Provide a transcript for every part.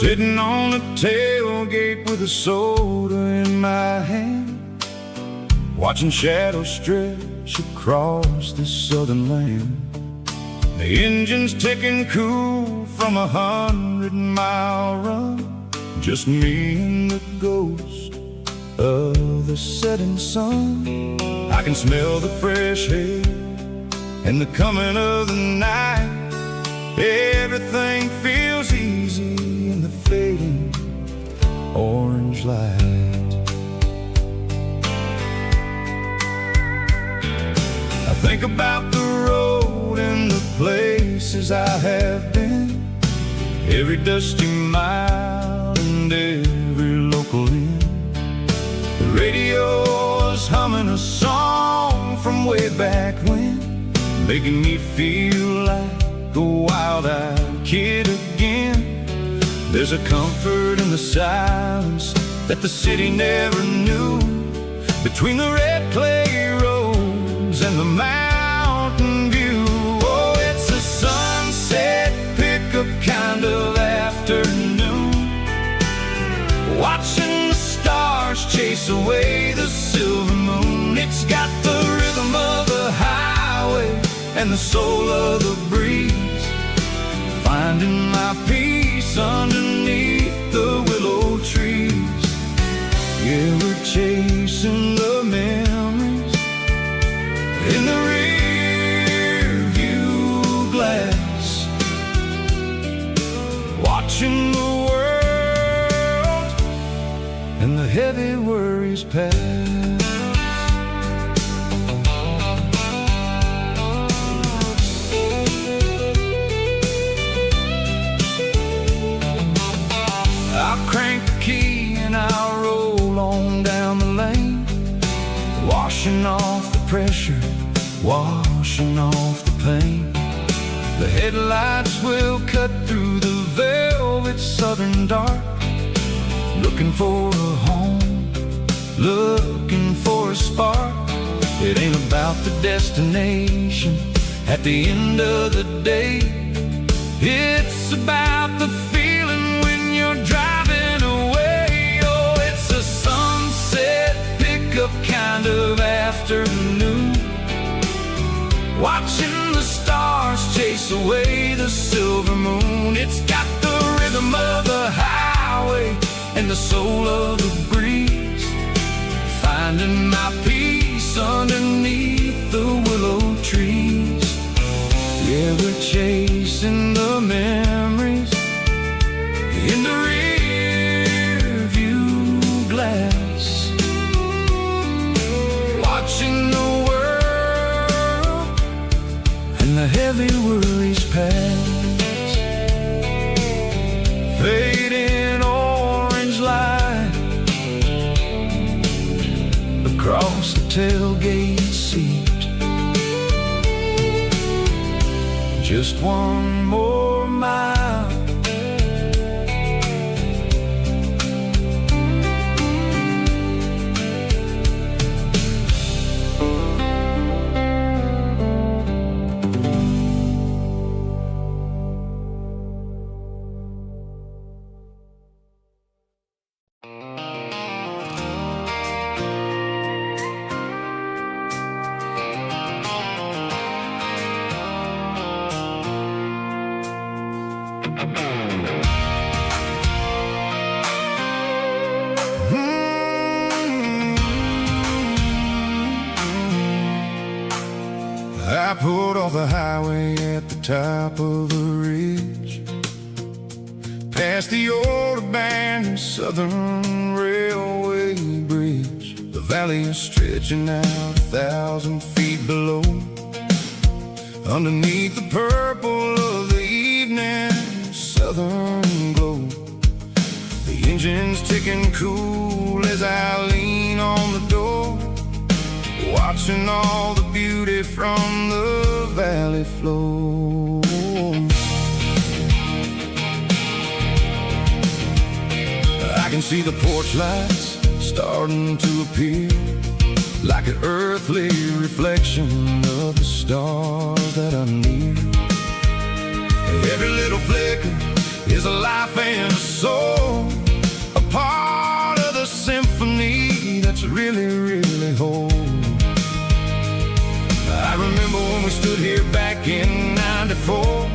Sitting on the tailgate with a soda in my hand, watching shadows stretch across this southern land. The engine's ticking cool from 100-mile run, just me and the ghost of the setting sun. I can smell the fresh air and the coming of the night. Everything feels easy in the fading orange light. I think about the road and the places I have been, every dusty mile and every local inn. The radio is humming a song from way back when, making me feel like a wild-eyed kid again. There's a comfort in the silence that the city never knew, between the red clay roads and the mountain view. Oh, it's a sunset pickup kind of afternoon, watching the stars chase away the silver moon. It's got the rhythm of the highway and the soul of the breeze, finding my peace underneath the willow trees. Yeah, we're chasing the memories in the rear view glass, watching the world and the heavy worries pass. I'll crank the key and I'll roll on down the lane, washing off the pressure, washing off the pain. The headlights will cut through the velvet southern dark, looking for a home, looking for a spark. It ain't about the destination at the end of the day, it's about the feeling when you're driving away. Oh, it's a sunset pickup kind of afternoon, watching the stars chase away the silver moon. It's got the rhythm of the highway and the soul of the breeze, finding my peace underneath the willow trees. Yeah, we're chasing the memories in the rear view glass, watching the world and the heavy worries pass. Fading orange light across the tailgate seat, just one more mile. I pulled off the highway at the top of the ridge, past the old abandoned Southern Railway bridge. The valley is stretching out 1,000 feet below, underneath the purple of the evening southern glow. The engine's ticking cool as I lean on the door, watching all the beauty from the valley flow. I can see the porch lights starting to appear, like an earthly reflection of the stars that are near. Every little flicker is is a life and a soul, a part of the symphony that's really, really whole. I remember when we stood here back in '94,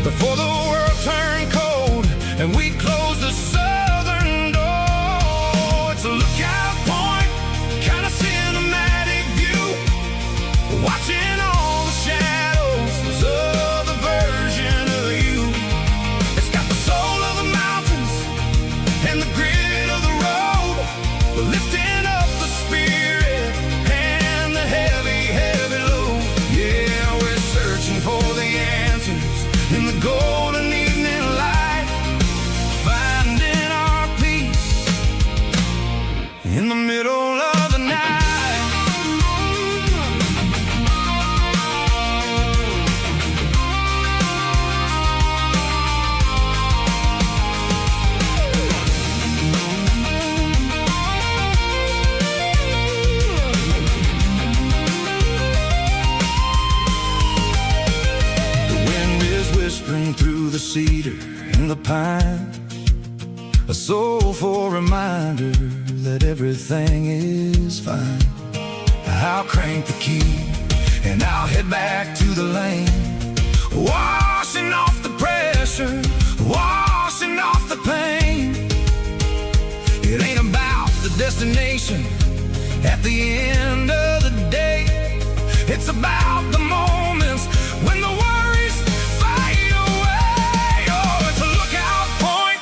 before the world turned cold and we closed the southern door. It's a lookout point, kind of cinematic view, watching all the shadows of the version of you. It's got the soul of the mountains and the grit of the road, lifting up the spirit and the heavy, heavy load. Yeah, we're searching for the answers in the golden evening light, finding our peace in the middle of the night. The wind is whispering through the cedar and the pine, a soulful reminder that everything is fine. I'll crank the key and I'll head back to the lane, washing off the pressure, washing off the pain. It ain't about the destination at the end of the day, it's about the moments when the worries fade away. Oh, it's a lookout point,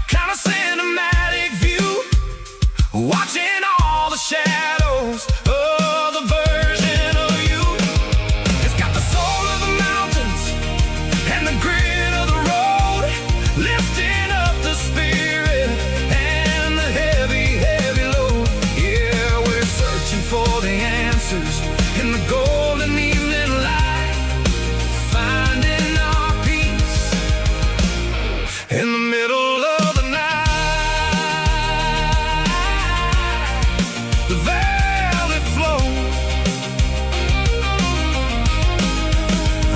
kind of cinematic view, watching all the shadows of the version of you. It's got the soul of the mountains and the grit of the road, lifting up the spirit and the heavy, heavy load. Yeah, we're searching for the answers in the golden evening light, finding our peace in the middle of the night. The valley flows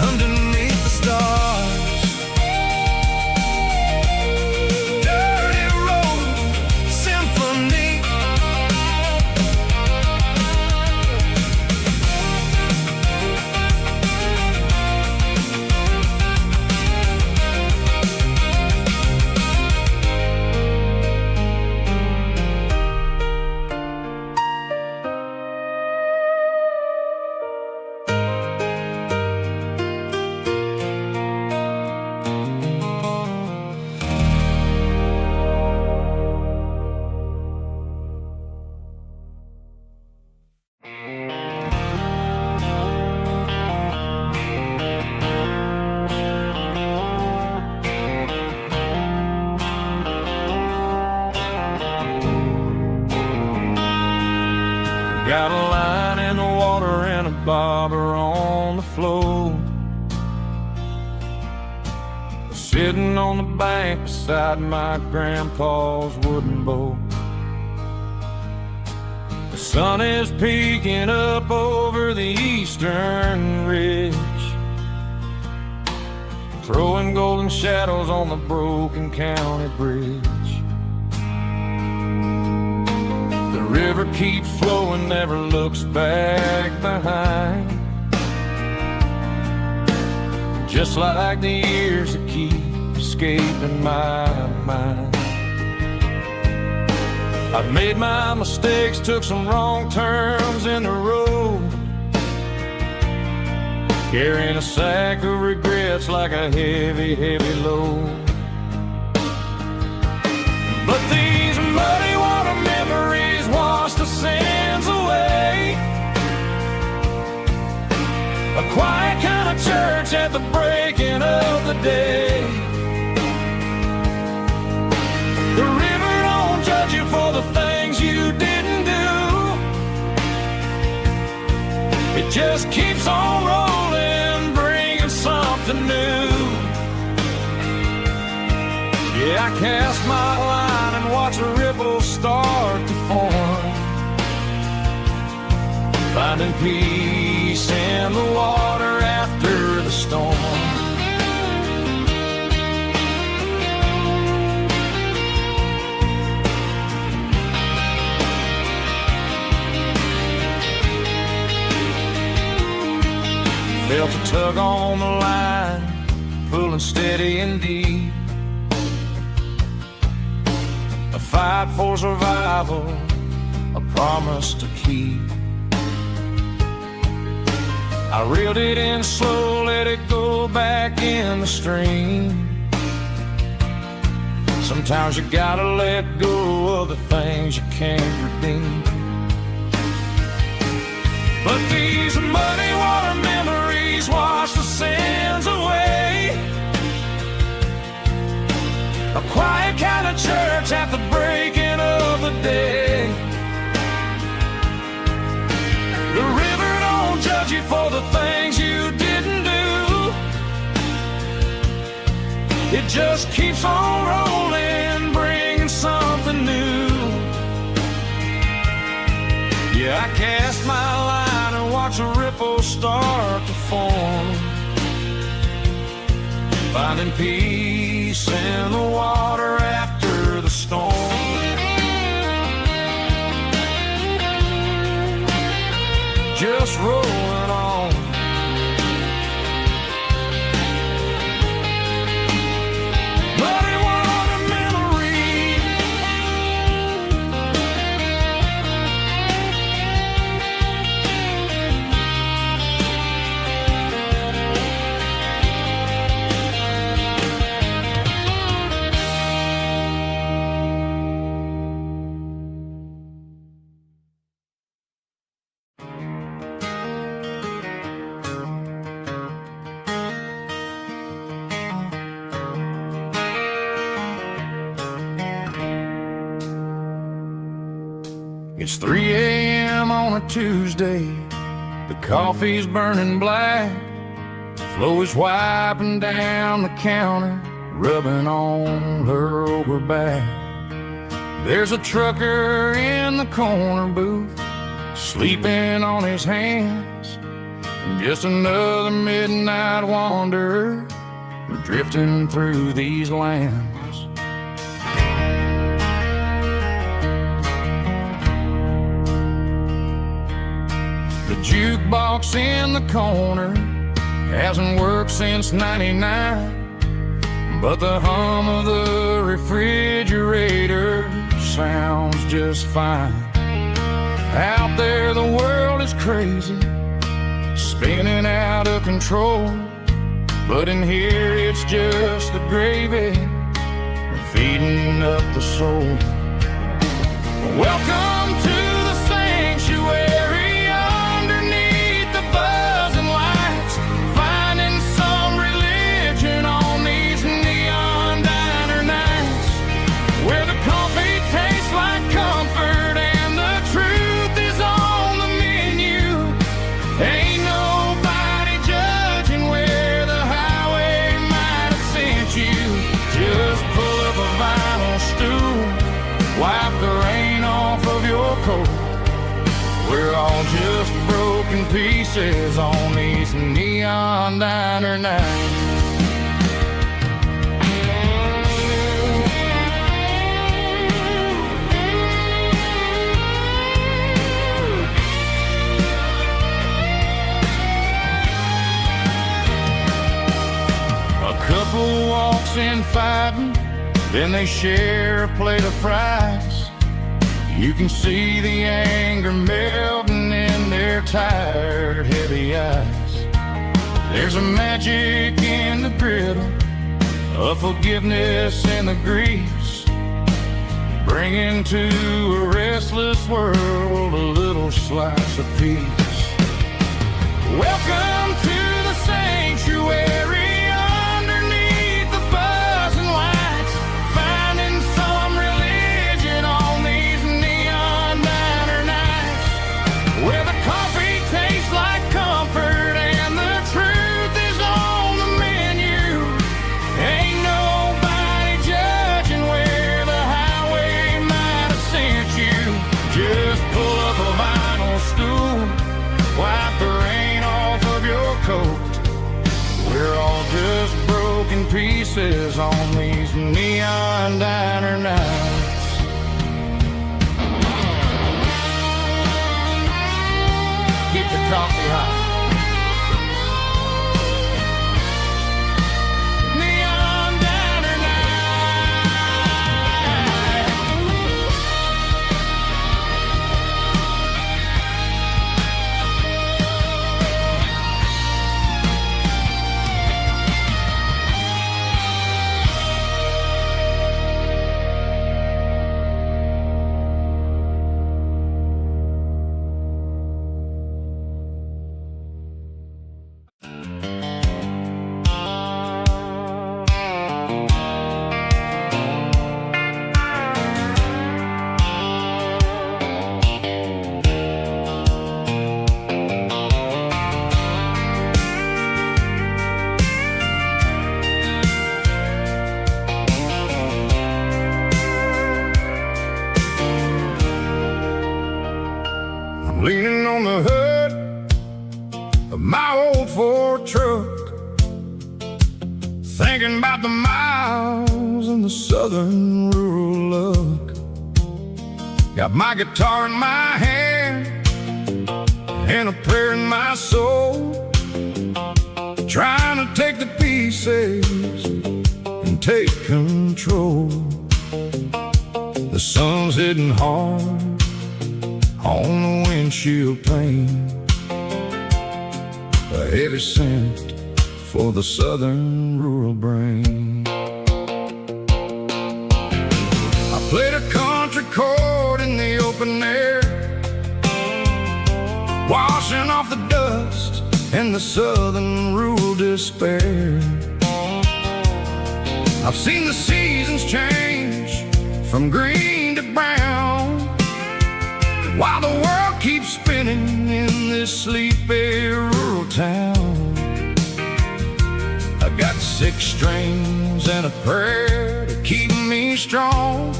underneath the stars, dirty road symphony. Got a line in the water and a bobber on the floor, sitting on the bank beside my grandpa's wooden boat. The sun is peeking up over the eastern ridge, throwing golden shadows on the broken county bridge. The river keeps flowing, never looks back behind, just like the years that keep escaping my mind. I've made my mistakes, took some wrong turns in the road, carrying a sack of regrets like a heavy, heavy load. But these muddy water memories wash the sins away. A quiet kind of church at the breaking of the day. The river don't judge you for the things you didn't do, it just keeps on rolling, bringing something new. Yeah, I cast my line and watch a ripple start to form, finding peace in the water after the storm. Felt a tug on the line, pulling steady and deep. A fight for survival, a promise to keep. I reeled it in slow, let it go back in the stream. Sometimes you gotta let go of the things you can't redeem. But these muddy water memories wash the sins away. A quiet kind of church at the breaking of the day. The river don't judge you for the things you didn't do. It just keeps on rolling, bringing something new. Yeah, I cast my line and watch a ripple start to form, finding peace in the water after the storm. Just rolling on. Muddy water memory. It's 3 a.m. on a Tuesday. The coffee's burning black. Flo is wiping down the counter, rubbing on her over back. There's a trucker in the corner booth, sleeping on his hands. Just another midnight wanderer, drifting through these lands. The jukebox in the corner hasn't worked since '99, but the hum of the refrigerator sounds just fine. Out there the world is crazy, spinning out of control, but in here it's just the gravy feeding up the soul. Welcome to the sanctuary, underneath the buzzing lights, finding some religion on these neon diner nights, where the coffee tastes like comfort and the truth is on the menu. Ain't nobody judging where the highway might have sent you. Just pull up a vinyl stool, wipe the rain off of your coat. We're all just broken pieces on these neon diner nights. A couple walks in fighting, then they share a plate of fries. You can see the anger melting in their tired, heavy eyes. There's a magic in the griddle, a forgiveness in the grease, bringing to a restless world a little slice of peace. Welcome to the sanctuary, underneath the buzzing lights, finding some religion on these neon diner nights, where the coffee tastes like comfort and the truth is on the menu. Ain't nobody judging where the highway might have sent you. Just pull up a vinyl stool, wipe the rain off of your coat. We're all just broken pieces on these neon diner nights. Keep the coffee hot. I'm leaning on the hood of my old Ford truck, thinking about the miles and the southern rural look. Got my guitar in my hand and a prayer in my soul, trying to take the pieces and take control. The sun's hitting hard on the windshield pane, a heavy scent for the southern rural brain. I played a country chord in the open air, washing off the dust and the southern rural despair. I've seen the seasons change from green to brown, while the world keeps spinning in this sleepy rural town. I got 6 strings and a prayer to keep me strong,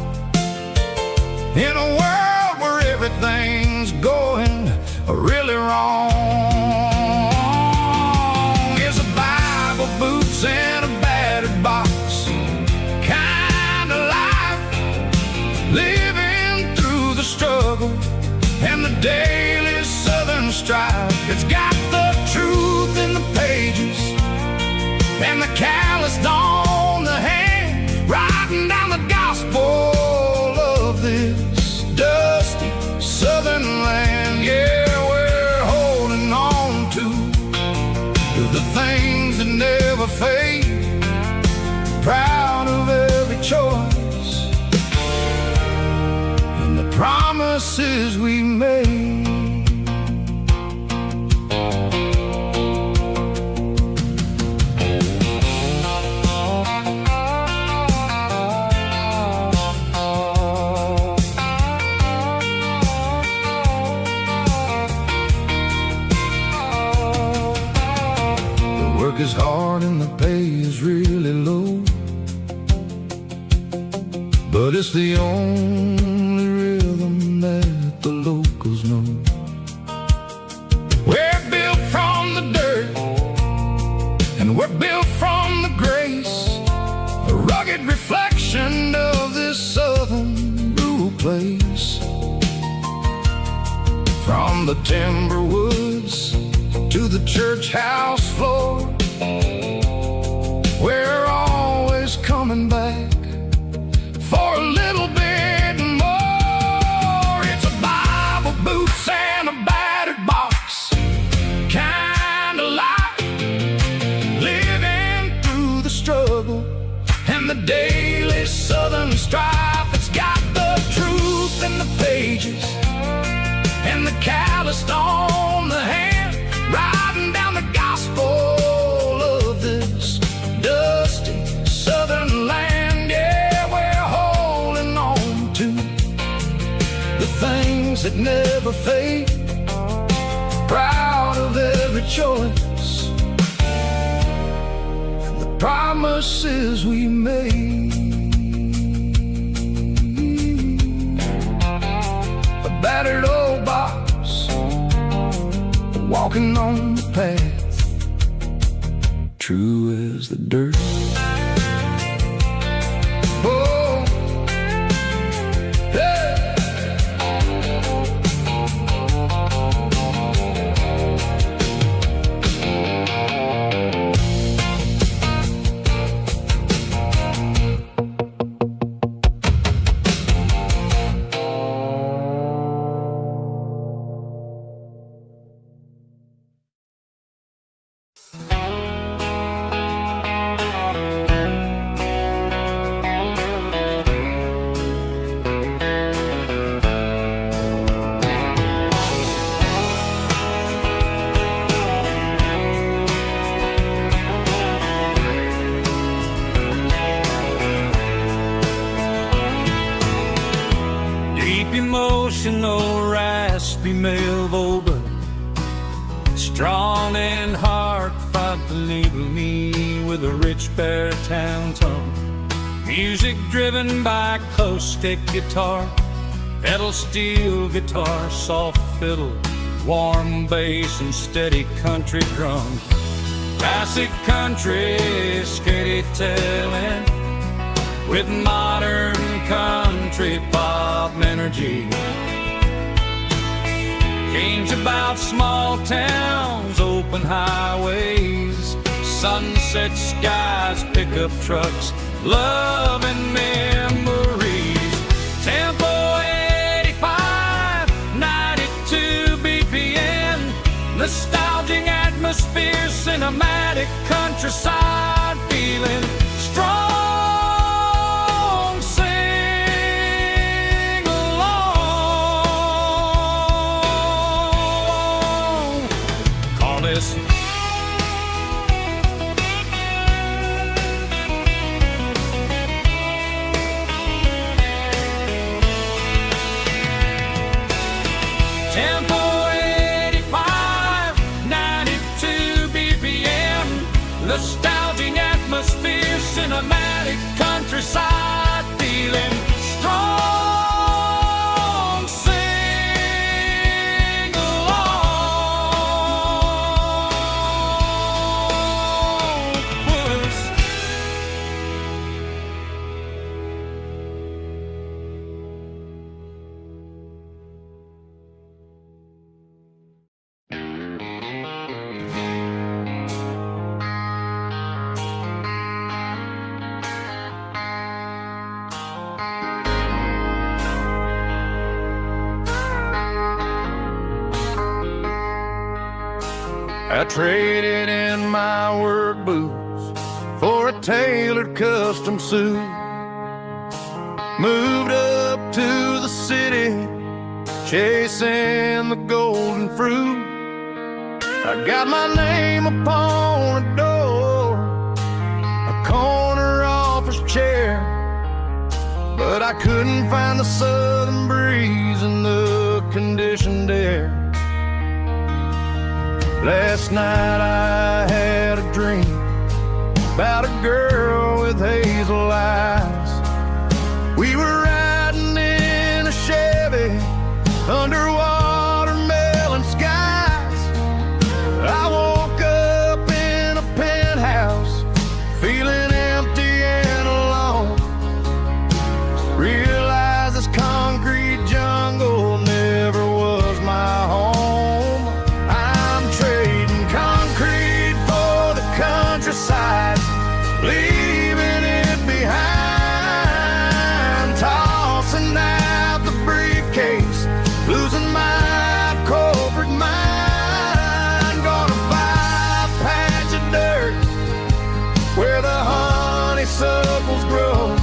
in a world where everything's going really wrong. Is a Bible, boots, and a battered box kind of life, living through the struggle and the daily southern strife. It's got the truth in the pages and the calloused on the hand, writing down the gospel of this dusty southern land. Yeah, we're holding on to the things that never fade, proud of every choice and the promises we made. Work is hard and the pay is really low, but it's the only rhythm that the locals know. We're built from the dirt and we're built from the grace, a rugged reflection of this southern rural place. From the timber woods to the church house floor, we're always coming back for a little bit more. It's a Bible, boots, and a battered box kind of life, living through the struggle and the daily southern strife. It's got the truth in the pages and the calloused on the hand, writing down the gospel of this dusty southern land. Yeah, we're holding on to the things that never fade, proud of every choice and the promises we made. A battered old box, walking on the path, true as the dirt. Oh, hey. Emotional, raspy male vocal, strong and heartfelt, deliver me with a rich baritone tone. Music driven by acoustic guitar Pedal steel guitar, soft fiddle, warm bass and steady country drums. Classic country storytelling with modern country pop energy. Games about small towns, open highways, sunset skies, pickup trucks, love and memories. Tempo 85, 92 BPM, nostalgic atmosphere, cinematic countryside feeling, strong, sing along. Call this Tempo 85, 92 BPM, nostalgic atmosphere, cinematic countryside feeling, strong, sing along. Puss. I traded in my work boots for a tailored custom suit. Moved up to the city, chasing the golden fruit. I got my name upon a door, a corner office chair, but I couldn't find the southern breeze in the conditioned air. Last night I had a dream about a girl with hazel eyes. We were riding in a Chevy under watermelon skies. I woke up in a penthouse feeling empty and alone. Realized this concrete jungle never was my home. Countryside, leaving it behind, tossing out the briefcase, losing my corporate mind. Gonna buy a patch of dirt where the honeysuckles grow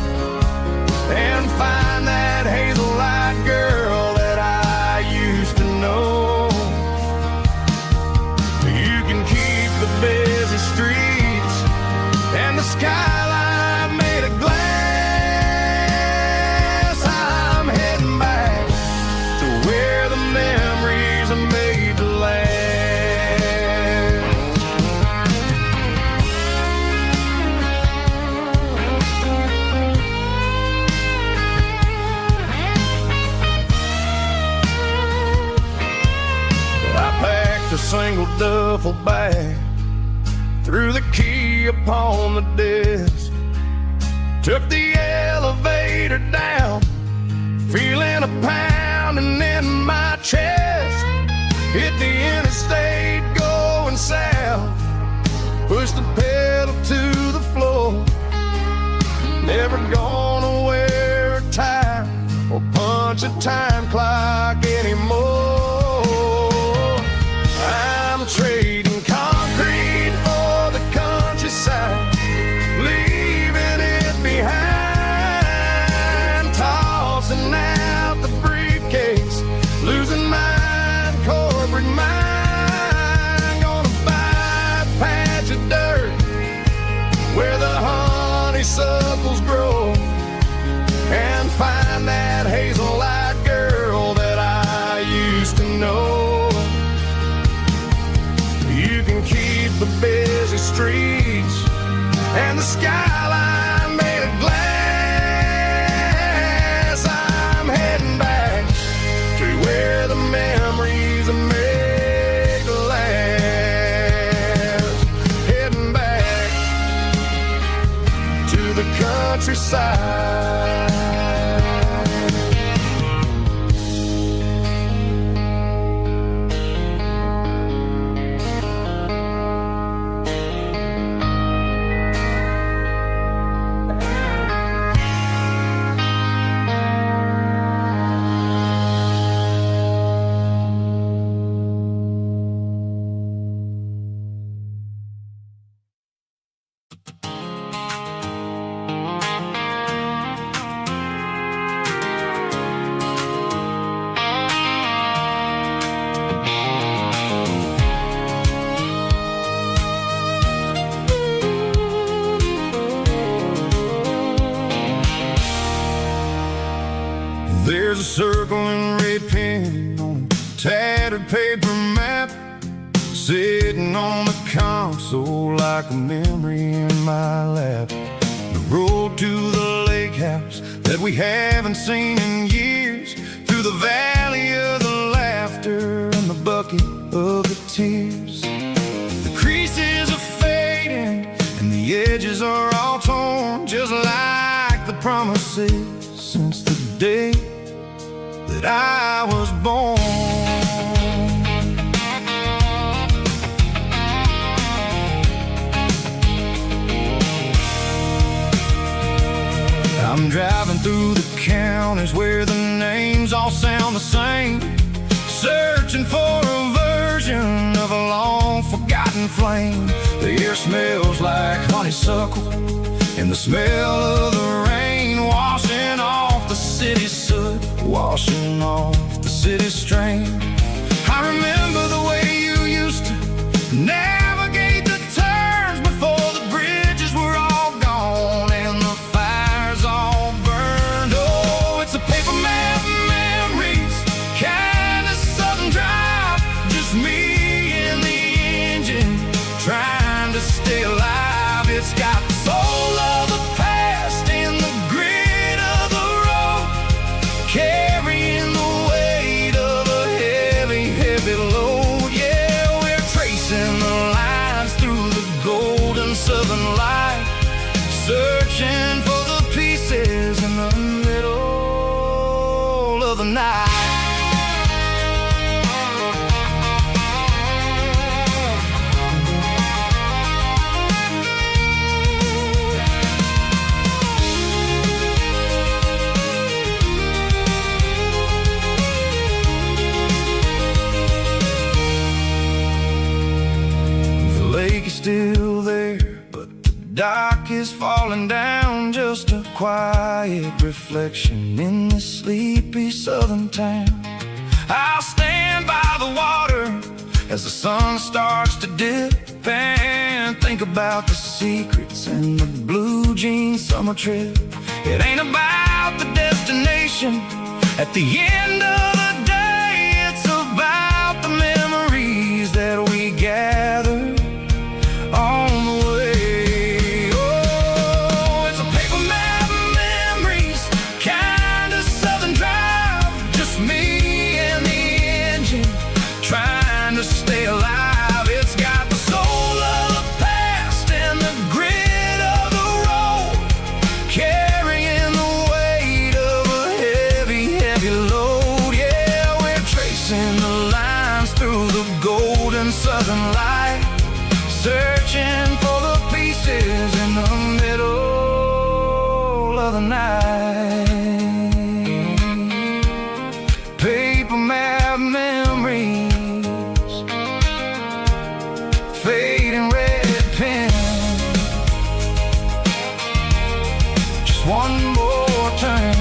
and find that hazel-eyed girl that I used to know. You can keep the busy streets and the skyline made of glass. I'm heading back to where the memories are made to last. I packed a single duffel bag, threw the key upon the desk, took the elevator down, feeling a pounding in my chest. Hit the interstate going south, pushed the pedal to the floor. Never gonna wear a tie or punch a time clock anymore. I'm trading concrete for the countryside, leaving it behind, tossing out the briefcase, losing my corporate mind. Gonna buy a patch of dirt where the honeysuckles grow and find that hazel-eyed girl that I used to know. You can keep the busy streets and the skyline made of glass. I'm heading back side. There's a circle in red pen on a tattered paper map, sitting on the console like a memory in my lap. The road to the lake house that we haven't seen in years, through the valley of the laughter and the bucket of the tears. The creases are fading and the edges are all torn, just like the promises since the day that I was born. I'm driving through the counties where the names all sound the same, searching for a version of a long forgotten flame. The air smells like honeysuckle and the smell of the rain washing off the city's soot, washing off the city's strain. I remember the way you used to navigate the turns before the bridges were all gone and the fires all burned. Oh, it's a paper map memories, kind of southern drive, just me and the engine trying to stay alive. It's got the soul of the past and the grit of the road, carrying the weight of a heavy, heavy load. Yeah, we're tracing the lines through the golden southern light, searching for the pieces in the middle of the night. The lake is still there, but the dock is falling down, just a quiet reflection in this sleepy southern town. I'll stand by the water as the sun starts to dip and think about the secrets and the blue jean summer trip. It ain't about the destination at the end of the day, it's about the memories that we gather on the way. Oh, it's a paper map memories, kind of southern drive, just me and the engine trying to stay alive. It's got the soul of the past and the grit of the road, carrying the weight of a heavy, heavy load. Yeah, we're tracing the lines through the golden southern light, searching for the pieces in the middle of the night. Paper map memories, fading red pen, just one more turn.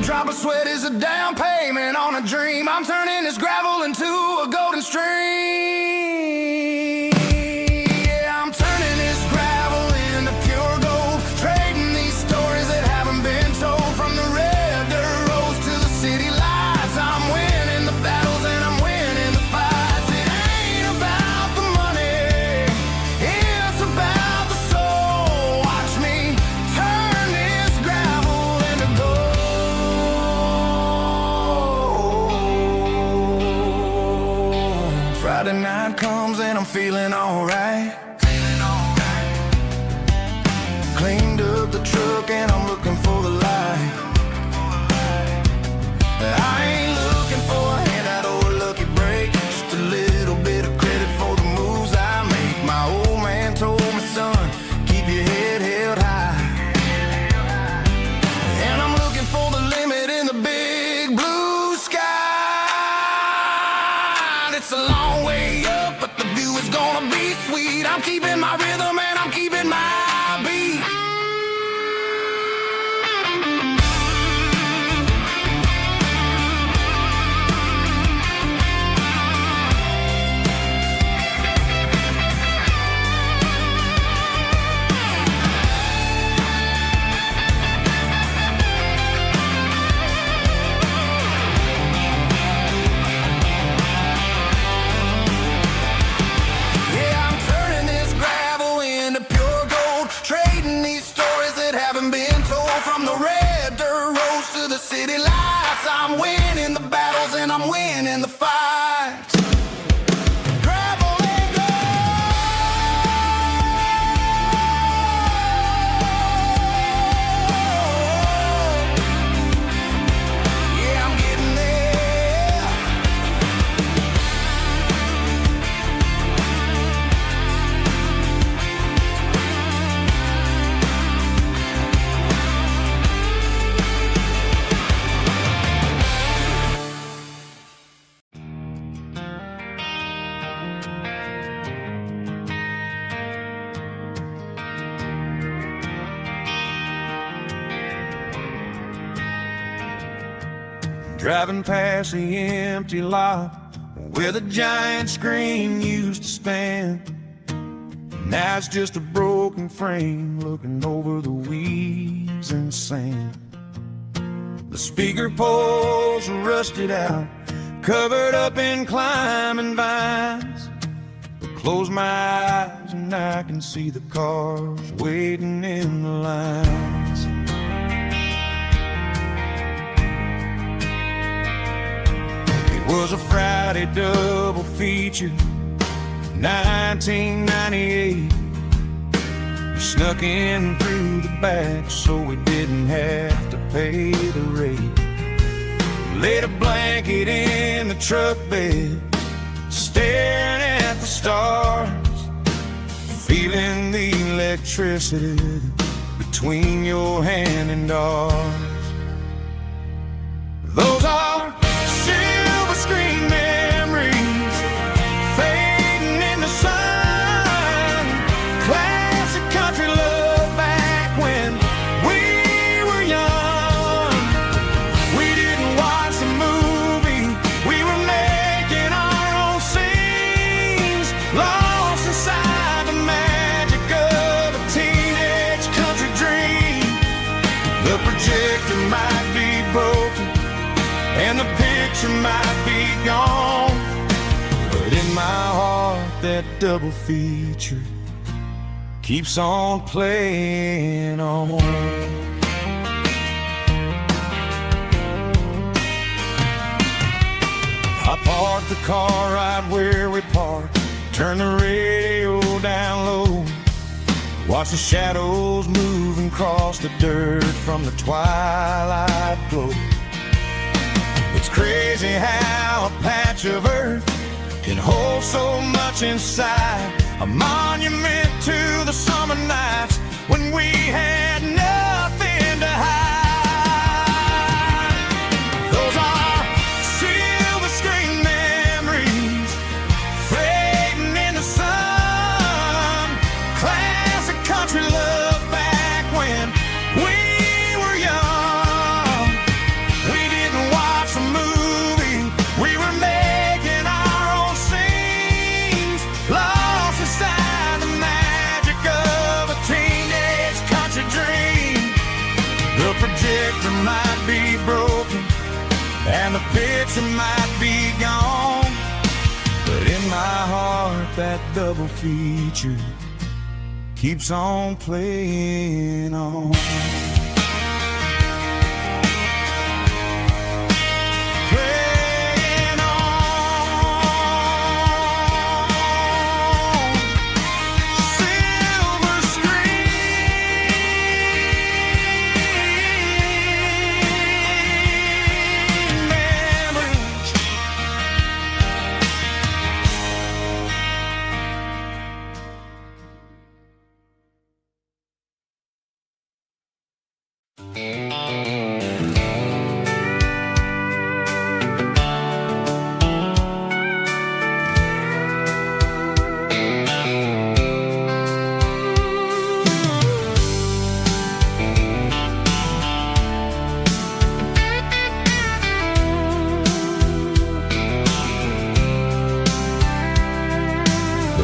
drop of sweat is a down payment on a dream. I'm turning this gravel into a golden stream. Yeah, I'm turning this gravel into pure gold, trading these stories that haven't been told. From the red dirt roads to the city lights, I'm winning the battles and I'm winning the fights. It ain't about the money, it's about the soul. Watch me turn this gravel into gold. Friday night comes and I'm feeling alright. Cleaned up the truck and I'm looking for the light. I ain't looking for a handout or a lucky break, just a little bit of credit for the moves I make. My old man told me, son, keep your head held high. And I'm looking for the limit in the big blue sky. It's a long way up, but the view is gonna be sweet. I'm keeping my rhythm and I'm keeping my beat. Yeah, I'm turning this gravel into pure gold, trading these stories that haven't been told. From the red dirt roads to the city lights, I'm winning the battles and I'm winning the fights. Gravel and gold. Yeah, I'm getting there. Driving past the empty lot where the giant screen used to stand. Now it's just a broken frame looking over the weeds and sand. The speaker poles are rusted out, covered up in climbing vines. Close my eyes and I can see the cars waiting in the lines. It was a Friday double feature, 1998. We snuck in through the back so we didn't have to pay the rate. Laid a blanket in the truck bed, staring at the stars, feeling the electricity between your hand and ours. Those are silver screen memories fading in the sun. Classic country love back when we were young. We didn't watch the movie, we were making our own scenes, lost inside the magic of a teenage country dream. The projector might be broken and the picture might be gone, but in my heart that double feature keeps on playing on. I parked the car right where we parked, turned the radio down low, watch the shadows moving across the dirt from the twilight glow. It's crazy how a patch of earth can hold so much inside, a monument to the summer nights when we had nothing to hide. Those are silver screen memories fading in the sun. Classic country love back when we were young. and the picture might be gone, but in my heart that double feature keeps on playing on.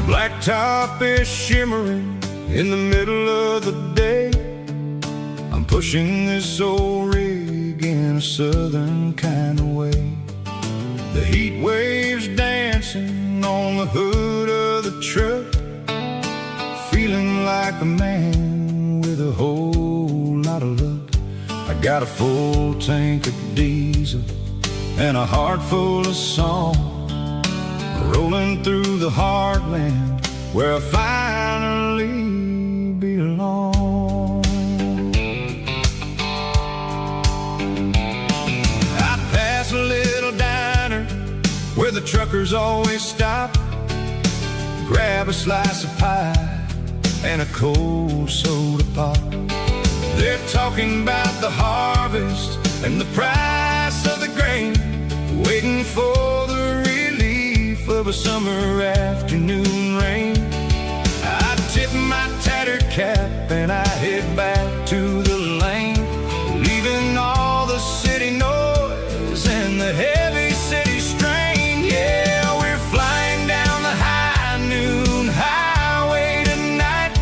Blacktop is shimmering in the middle of the day. I'm pushing this old rig in a southern kind of way. The heat waves dancing on the hood of the truck, feeling like a man with a whole lot of luck. I got a full tank of diesel and a heart full of song, rolling through the heartland where I finally belong. I pass a little diner where the truckers always stop, grab a slice of pie and a cold soda pop. They're talking about the harvest and the price of the grain, waiting for the relief of a summer afternoon rain. I tip my tattered cap and I head back to the lane, leaving all the city noise and the heavy city strain. Yeah, we're flying down the high noon highway tonight,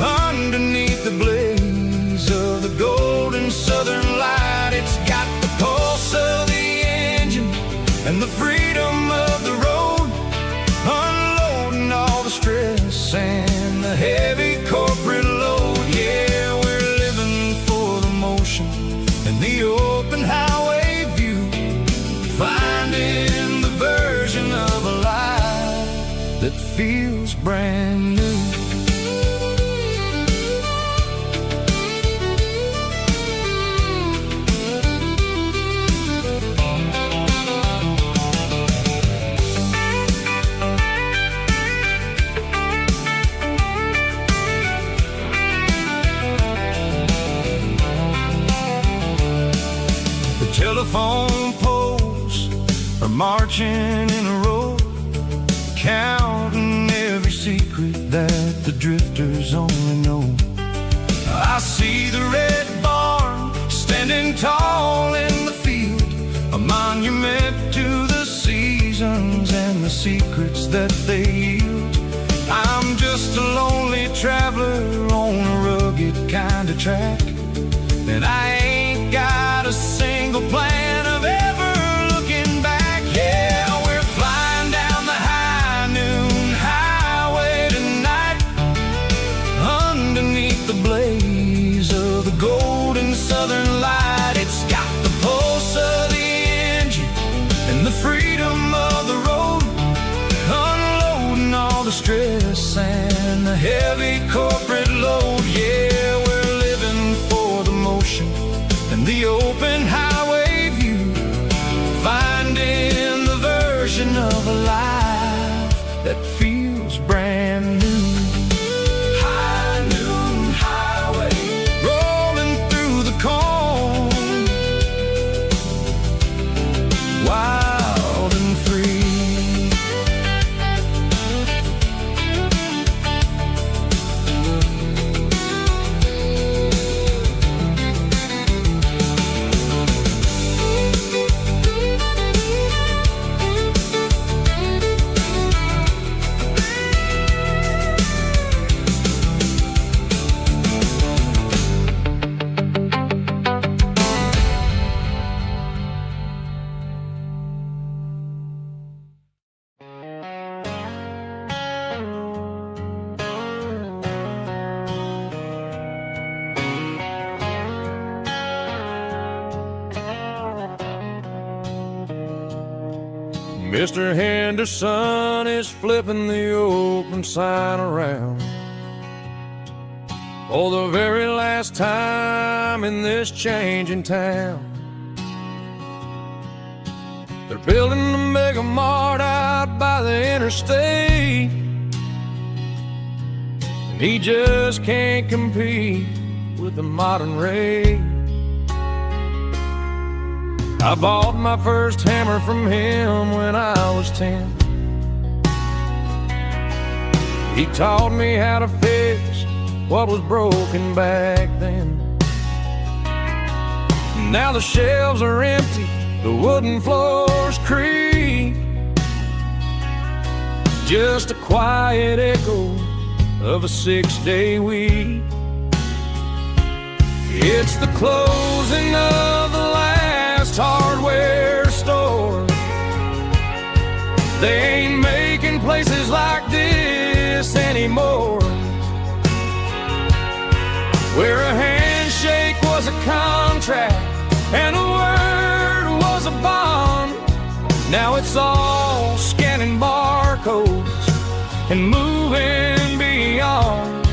underneath the blaze of the golden southern light. It's got the pulse of the engine and the freedom of the road, unloading all the stress and the heavy corporate load. Yeah, we're living for the motion and the open highway view, finding the version of a life that feels brand new. Telephone poles are marching in a row, counting every secret that the drifters only know. I see the red barn standing tall in the field, a monument to the seasons and the secrets that they yield. I'm just a lonely traveler on a rugged kind of track, and I ain't got a single plan of ever looking back. Yeah, we're flying down the high noon highway tonight, underneath the blaze of the golden southern light. It's got the pulse of the engine and the freedom of the road, unloading all the stress and the heavy corporate load. Yeah, we're living for the motion Mr. Henderson is flipping the open sign around for the very last time in this changing town. They're building a mega mart out by the interstate, and he just can't compete with the modern rate. I bought my first hammer from him when I was 10. He taught me how to fix what was broken back then. Now the shelves are empty, the wooden floors creak, just a quiet echo of a 6-day week. It's the closing of the last hardware store. They ain't making places like this anymore, where a handshake was a contract and a word was a bond. Now it's all scanning barcodes and moving beyond.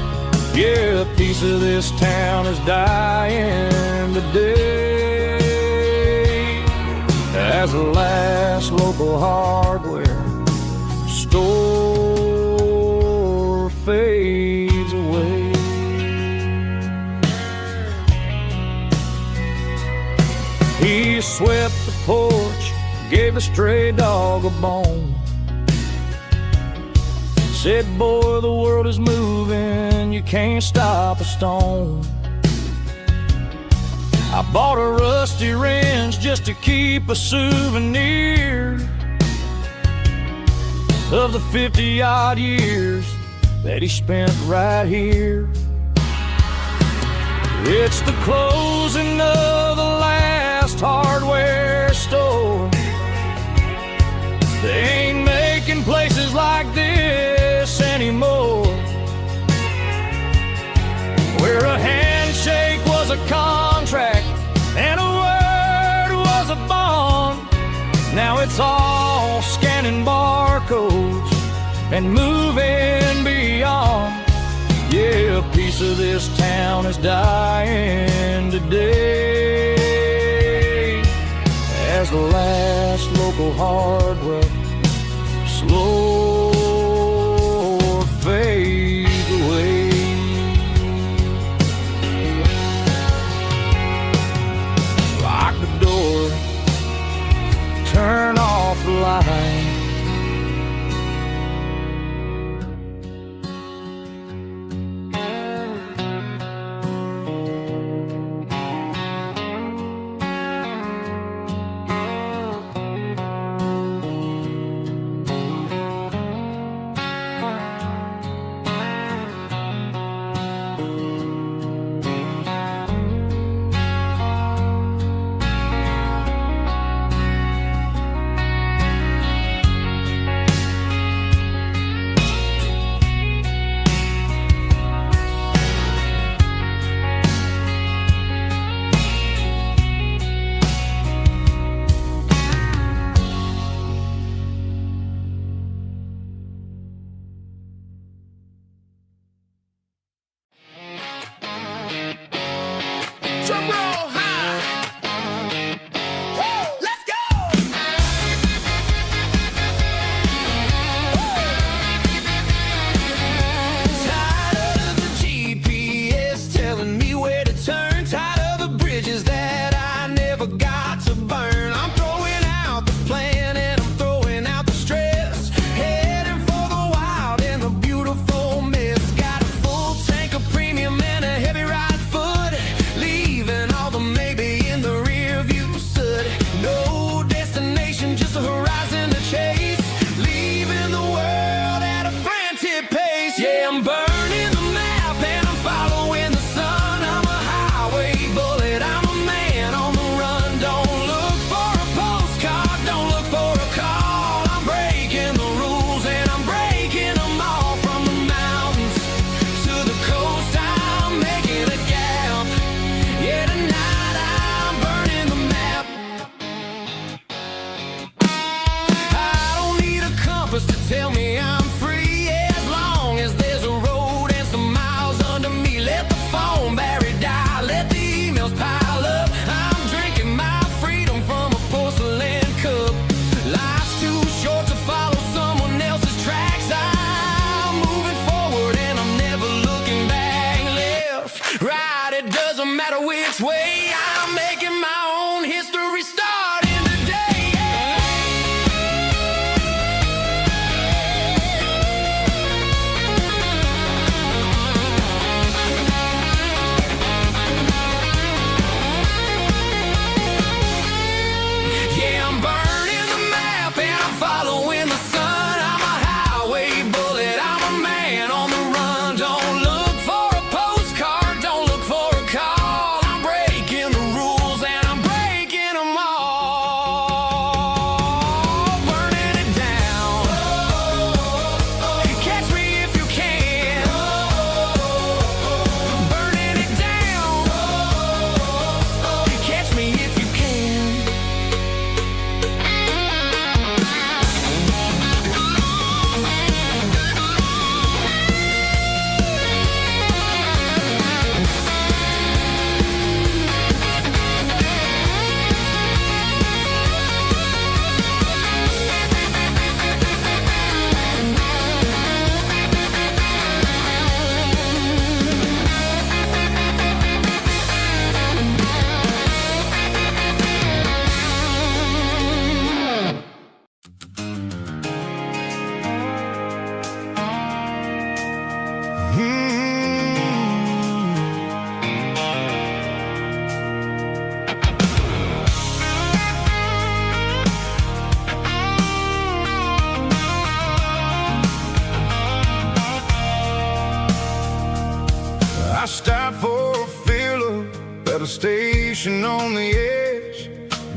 Yeah, a piece of this town is dying today as the last local hardware store fades away. He swept the porch, gave a stray dog a bone, said, boy, the world is moving, you can't stop a stone. I bought a rusty wrench just to keep a souvenir of the 50-odd years that he spent right here. It's the closing of the last hardware store. They ain't making places like this anymore, where a handshake was a contract and a word was a bond. Now it's all scanning barcodes and moving beyond. Yeah, a piece of this town is dying today as the last local hardware slow fades away. Lock the door, turn off the light.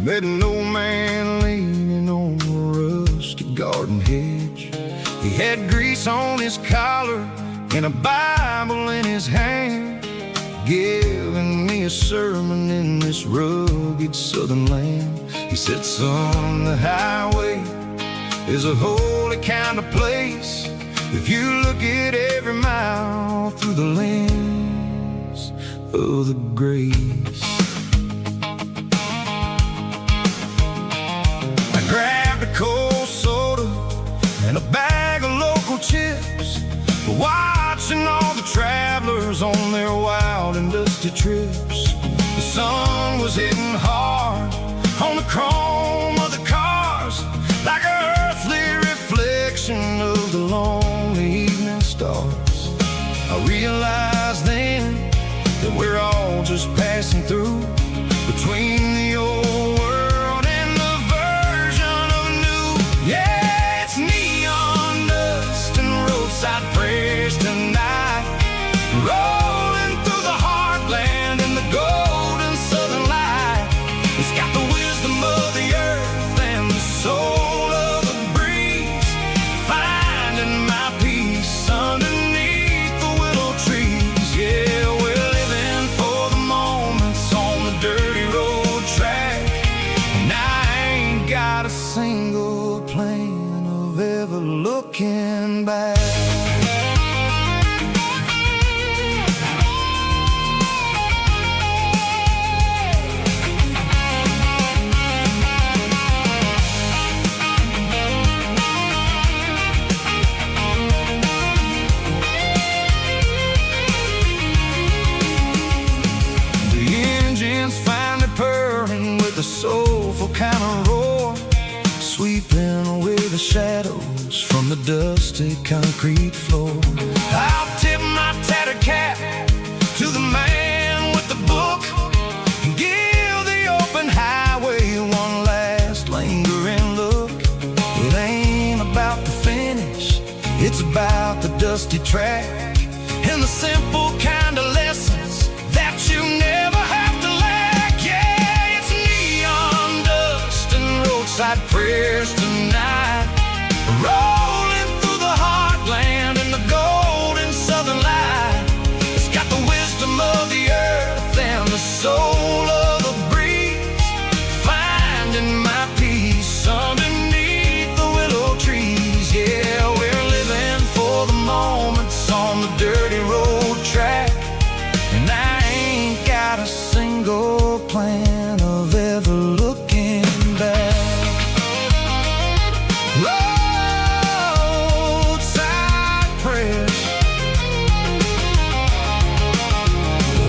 Met an old man leaning on a rusty garden hedge. He had grease on his collar and a Bible in his hand, giving me a sermon in this rugged southern land. He said, son, the highway is a holy kind of place if you look at every mile through the lens of the grace. I grabbed a cold soda and a bag of local chips, watching all the travelers on their wild and dusty trips. The sun was hitting hard on the chrome of the cars, like an earthly reflection of the lonely evening stars. I realized then that we're all just passing through, between the old world and the version of new. Yeah, it's neon dust and roadside prayers tonight, rolling through the heartland in the golden southern light. It's got the wisdom of the earth and the soul of the breeze, finding my peace underneath the willow trees. Yeah, we're living for the moments on the dirty road track, and I ain't got a single plan of ever looking back. The soulful kind of roar, sweeping away the shadows from the dusty concrete floor. I'll tip my tattered cap to the man with the book and give the open highway one last lingering look. It ain't about the finish, it's about the dusty track and the simple kind of lessons that you never have to lack. Yeah, it's neon dust and roadside prayers tonight, rolling through the heartland in the golden southern light. It's got the wisdom of the earth and the soul of the breeze, finding my peace underneath the willow trees. Yeah, we're living for the moments on the dirty road track, and I ain't got a single plan of ever looking back. Roadside prayers,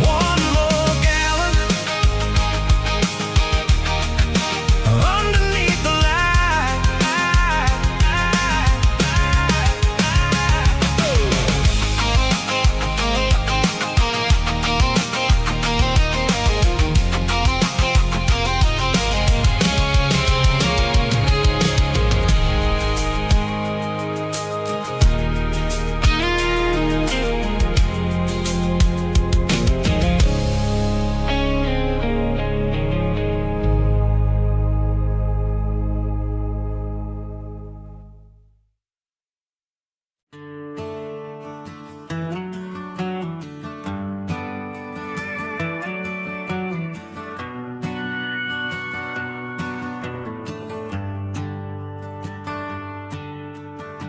one more gallon underneath the light.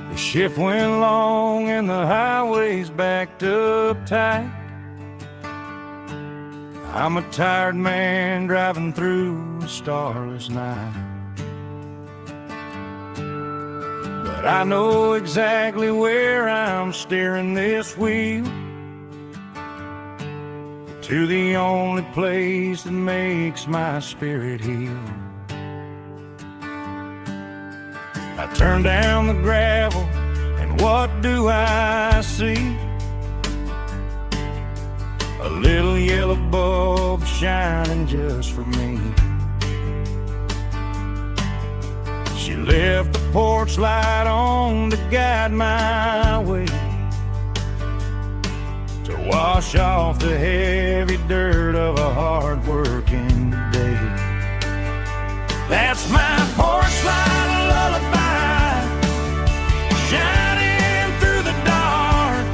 The shift went long and the highway's backed up tight. I'm a tired man driving through a starless night, but I know exactly where I'm steering this wheel, to the only place that makes my spirit heal. I turn down the gravel, and what do I see? A little yellow bulb shining just for me. She left the porch light on to guide my way, to wash off the heavy dirt of a hard-working day. That's my porch light lullaby, shining through the dark,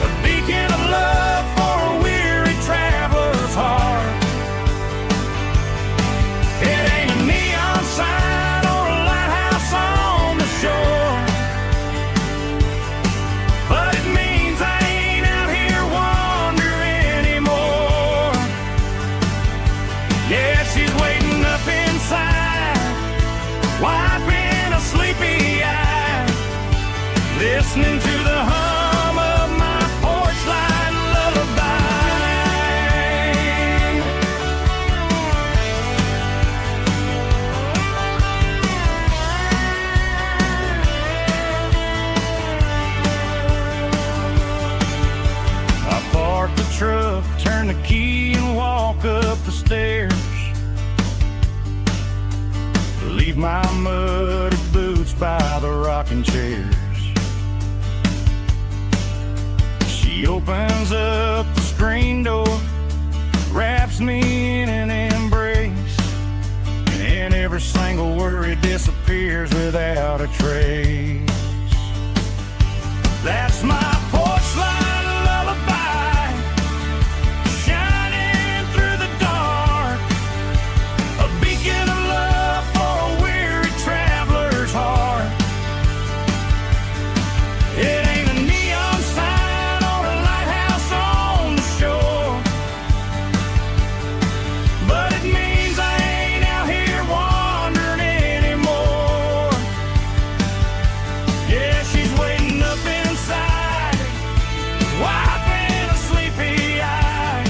a beacon of love for a weary traveler's heart. It ain't a neon sign or a lighthouse on the shore, but it means I ain't out here wandering anymore. Yeah, she's waiting up inside, wiping a sleepy eye, listening to the hum of my porch light lullaby. I park the truck, turn the key and walk up the stairs, leave my muddy boots by the rocking chairs. She opens up the screen door, wraps me in an embrace, and every single worry disappears without a trace. That's my porch light lullaby, shining through the dark, a beacon of love for a weary traveler's heart. It ain't a neon sign or a lighthouse on the shore, but it means I ain't out here wandering anymore. Yeah, she's waiting up inside, wiping a sleepy eye,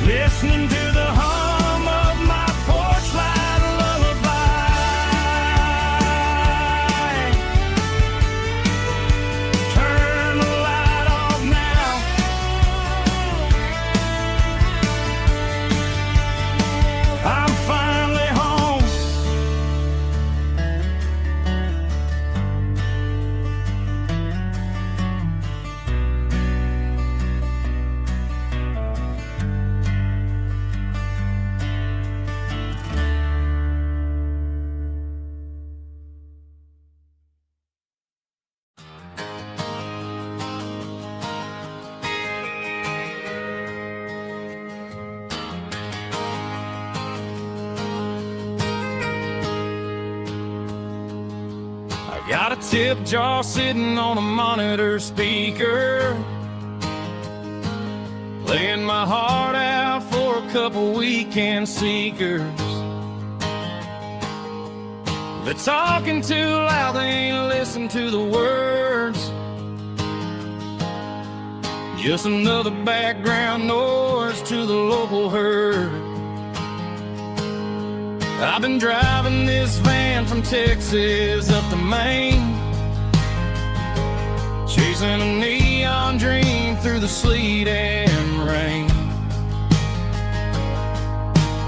listening to the hum of my porch light lullaby. Turn the light off now, I'm finally home. I got a tip jar sitting on a monitor speaker, playing my heart out for a couple weekend seekers. They're talking too loud, they ain't listen to the words, just another background noise to the local herd. I've been driving this van from Texas up to Maine, chasing a neon dream through the sleet and rain.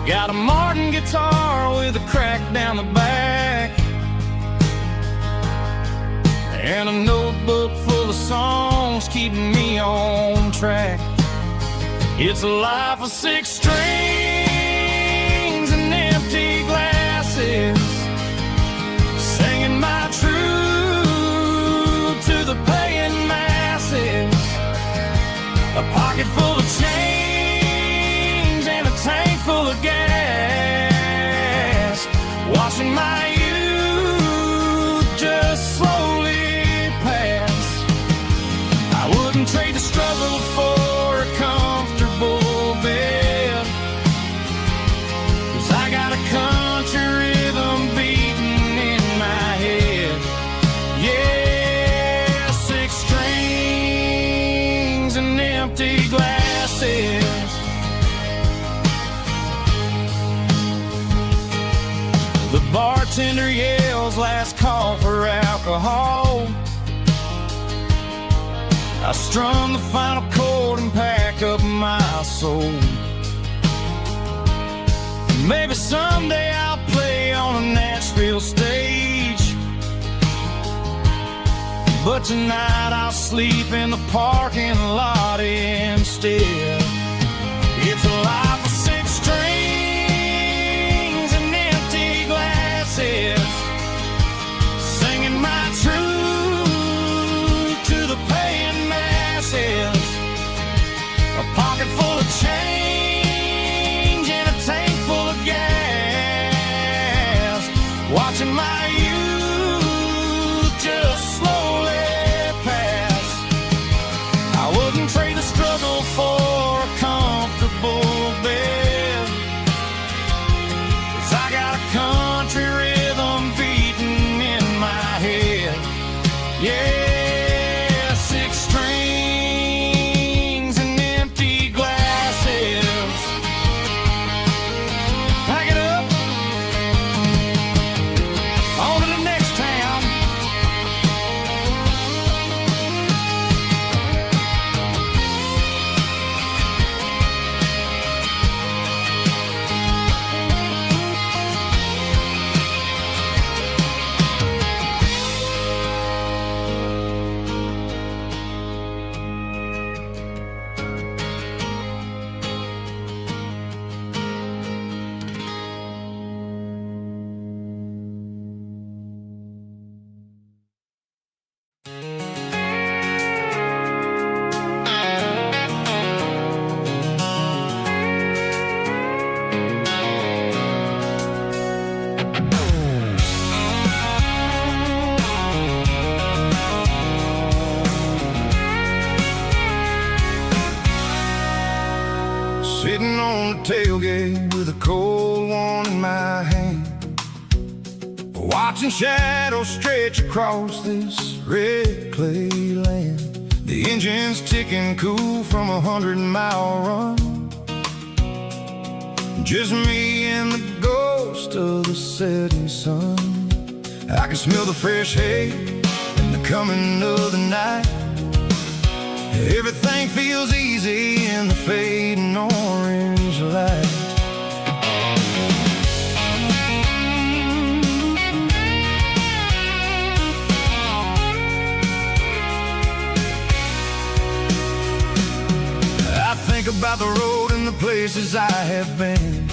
Got a Martin guitar with a crack down the back, and a notebook full of songs keeping me on track. It's a life of 6 strings and empty glasses, singing my truth to the paying masses. A pocket full of change and a tank full of gas, watching my youth just slowly pass. I wouldn't trade the struggle for a comfortable bed, 'cause I got a country rhythm beating in my head. Yeah, 6 strings and empty glasses. The bartender yells last call for alcohol. I strum the final chord and pack up my soul. Maybe someday I'll play on a Nashville stage, but tonight I'll sleep in the parking lot instead. It's a life of 6 strings and empty watching my youth just slowly pass. I wouldn't trade the struggle for a comfortable bed, 'cause I got a country rhythm beating in my head. Yeah. Sitting on the tailgate with a cold one in my hand, watching shadows stretch across this red clay land. The engine's ticking cool from a 100-mile run. Just me and the ghost of the setting sun. I can smell the fresh hay and the coming of the night. Everything feels easy in the fading orange light. I think about the road and the places I have been,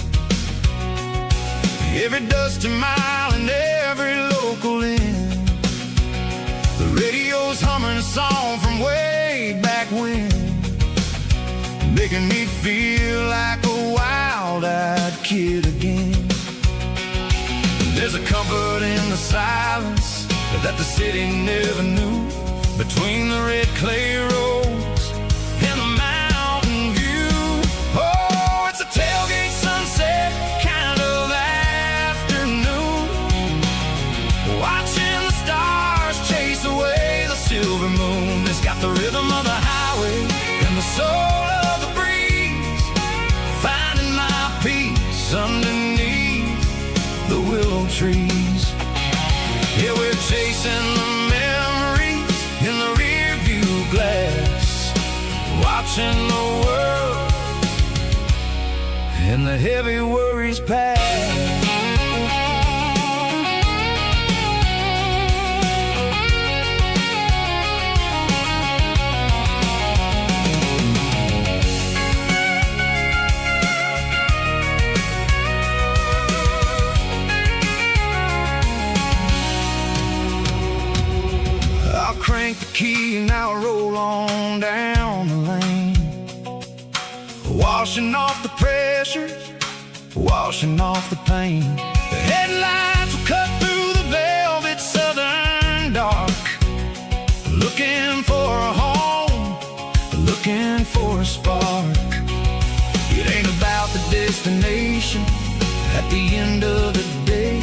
every dusty mile and every local inn. The radio's humming a song from way back when, making me feel like a wild-eyed kid again. There's a comfort in the silence that the city never knew, between the red clay roads and the mountain view. Oh, it's a tailgate sunset kind of afternoon, watching the stars chase away the silver moon. It's got the rhythm of the highway and the soul of the breeze, finding my peace underneath the willow trees. Yeah, we're chasing the memories in the rear view glass, watching the world and the heavy worries pass. Crank the key and I'll roll on down the lane, washing off the pressure, washing off the pain. The headlights will cut through the velvet southern dark, looking for a home, looking for a spark. It ain't about the destination at the end of the day,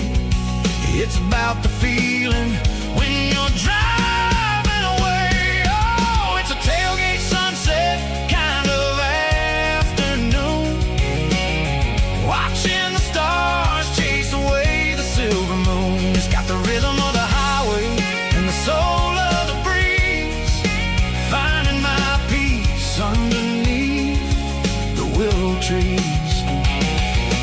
it's about the feeling when you're driving. Tailgate sunset kind of afternoon, watching the stars chase away the silver moon. It's got the rhythm of the highway and the soul of the breeze, finding my peace underneath the willow trees.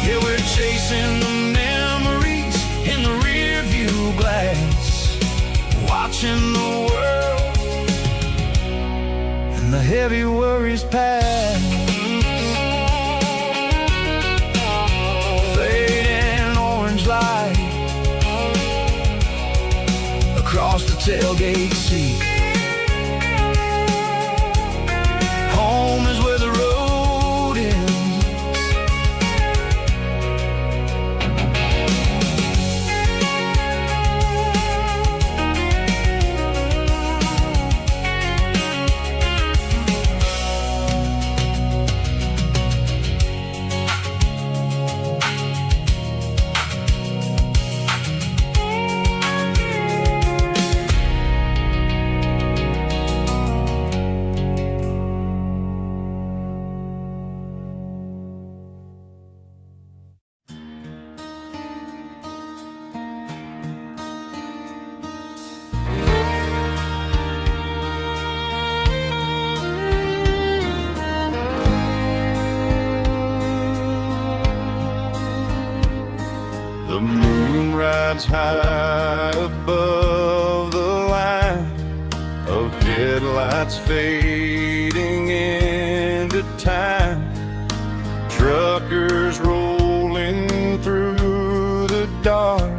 Yeah, we're chasing the memories in the rear view glass, watching the world the heavy worries pass. Fading orange light across the tailgate seat. Home is where the road ends. The moon rides high above the line of headlights fading into time. Truckers rolling through the dark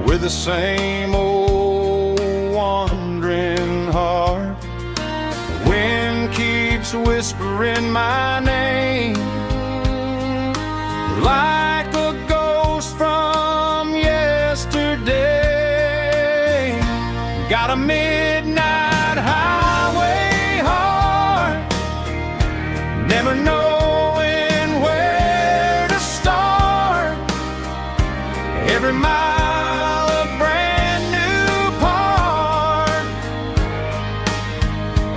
with the same old wandering heart. The wind keeps whispering my name like a ghost from yesterday. Got a midnight highway heart, never knowing where to start. Every mile a brand new part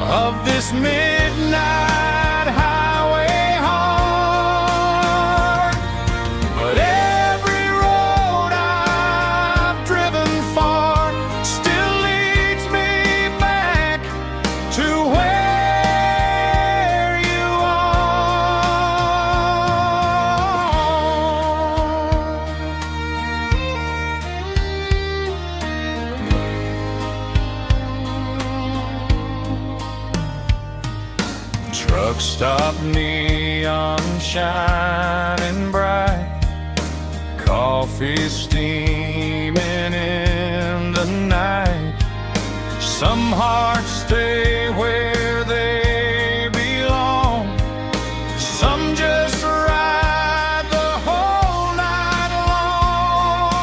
of this midnight highway heart. But every road I've driven far still leads me back to where you are. Truck stop, neon shining bright, coffee steaming in the night. Some hearts stay where they belong, some just ride the whole night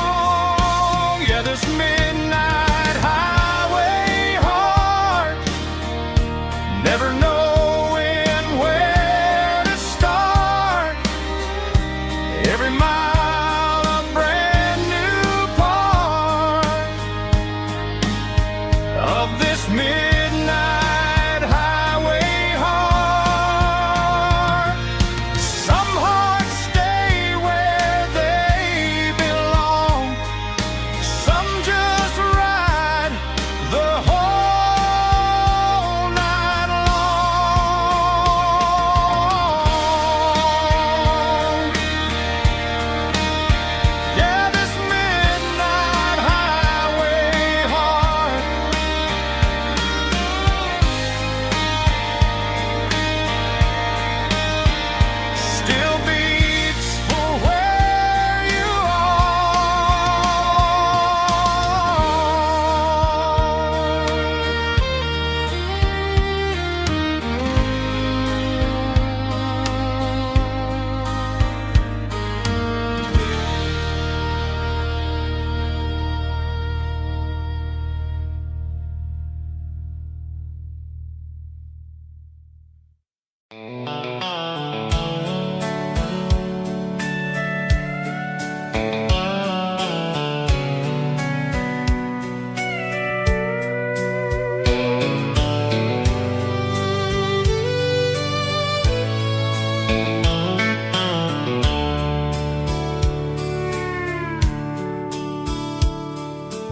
long. Yeah, this midnight highway heart, never knowing where to start. Every mile a brand new part of this midnight highway heart. Some hearts stay where they belong, some just ride the whole night long. Yeah, this midnight highway heart still beats for where you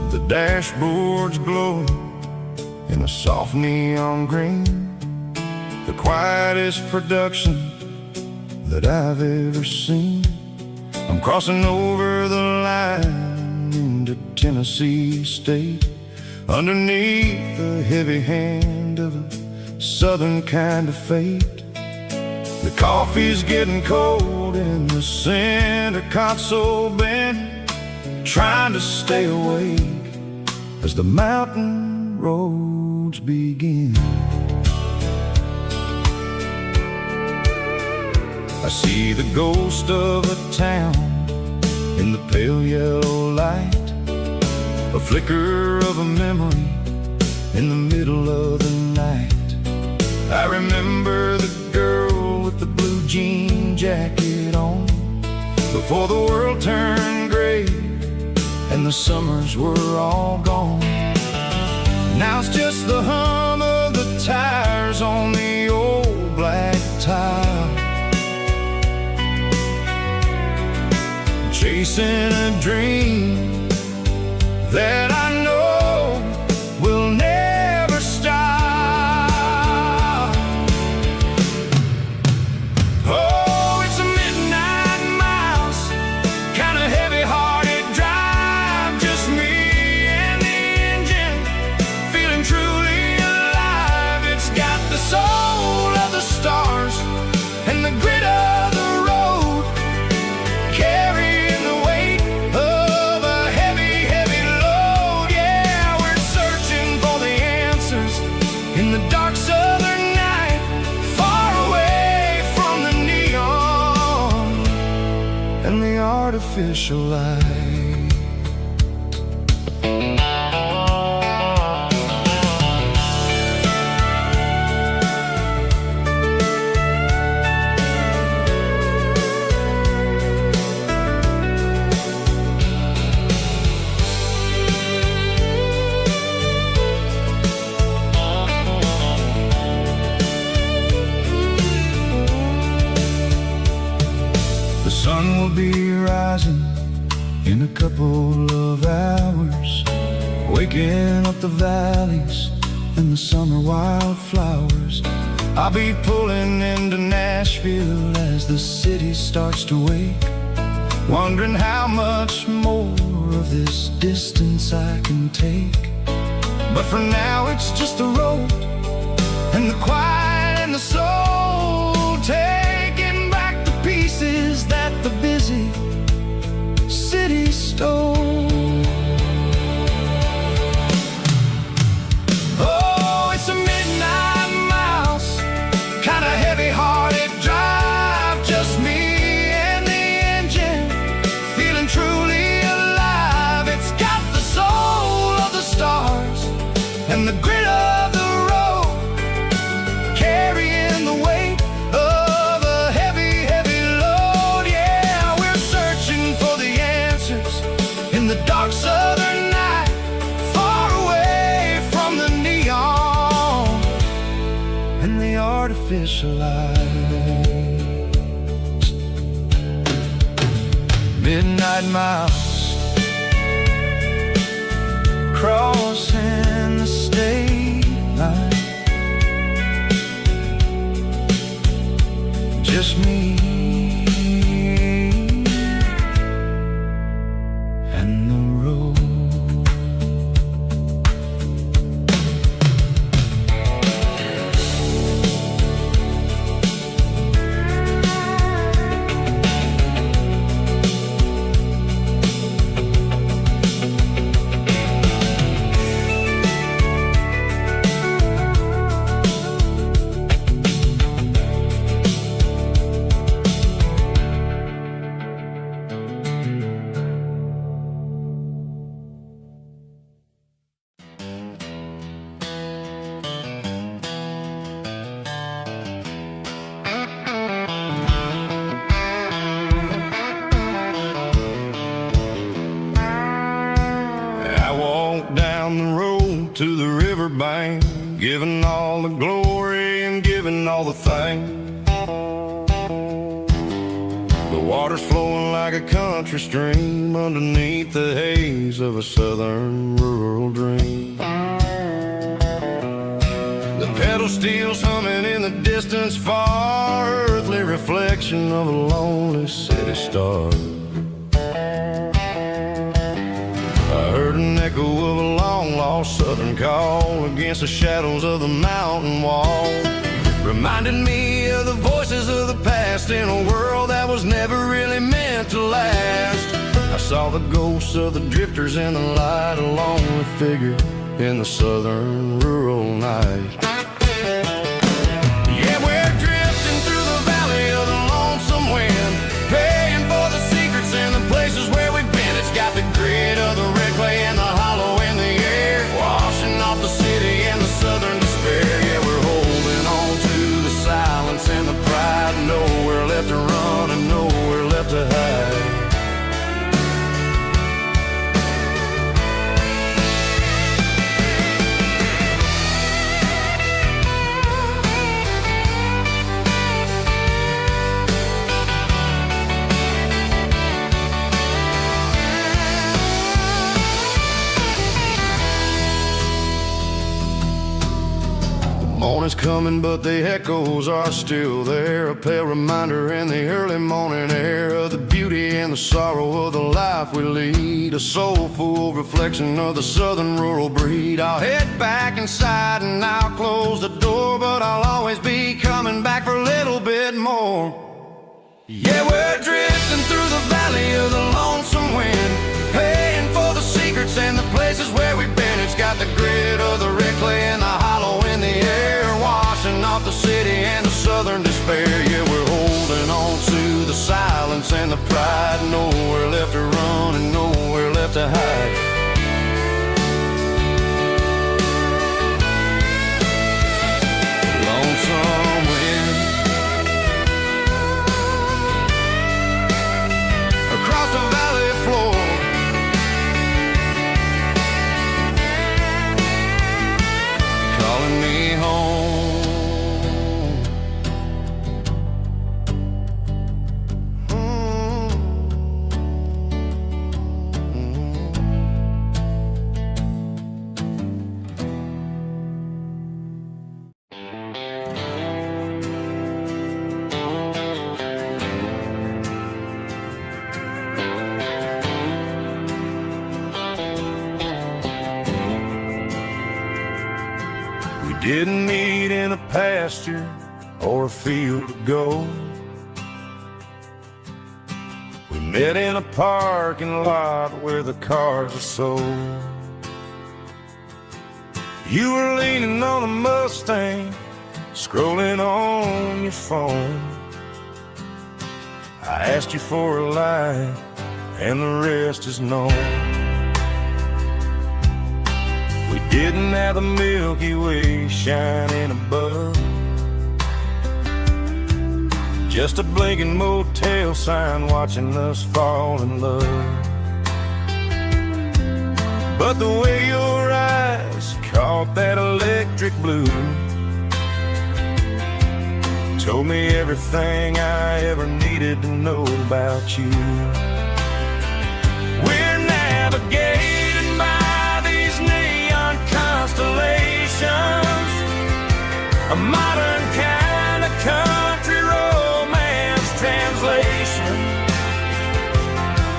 The dashboard's glowing in a soft neon green, the quietest production that I've ever seen. I'm crossing over the line into Tennessee State, underneath the heavy hand of a southern kind of fate. The coffee's getting cold in the center console bin, trying to stay awake as the mountain roads begin. I see the ghost of a town in the pale yellow light, a flicker of a memory in the middle of the night. I remember the girl with the blue jean jacket on, before the world turned gray and the summers were all gone. Now it's just the hum of the tires on the old black tile, chasing a dream that I know will never stop. Oh, it's a midnight mouse, kind of heavy heart. artificial light. The sun will be rising in a couple of hours, waking up the valleys and the summer wildflowers. I'll be pulling into Nashville as the city starts to wake, wondering how much more of this distance I can take. But for now it's just the road and the quiet and the soul, taking back the pieces that the busy city stole. Oh, it's a midnight mouse, kinda heavy-hearted drive, just me and the engine, feeling truly alive. It's got the soul of the stars and the grit of the road, carrying the weight of a heavy, heavy load. Yeah, we're searching for the answers in the dark southern night, far away from the neon and the artificial lights. Midnight mouse, crossing the state line, just me and the road. I walk down the road to the riverbank, giving all the glory and giving all the thanks. The water's flowing like a country stream underneath the haze of a southern rural dream. The pedal steel's humming in the distance far, earthly reflection of a lonely city star. I heard an echo of a long-lost southern call against the shadows of the mountain wall, reminded me of the voices of the past in a world that was never really meant to last. I saw the ghosts of the drifters in the light, a lonely figure in the southern rural night. Yeah, we're drifting through the valley of the lonesome wind, paying for the secrets and the places where we've been. It's got the grit of the red clay and the hollow in the air, washing off the city and the southern despair. Yeah, we're holding on to the silence and the pride, nowhere left to run and nowhere left to hide. Morning's coming, but the echoes are still there, a pale reminder in the early morning air of the beauty and the sorrow of the life we lead, a soulful reflection of the southern rural breed. I'll head back inside and I'll close the door, but I'll always be coming back for a little bit more. Yeah, we're drifting through the valley of the lonesome wind, paying for the secrets and the places where we've been. It's got the grit of the red clay and the hollow in the air, washing off the city and the southern despair. Yeah, we're holding on to the silence and the pride, nowhere left to to hide. Lonesome wind across the valley floor, calling me home. Didn't meet in a pasture or a field of gold. We met in a parking lot where the cars are sold. You were leaning on a Mustang, scrolling on your phone. I asked you for a light, and the rest is known. We didn't have the Milky Way shining above, just a blinking motel sign watching us fall in love. But the way your eyes caught that electric blue told me everything I ever needed to know about you. We're navigating by these neon constellations, a modern kind of country romance translation.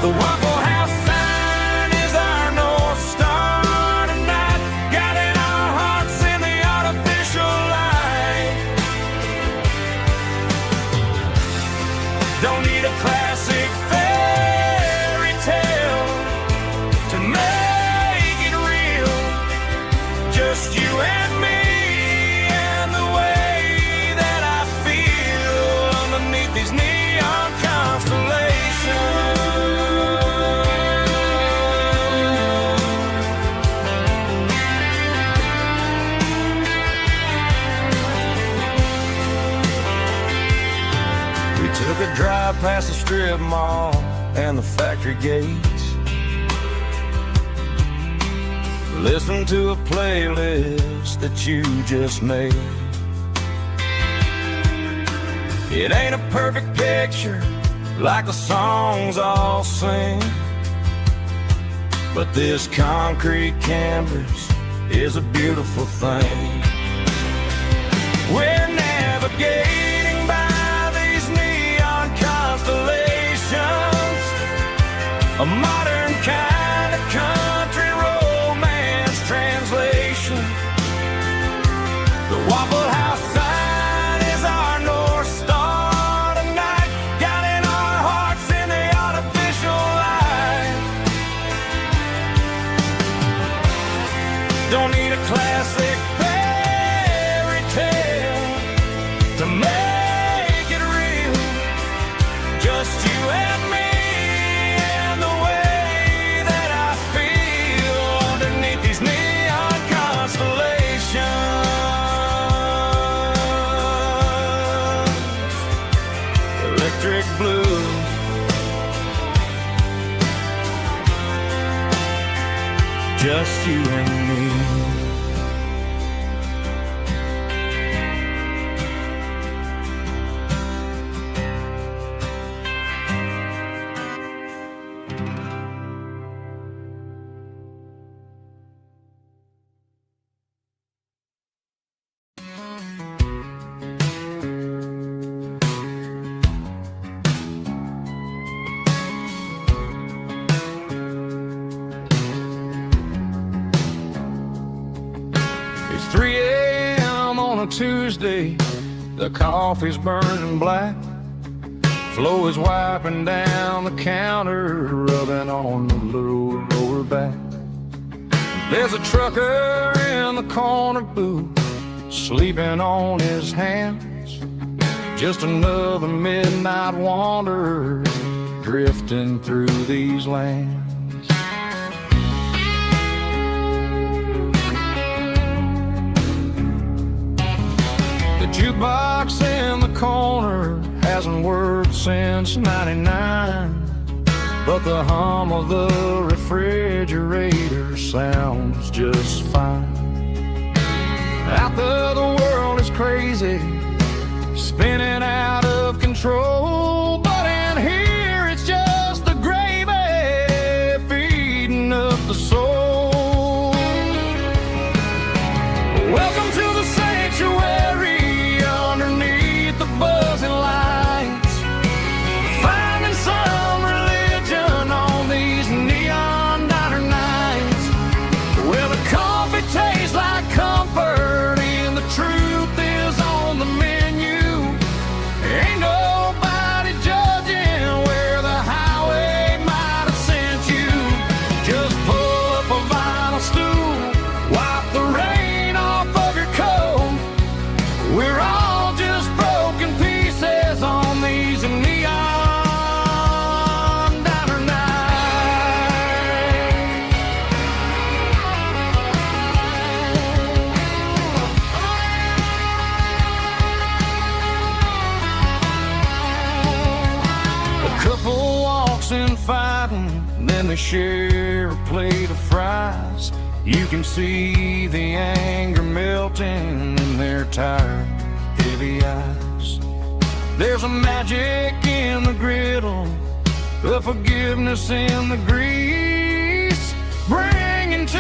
The Waffle House sign is our North Star tonight, guiding our hearts in the artificial light. Don't need a classic fairy tale to make it real, just you and me and the way that I feel underneath these neon constellations. We took a drive past the strip mall and the factory gates, listen to a playlist that you just made. It ain't a perfect picture like the songs all sing, but this concrete canvas is a beautiful thing. We're navigating by these neon constellations, a modern kind of country romance translation. The Waffle House sign is our North Star tonight, guiding our hearts in the artificial light. Don't need a classic fairy tale to make it real, just you and me and the way that I feel underneath these neon constellations. Electric blue, just you and me. It's 3 a.m. on a Tuesday, the coffee's burning black. Flo is wiping down the counter, rubbing on the little lower back. There's a trucker in the corner booth, sleeping on his hands. Just another midnight wanderer drifting through these lands. box in the corner hasn't worked since '99, but the hum of the refrigerator sounds just fine. Out there the world is crazy, spinning out of control, but in here it's just the gravy feeding up the soul. Welcome to the sanctuary underneath the buzzing lights, finding some religion on these neon diner nights, where the coffee tastes like comfort and the truth is on the menu. Ain't nobody judging where the highway might have sent you. Just pull up a vinyl stool, wipe the rain off of your coat. We're all just broken pieces on these neon diner nights. A couple walks in fighting, then they share a plate of fries. You can see the anger melting in their tired, heavy eyes. There's a magic in the griddle, a forgiveness in the grease, bringing to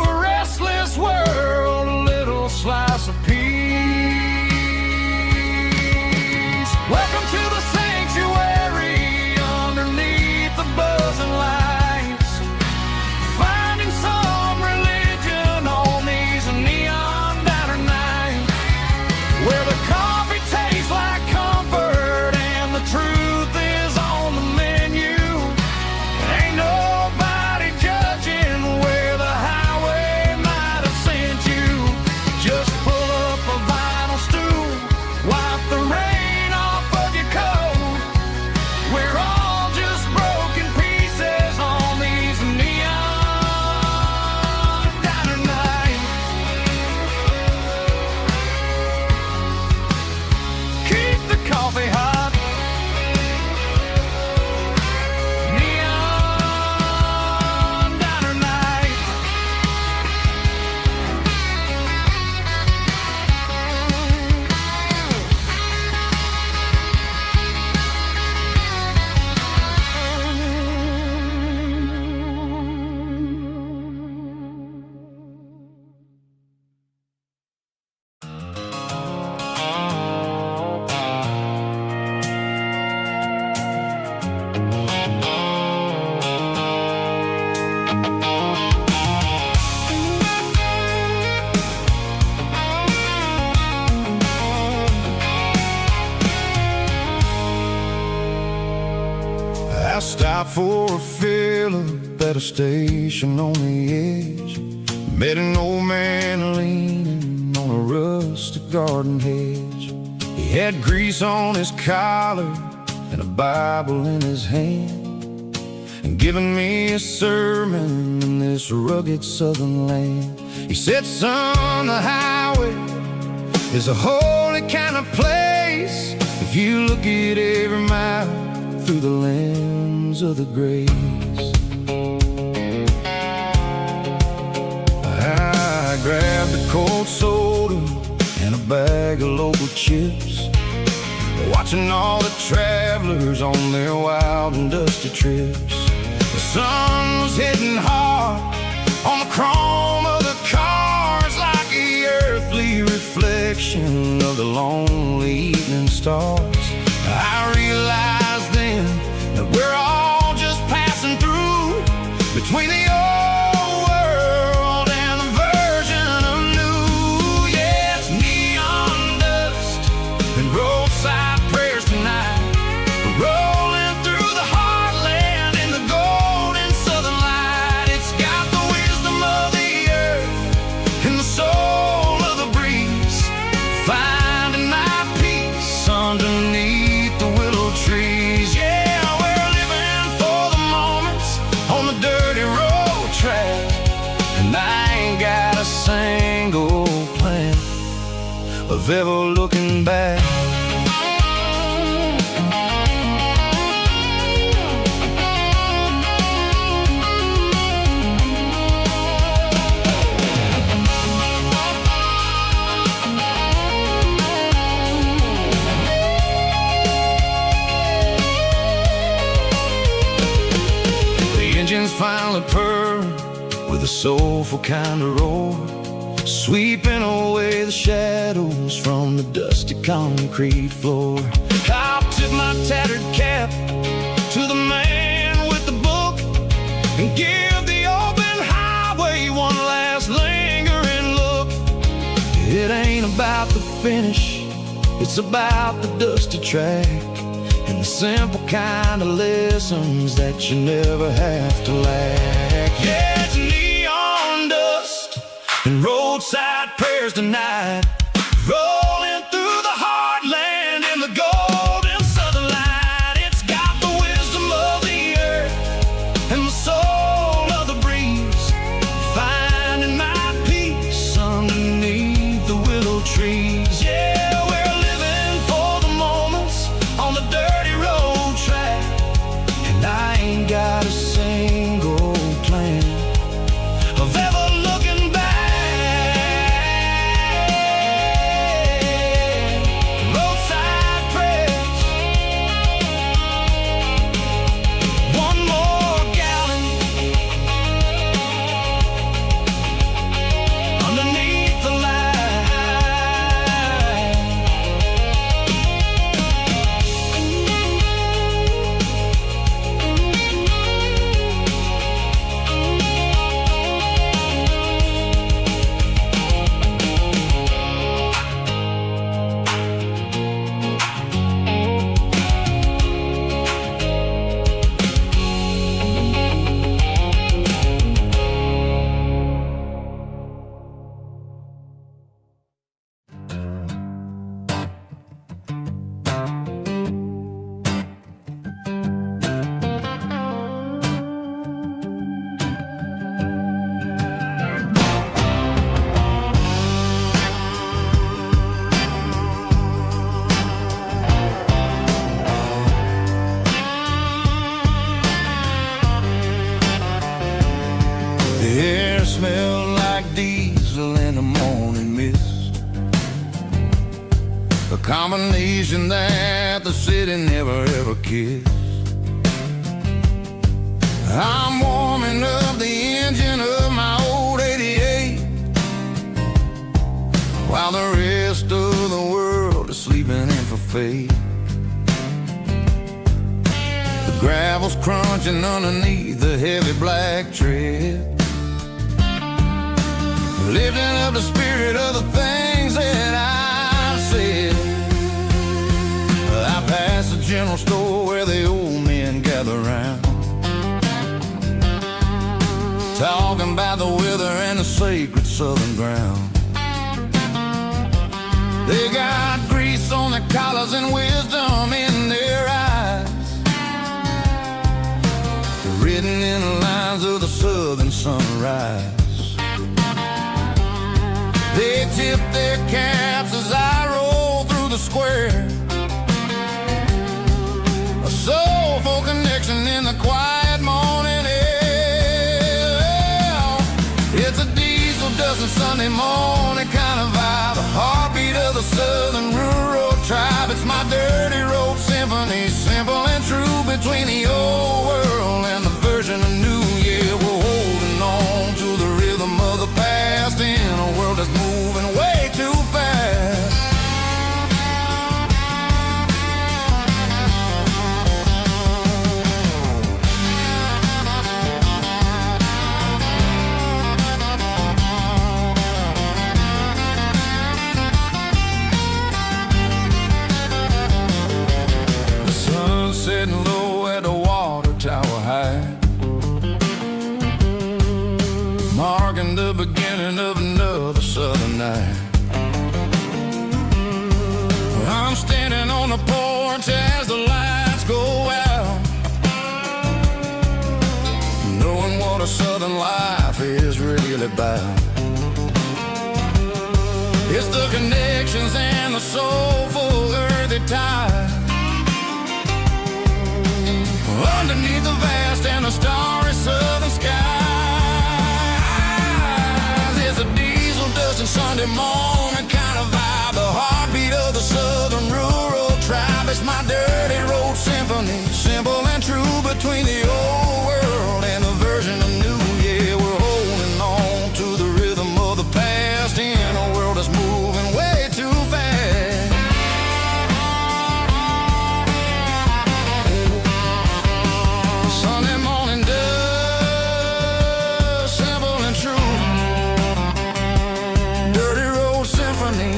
a restless world a little slice of peace. Welcome to the sanctuary underneath the buzzing lights, finding some religion on these neon diner nights, where the coffee tastes like comfort and the truth is on the menu. Ain't nobody judging where the highway might have sent you. Just pull up a vinyl stool, wipe the rain off of your coat. We're all just broken pieces on these neon diner nights. Keep the coffee hot. Neon diner nights. I stopped for a fill-up at a station on the edge. Met an old man leaning on a rustic garden hedge. He had grease on his collar and a Bible in his hand, and giving me a sermon in this rugged southern land. He said, son, the highway is a holy kind of place if you look at every mile through the lens of the grace. I grabbed a cold soda and a bag of local chips, watching all the travelers on their wild and dusty trips. The sun was hitting hard on the chrome of the cars, like the earthly reflection of the lonely evening stars. I realized then that we're all just passing through between the old world and the version of new. Yeah, it's neon dust and roadside prayers tonight. We're rolling through the heartland in the golden southern light. It's got the wisdom of the earth and the soul of the breeze, finding my peace underneath the willow trees. Yeah, we're living for the moments on the dirty road. of ever looking back. Engines finally purr with a soulful kind of roar, sweeping away the shadows from the dusty concrete floor. I'll tip my tattered cap to the man with the book and give the open highway one last lingering look. It ain't about the finish, it's about the dusty track and the simple kind of lessons that you never have to lack. Yeah, it's neon dust and roadside prayers tonight, rolling through the heartland in the golden southern light. It's got the wisdom of the earth and the soul of the breeze, finding my peace underneath the willow trees. Yeah, we're living for the moments on the dirty road track, and I ain't got a single plan of ever looking back. Roadside prayers, one more gallon underneath the light. The air smelled like diesel in the morning mist, a combination that the city never ever kissed. I'm warming up the engine of my old 88 while the rest of the world is sleeping in for fate. The gravel's crunching underneath the heavy black tread, lifting up the spirit of the things that I've said. I passed the general store where the old men gather round, talking about the weather and the sacred southern ground. They got grease on their collars and wisdom in their eyes, written in the lines of the southern sunrise. They tip their caps as I roll through the square, a soulful connection in the quiet morning air. It's a diesel dust and Sunday morning kind of vibe, the heartbeat of the southern rural tribe. It's my dirty road symphony, simple and true, between the old world and the version of new. Yeah, we're holding on to the rhythm of the past in a world that's moving way too fast. The sun's setting low at the water tower high, marking the beginning of another southern night. I'm standing on the porch as the lights go out, knowing what a southern life is really about. It's the connections and the soulful earthy tide. Underneath the vast and the starry southern skies, it's a diesel dust and Sunday morning kind of vibe. The heartbeat of the southern rural tribe. It's my dirty road symphony, simple and true between the old world and the version of new. Yeah, we're holding on to the rhythm of the past in a world that's moving way too fast. Sunday morning dust, simple and true. Dirty road symphony.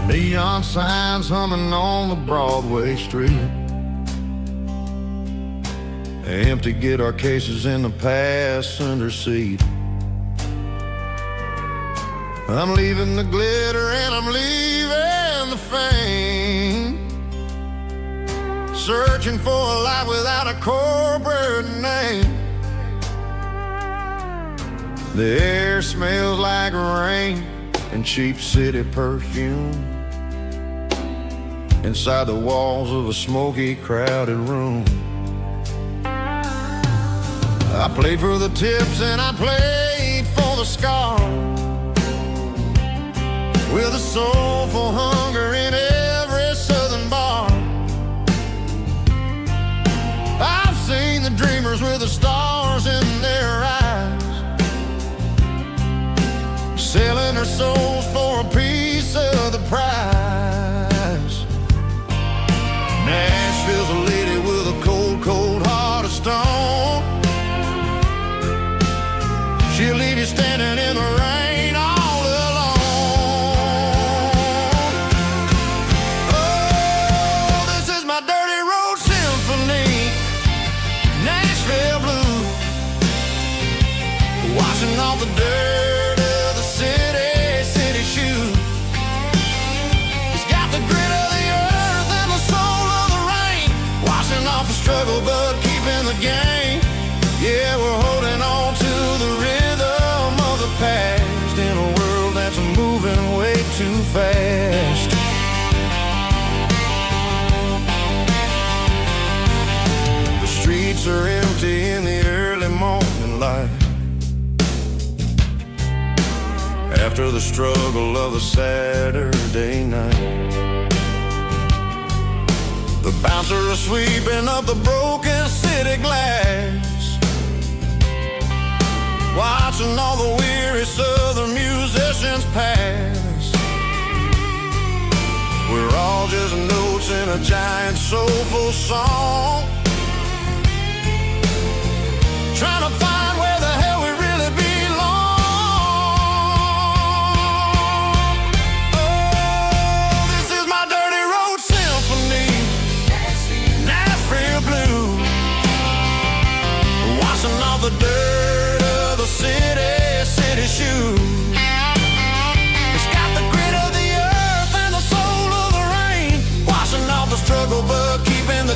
Neon signs humming on the Broadway street. Empty guitar cases in the passenger seat. I'm leaving the glitter and I'm leaving the fame. Searching for a life without a corporate name. The air smells like rain and cheap city perfume. Inside the walls of a smoky, crowded room. I played for the tips and I played for the scars, with a soulful hunger in every southern bar. I've seen the dreamers with the stars in their eyes, selling their souls for a piece of the prize. Nashville's a lady with a cold, cold heart of stone. She'll leave you standing in the rain all alone. Oh, this is my dirty road symphony, Nashville blue, washing off the dirt of the city, city shoe. It's got the grit of the earth and the soul of the rain, washing off the struggle but keeping the game. Yeah, we're holding on to the rhythm of the past in a world that's moving way too fast. The streets are empty in the early morning light, after the struggle of the Saturday night. The bouncer is sweeping up the broken city glass, watching all the weary southern musicians pass. We're all just notes in a giant soulful song, trying to find where the hell we really belong. Oh, this is my dirty road symphony, Nashville blue, washing off the dirt of the city, city shoe. It's got the grit of the earth and the soul of the rain, washing off the struggle but keeping the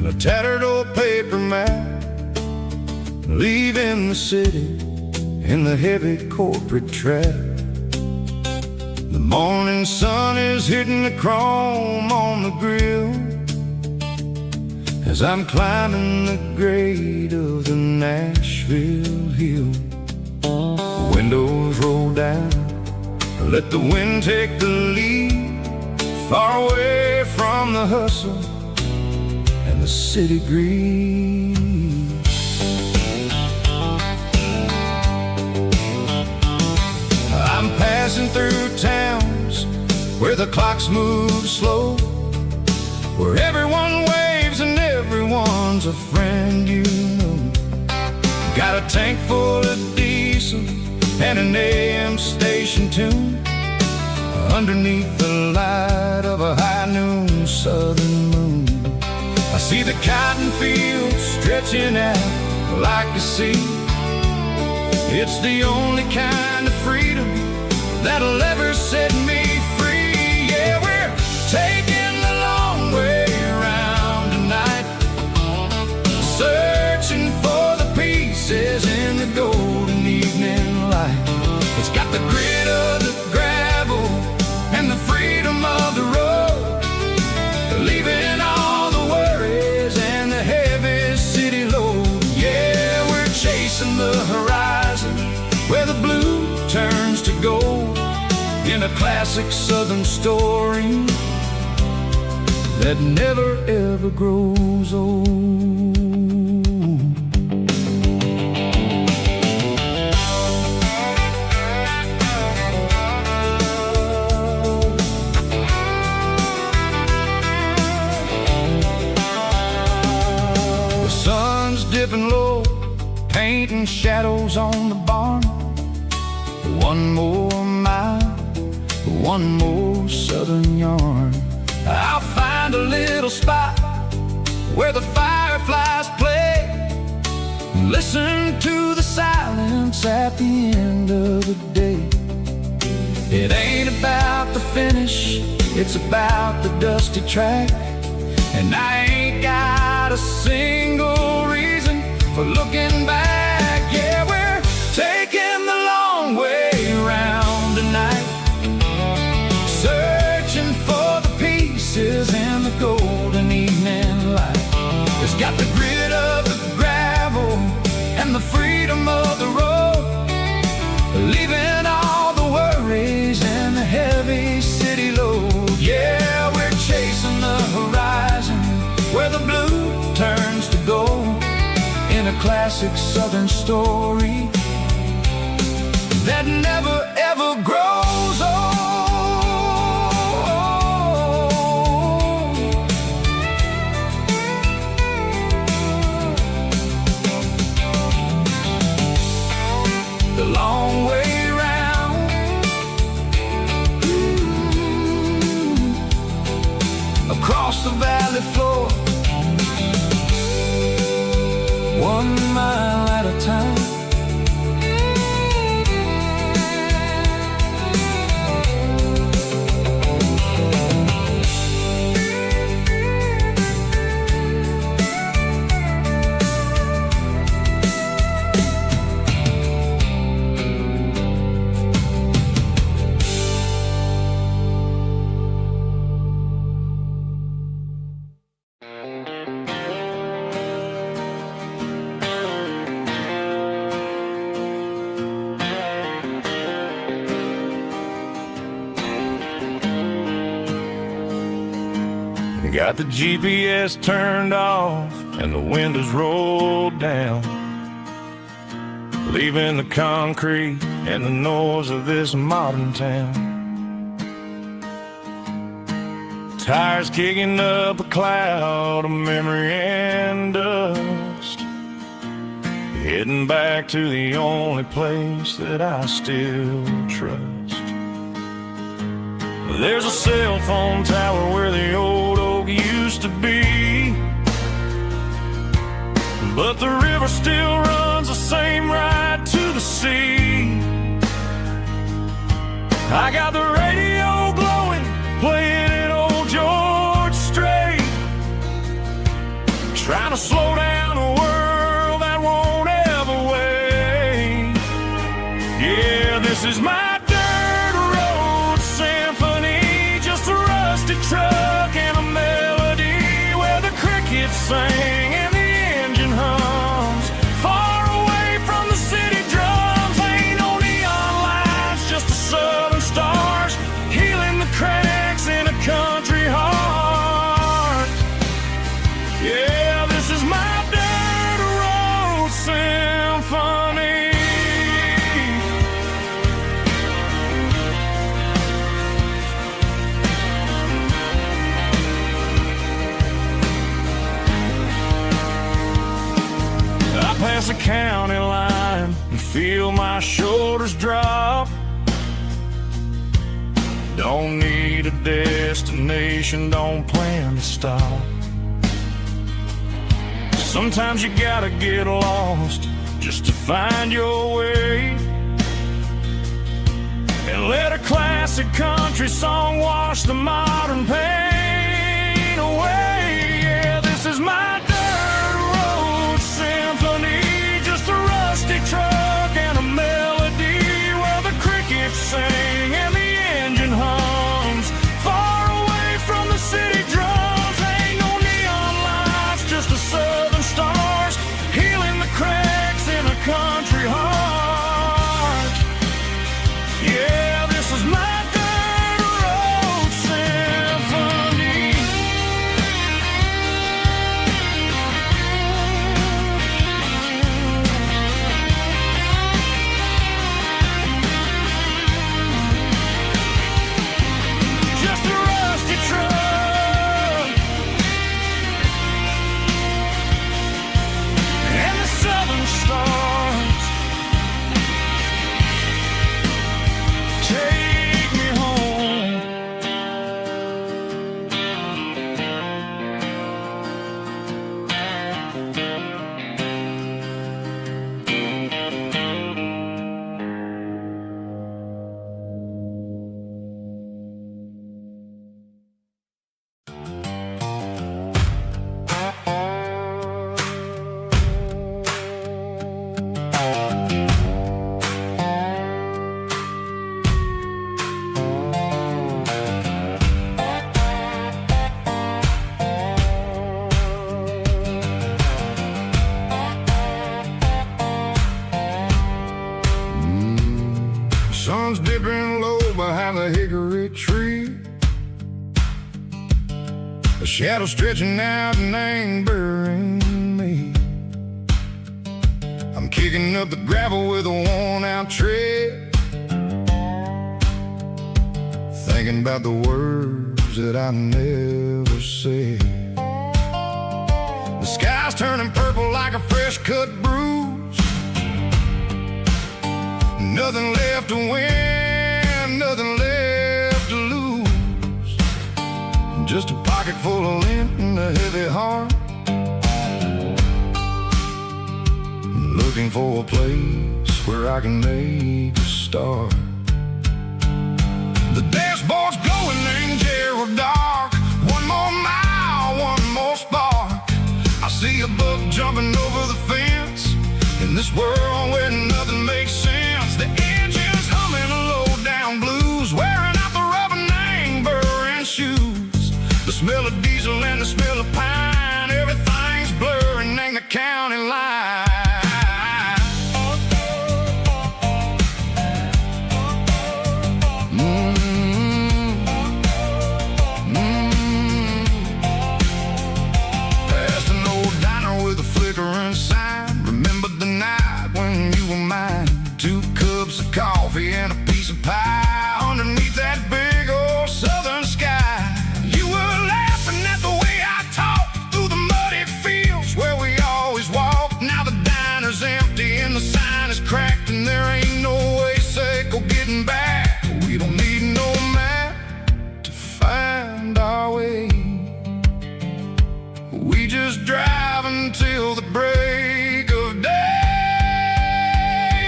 a tattered old paper map, leaving the city in the heavy corporate trap. The morning sun is hitting the chrome on the grill as I'm climbing the grade of the Nashville hill. Windows roll down, let the wind take the lead, far away from the hustle and the city greed. I'm passing through towns where the clocks move slow, where everyone waves and everyone's a friend you know. Got a tank full of diesel and an AM station tune underneath the light of a high noon southern moon. I see the cotton fields stretching out like a sea. It's the only kind of freedom that'll ever set me free. Yeah, we're taking the long way around tonight, searching for the pieces in the golden evening light. It's got the grit of the gravel and the freedom of the road, leaving all the worries and the heavy city load. Yeah, we're chasing the horizon where the blue turns to gold, in a classic southern story that never ever grows old. The sun's dipping low, painting shadows on the barn. One more mile, one more southern yarn. I'll find a little spot where the fireflies play, listen to the silence at the end of the day. It ain't about the finish, it's about the dusty track. And I ain't got a single reason for looking back. Yeah, we're taking the long way around tonight, searching for the pieces in the golden evening light. It's got the grit of the gravel and the freedom of the road, leaving all the worries and the heavy city load. Yeah, we're chasing the horizon where the blue turns to gold, in a classic southern story that never ever grows old. The long way round, across the valley floor, 1 mile at a time. Got the GPS turned off and the windows rolled down, leaving the concrete and the noise of this modern town. Tires kicking up a cloud of memory and dust, heading back to the only place that I still trust. There's a cell phone tower where the old oak used to be, but the river still runs the same right to the sea. I got the radio glowing, playing an old George Strait, trying to slow down a world that won't ever wait. Yeah, this is my dirt road symphony, just a rusty truck and a melody where the crickets sing and the engine hums. Far away from the city drums, ain't no neon lights, just the southern stars healing the cracks in a country heart. Yeah, this is my dirt road symphony. I pass a county line and feel my shoulders drop. Don't need a destination, don't plan to stop. Sometimes you gotta get lost just to find your way, and let a classic country song wash the modern pain away. Yeah, this is my dirt road symphony, just a rusty truck and a melody where the crickets sing and the engine hums. Far away from the city drums, ain't no neon lights, just the southern stars healing the cracks in a country heart. Yeah, this is my dirt road symphony. Just a rusty truck and the southern stars take me home. Sun's dipping low behind the hickory tree. A shadow stretching out and ain't burying me. I'm kicking up the gravel with a worn-out tread, thinking about the words that I never said. The sky's turning purple like a fresh-cut bruise. Nothing left to win, nothing left to lose. Just a pocket full of lint and a heavy heart, looking for a place where I can make a start. The dashboard's glowing, ain't Gerald dark. One more mile, one more spark. I see a buck jumping over the fence in this world where nothing makes sense. The engine's humming a low-down blues, wearing out the rubber name, burring shoes. The smell of diesel and the smell of pine, everything's blurring, ain't the county line. Past an old diner with a flickering sign. Remember the night when you were mine. 2 cups of coffee and a piece of pie underneath that big old southern sky. You were laughing at the way I talked through the muddy fields where we always walked. Now the diner's empty and the sign is cracked, and there ain't no way safe or getting back. We don't need no map to find our way. We just drive until the break of day.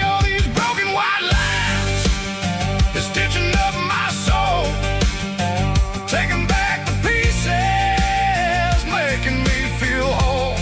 All these broken white lines is stitching up my soul, taking back the pieces, making me feel whole.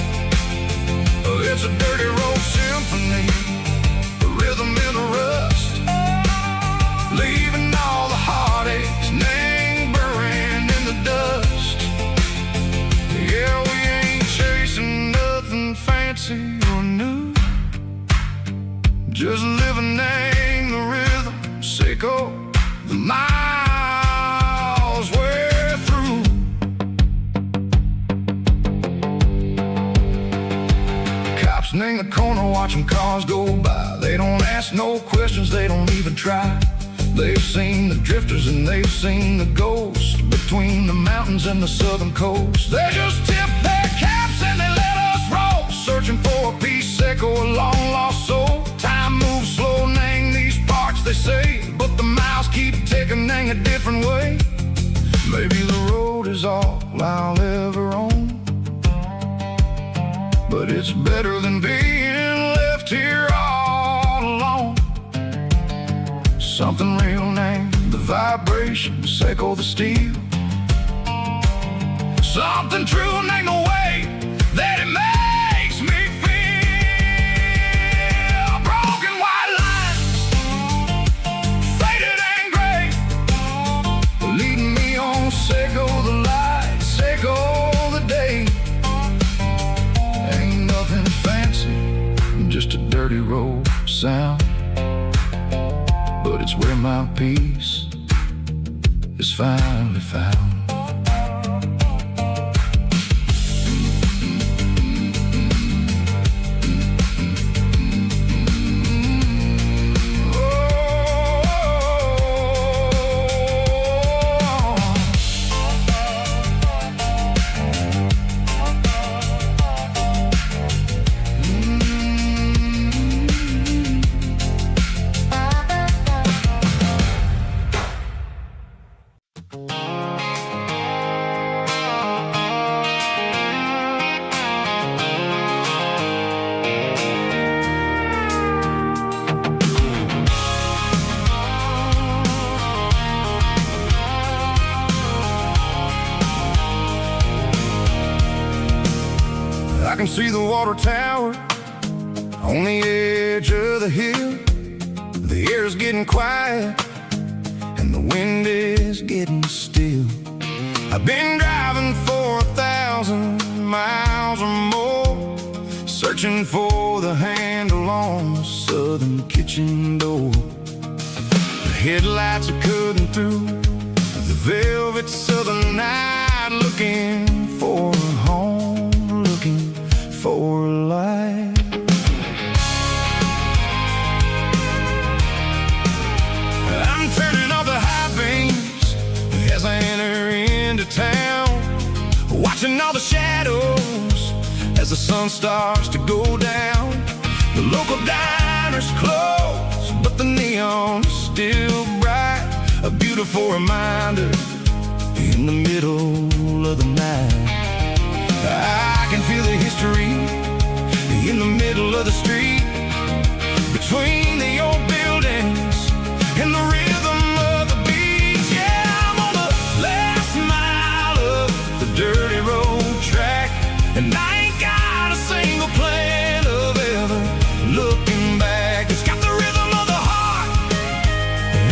in the corner watching cars go by. They don't ask no questions, they don't even try. They've seen the drifters and they've seen the ghosts between the mountains and the southern coast. They just tip their caps and they let us roll, searching for a piece echo, a long lost soul. Time moves slow, Nang, these parts they say, but the miles keep ticking, Nang, a different way. Maybe the road is all I'll ever own, but it's better than being left here all alone. Something real, Nang, the vibrations echo the steel. Something true, Nang, the way that it makes me feel. Broken white lines, faded and gray, leading me on, Seiko the light, Seiko the day. Ain't nothing fancy, just a dirty road sound, but it's where my peace is finally found. I can see the water tower on the edge of the hill. The air is getting quiet and the wind is getting still. I've been driving for 1,000 miles or more, searching for the handle on the southern kitchen door. The headlights are cutting through the velvet southern night, looking for a home, looking for life. I'm turning off the high beams as I enter into town, watching all the shadows as the sun starts to go down. The local diner's closed, but the neon is still bright, a beautiful reminder in the middle of the night. I can feel the history in the middle of the street, between the old buildings and the rhythm of the beat. Yeah, I'm on the last mile of the dirty road track, and I ain't got a single plan of ever looking back. It's got the rhythm of the heart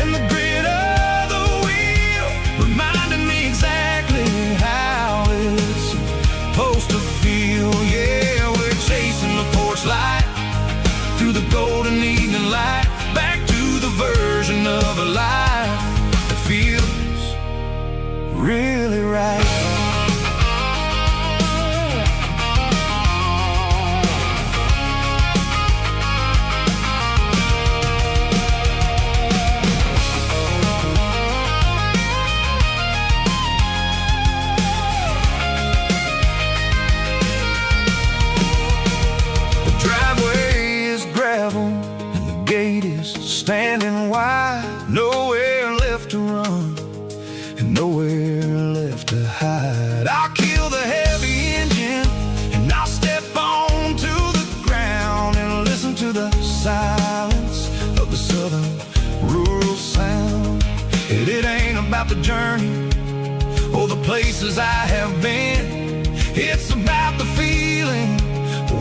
and the grit of the wheel, reminding me exactly how it's supposed to feel. Yeah, we're chasing the porch light through the golden evening light, back to the version of a life that feels really right. Standing wide, nowhere left to run and nowhere left to hide. I'll kill the heavy engine and I'll step onto the ground and listen to the silence of the southern rural sound. It ain't about the journey or the places I have been, it's about the feeling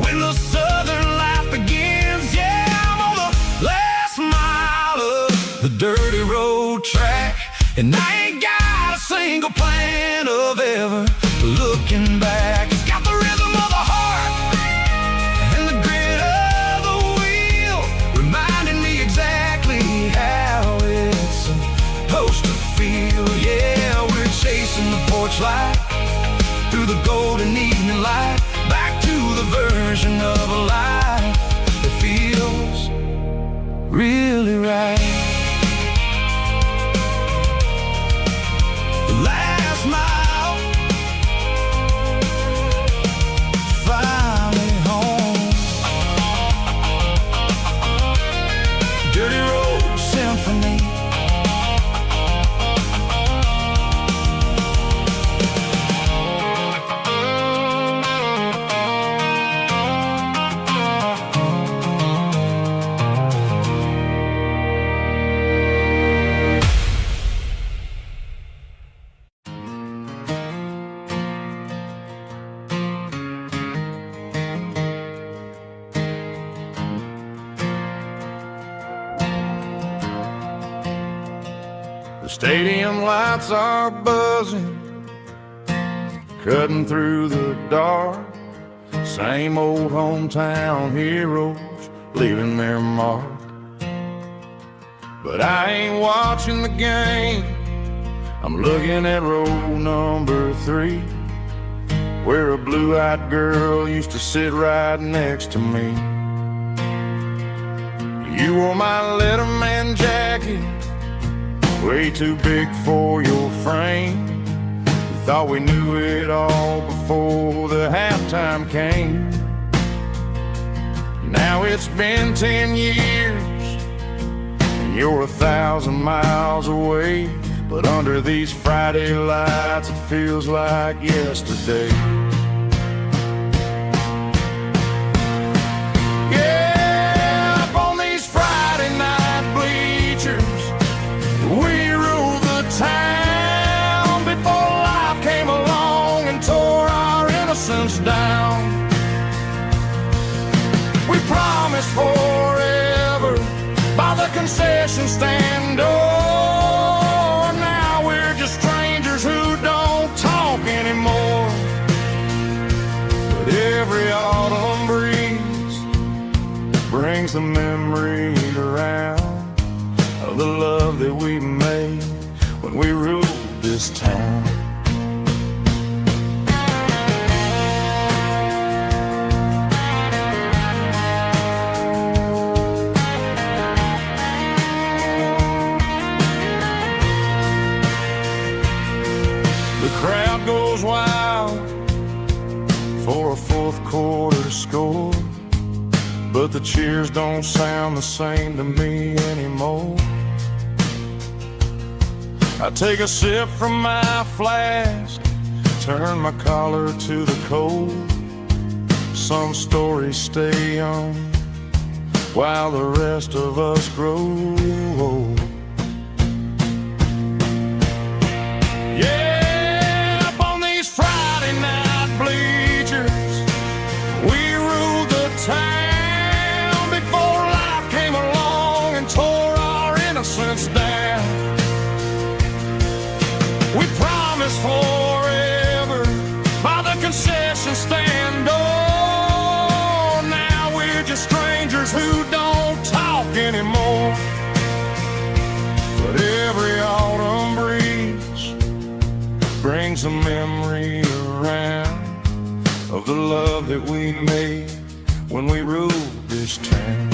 when the southern life begins. Yeah, I'm on the last mile of the dirty road track, and I ain't got a single plan of ever looking back. It's got the rhythm of the heart and the grit of the wheel, reminding me exactly how it's supposed to feel. Yeah, we're chasing the porch light through the golden evening light, back to the version of a life right. The last mile, finally home. Dirty road symphony. The stadium lights are buzzing, cutting through the dark. Same old hometown heroes leaving their mark. But I ain't watching the game, I'm looking at row number 3, where a blue-eyed girl used to sit right next to me. You wore my Letterman jacket, way too big for your frame. We thought we knew it all before the halftime came. Now it's been 10 years and you're 1,000 miles away, but under these Friday lights it feels like yesterday. Yeah, up on these Friday night bleachers, we ruled the town before life came along and tore our innocence down. We promised forever by the concession stand door. Now we're just strangers who don't talk anymore. But every autumn breeze brings the memory around of the love that we made when we ruled this town. The crowd goes wild for a fourth quarter score, but the cheers don't sound the same to me anymore. I take a sip from my flask, turn my collar to the cold. Some stories stay young while the rest of us grow old. Yeah, up on these Friday night bleachers, we ruled the town before life came along and tore our innocence down. We promised forever by the concession stand door. Now we're just strangers who don't talk anymore. But every autumn breeze brings a memory around of the love that we made when we ruled this town.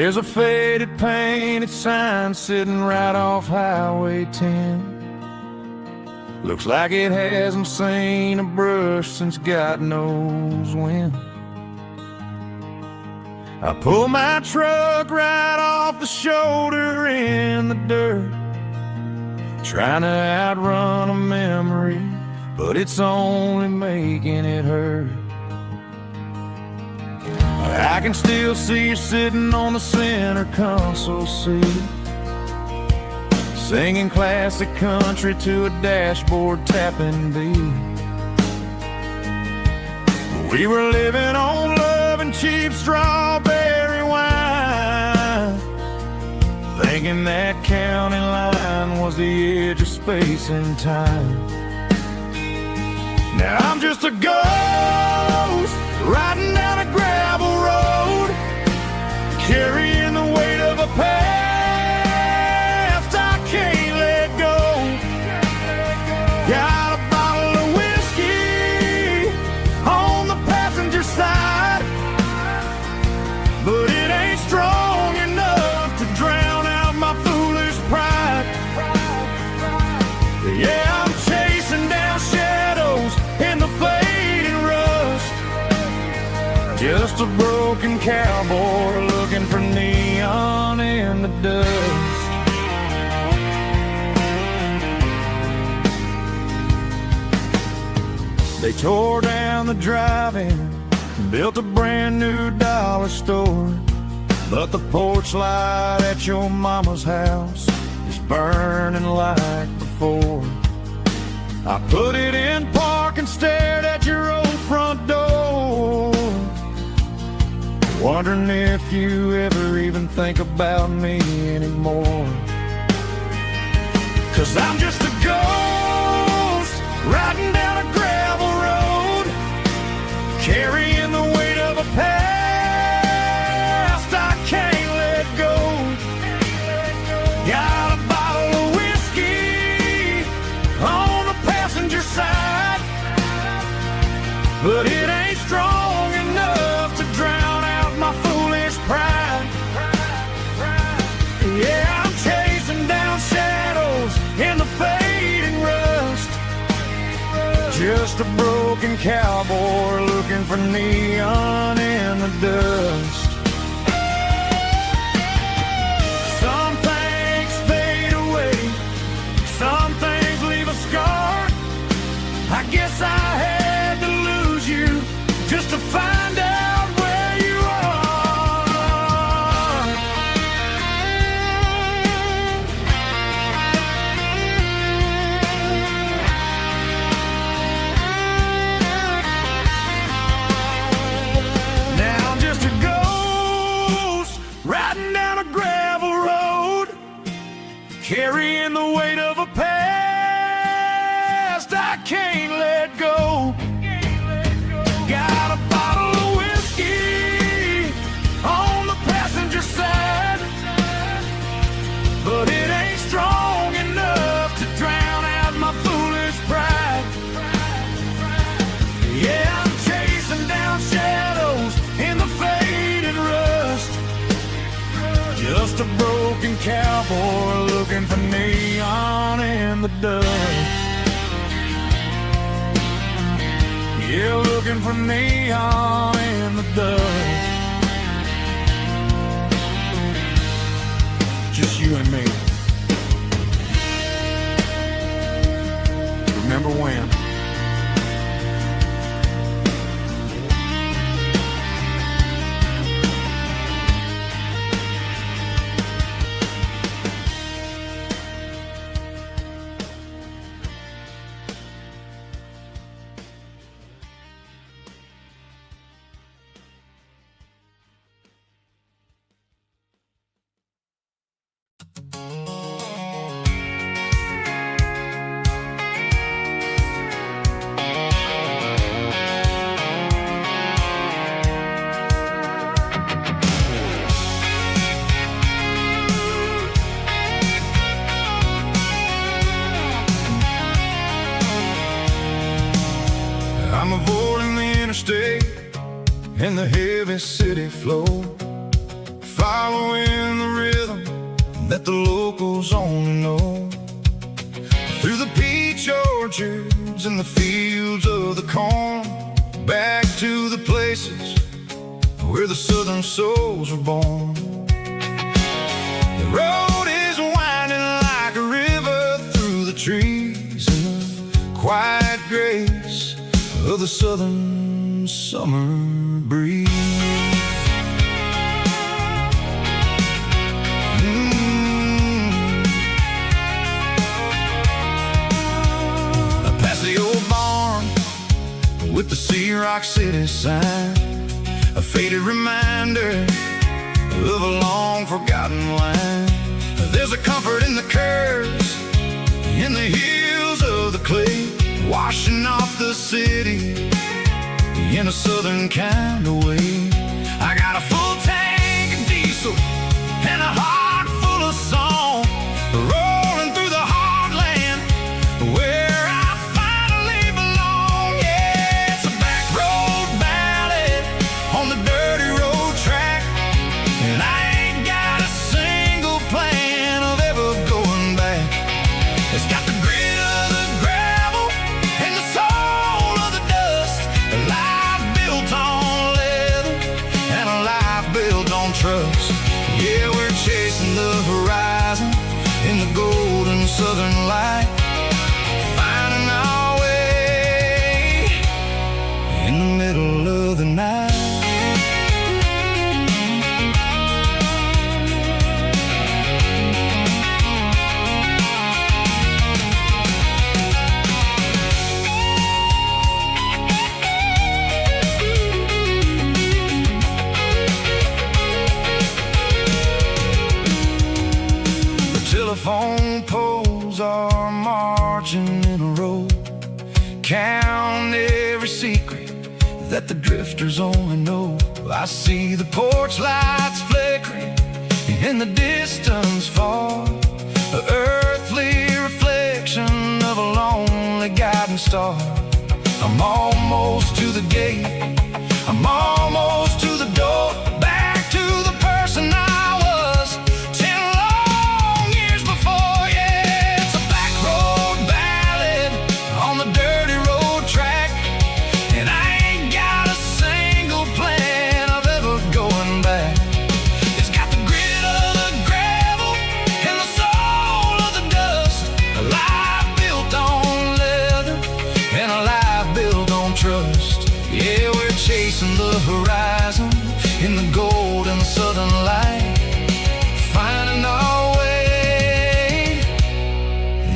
There's a faded painted sign sitting right off Highway 10. Looks like it hasn't seen a brush since God knows when. I pull my truck right off the shoulder in the dirt, trying to outrun a memory, but it's only making it hurt. I can still see you sitting on the center console seat, singing classic country to a dashboard tapping beat. We were living on love and cheap strawberry wine, thinking that county line was the edge of space and time. Now I'm just a ghost riding down a gravel road, carrying the weight of a past I can't let go. Got a bottle of whiskey on the passenger side, but it ain't strong enough to drown out my foolish pride. Yeah, I'm chasing down shadows in the fading rust, just a broken cowboy looking for neon in the dust. They tore down the drive-in, built a brand new dollar store, but the porch light at your mama's house is burning like before. I put it in park and stared at your old front door, wondering if you ever even think about me anymore. 'Cause I'm just a ghost riding down a gravel road, carrying the weight of a past I can't let go. Got a bottle of whiskey on the passenger side, but it ain't strong enough to drown out my foolish pride. Yeah, I'm chasing down shadows in the fading rust, just a broken cowboy looking for neon in the dust. Some things fade away, some things leave a scar. I guess I had to lose you just to find out where you are. Now I'm just a ghost riding down a gravel road, carrying the weight of a past I can't let go. Got a bottle of whiskey on the passenger side, but it ain't strong enough to drown out my foolish pride. Yeah, I'm chasing down shadows in the faded rust, just a broken cowboy looking for neon in the dust. Yeah, looking for neon in the dust. Just you and me. Remember when? I'm avoiding the interstate and the heavy city flow, following the rhythm that the locals only know. Through the peach orchards and the fields of the corn, back to the places where the southern souls were born. The road is winding like a river through the trees in the quiet grace of the southern summer breeze. Past the old barn with the Sea Rock City sign, a faded reminder of a long forgotten line. There's a comfort in the curves, in the hills of the clay, washing off the city in a southern kind of way. I got a full tank of diesel and a heart full of song, rolling through the heartland where I finally belong. Yeah, it's a back road ballad on the dirty road track, and I ain't got a single plan of ever going back. It's got the grit of the gravel and the soul of the dust, a life built on leather and a life built on trust. Yeah, we're chasing the horizon in the golden southern light, finding our way in the middle of the night. Telephone poles are marching in a row, count every secret that the drifters only know. I see the porch lights flickering in the distance far, an earthly reflection of a lonely guiding star. I'm almost to the gate, I'm almost to the door, back to the person I was 10 long years before. Yeah, it's a back road ballad on the dirty road track, and I ain't got a single plan of ever going back. It's got the grit of the gravel and the soul of the dust, a life built on leather and a life built on trust. Yeah, we're chasing the horizon in the golden southern light, finding our way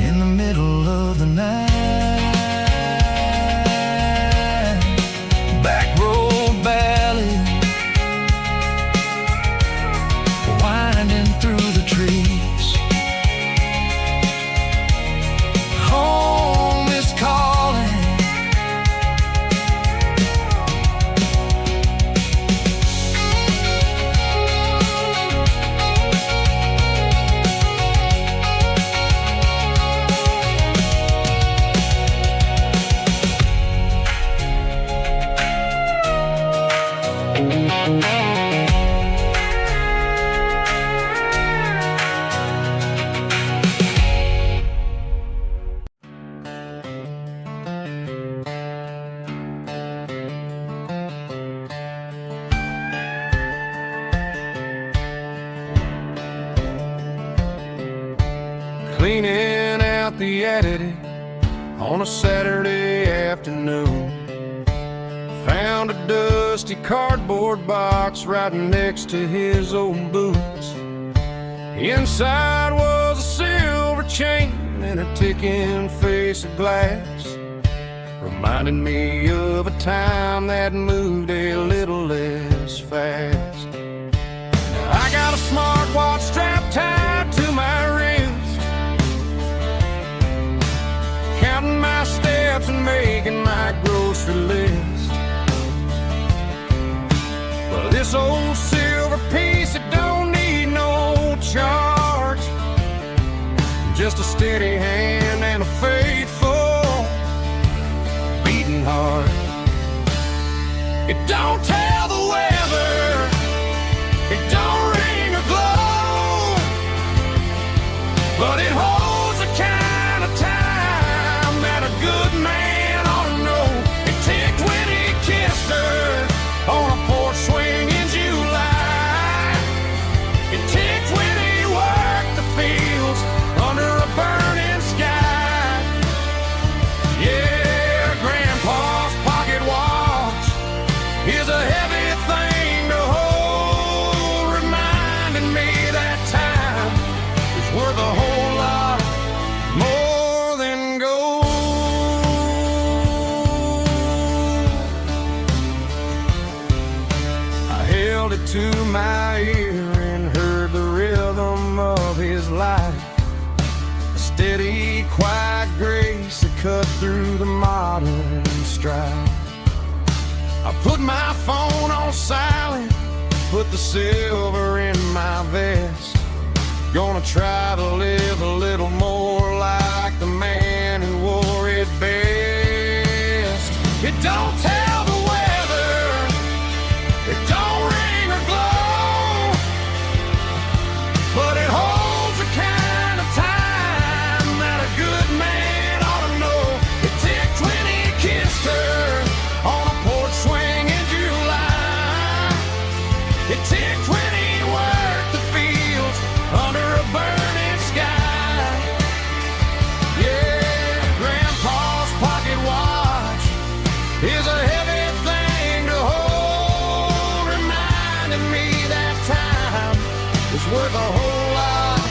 in the middle of the night. Back road ballad, winding through the trees. Home is calling. Cleaning out the attic on a Saturday afternoon, found a dusty cardboard box right next to his old boots. Inside was a silver chain and a ticking face of glass, reminding me of a time that moved a little less fast. Now I got a smartwatch strapped tied to my wrist, counting my steps and making my grocery list. Well, this old silver piece, it don't need no charge, just a steady hand and a faithful beating heart. It don't tell the weather, it don't rain my ear and heard the rhythm of his life. A steady, quiet grace that cut through the modern strife. I put my phone on silent, put the silver in my vest. Gonna try to live a little more like the man who wore it best. It don't tell the weather, it don't ring or glow, but it holds the kind of time that a good man ought to know. It ticked when he kissed her on a porch swing in July. It ticked when he worked the fields under a burning sky. Yeah, Grandpa's pocket watch is a heavy thing to hold, reminding me that time is worth a whole lot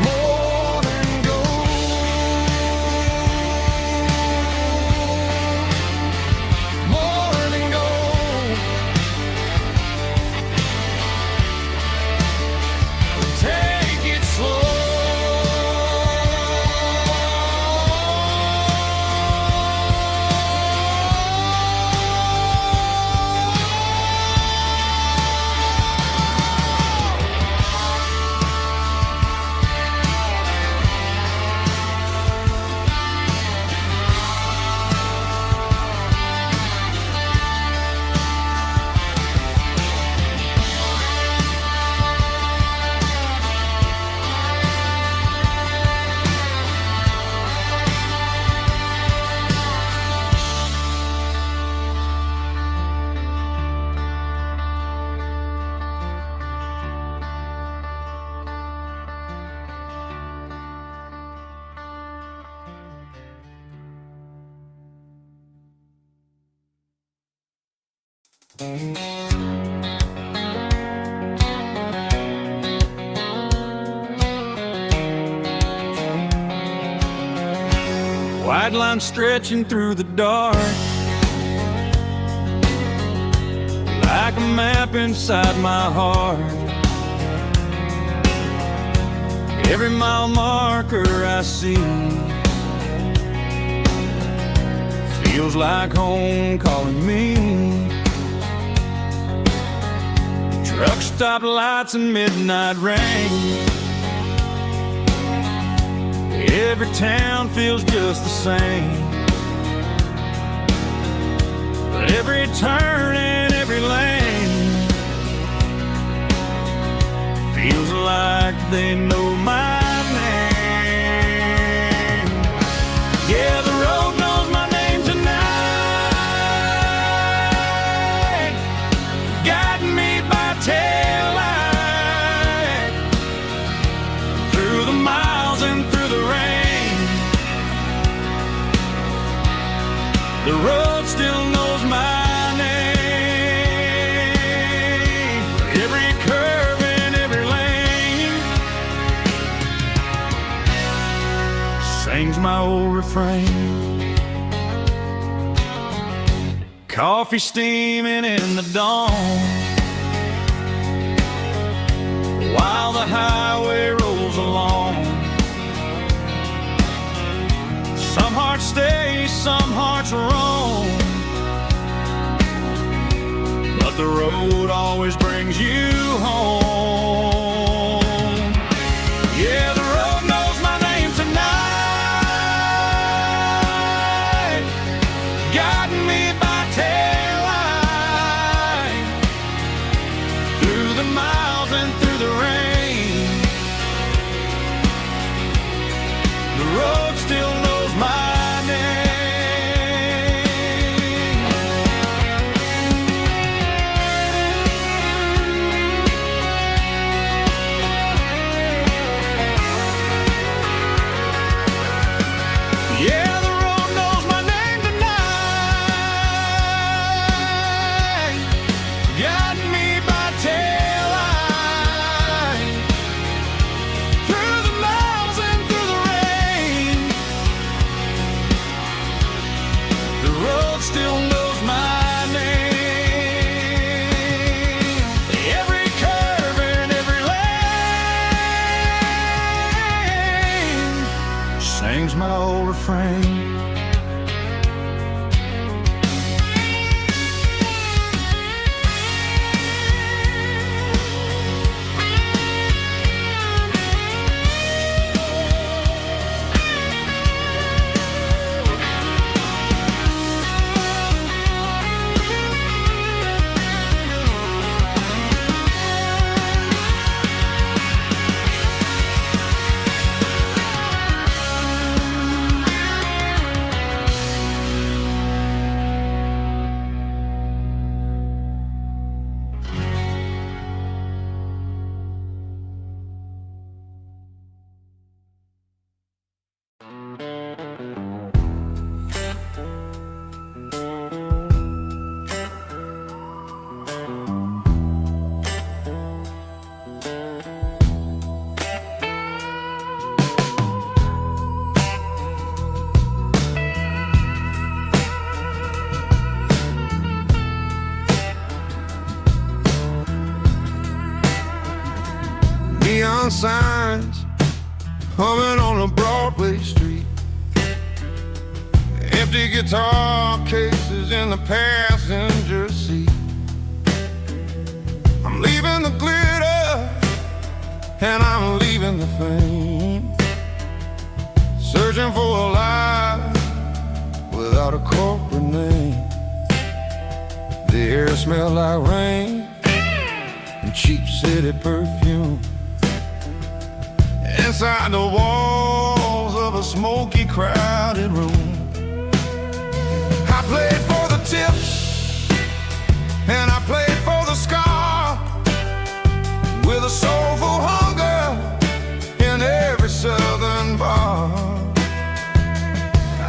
more than gold. More than gold. Take it slow. White line stretching through the dark, like a map inside my heart. Every mile marker I see feels like home calling me. Truck stop lights and midnight rain. Every town feels just the same, but every turn and every lane feels like they know my name. Yeah, the road knows my name tonight, guiding me by taillight through the miles and through the rain. The road still knows my name. Every curve and every lane sings my old refrain. Coffee steaming in the dawn, while the highway rolls along. Some hearts stay, some hearts roam, but the road always brings you home. Yeah, the road knows my name tonight, guiding me by taillight through the miles and through the rain. The road still knows my name. Yeah, the road knows my name tonight, guiding me by taillight through the miles and through the rain. The road still knows my name. Every curve signs humming on a Broadway street. Empty guitar cases in the passenger seat. I'm leaving the glitter and I'm leaving the fame, searching for a life without a corporate name. The air smelled like rain and cheap city perfume. Inside the walls of a smoky, crowded room, I played for the tips and I played for the scar, with a soulful hunger in every southern bar.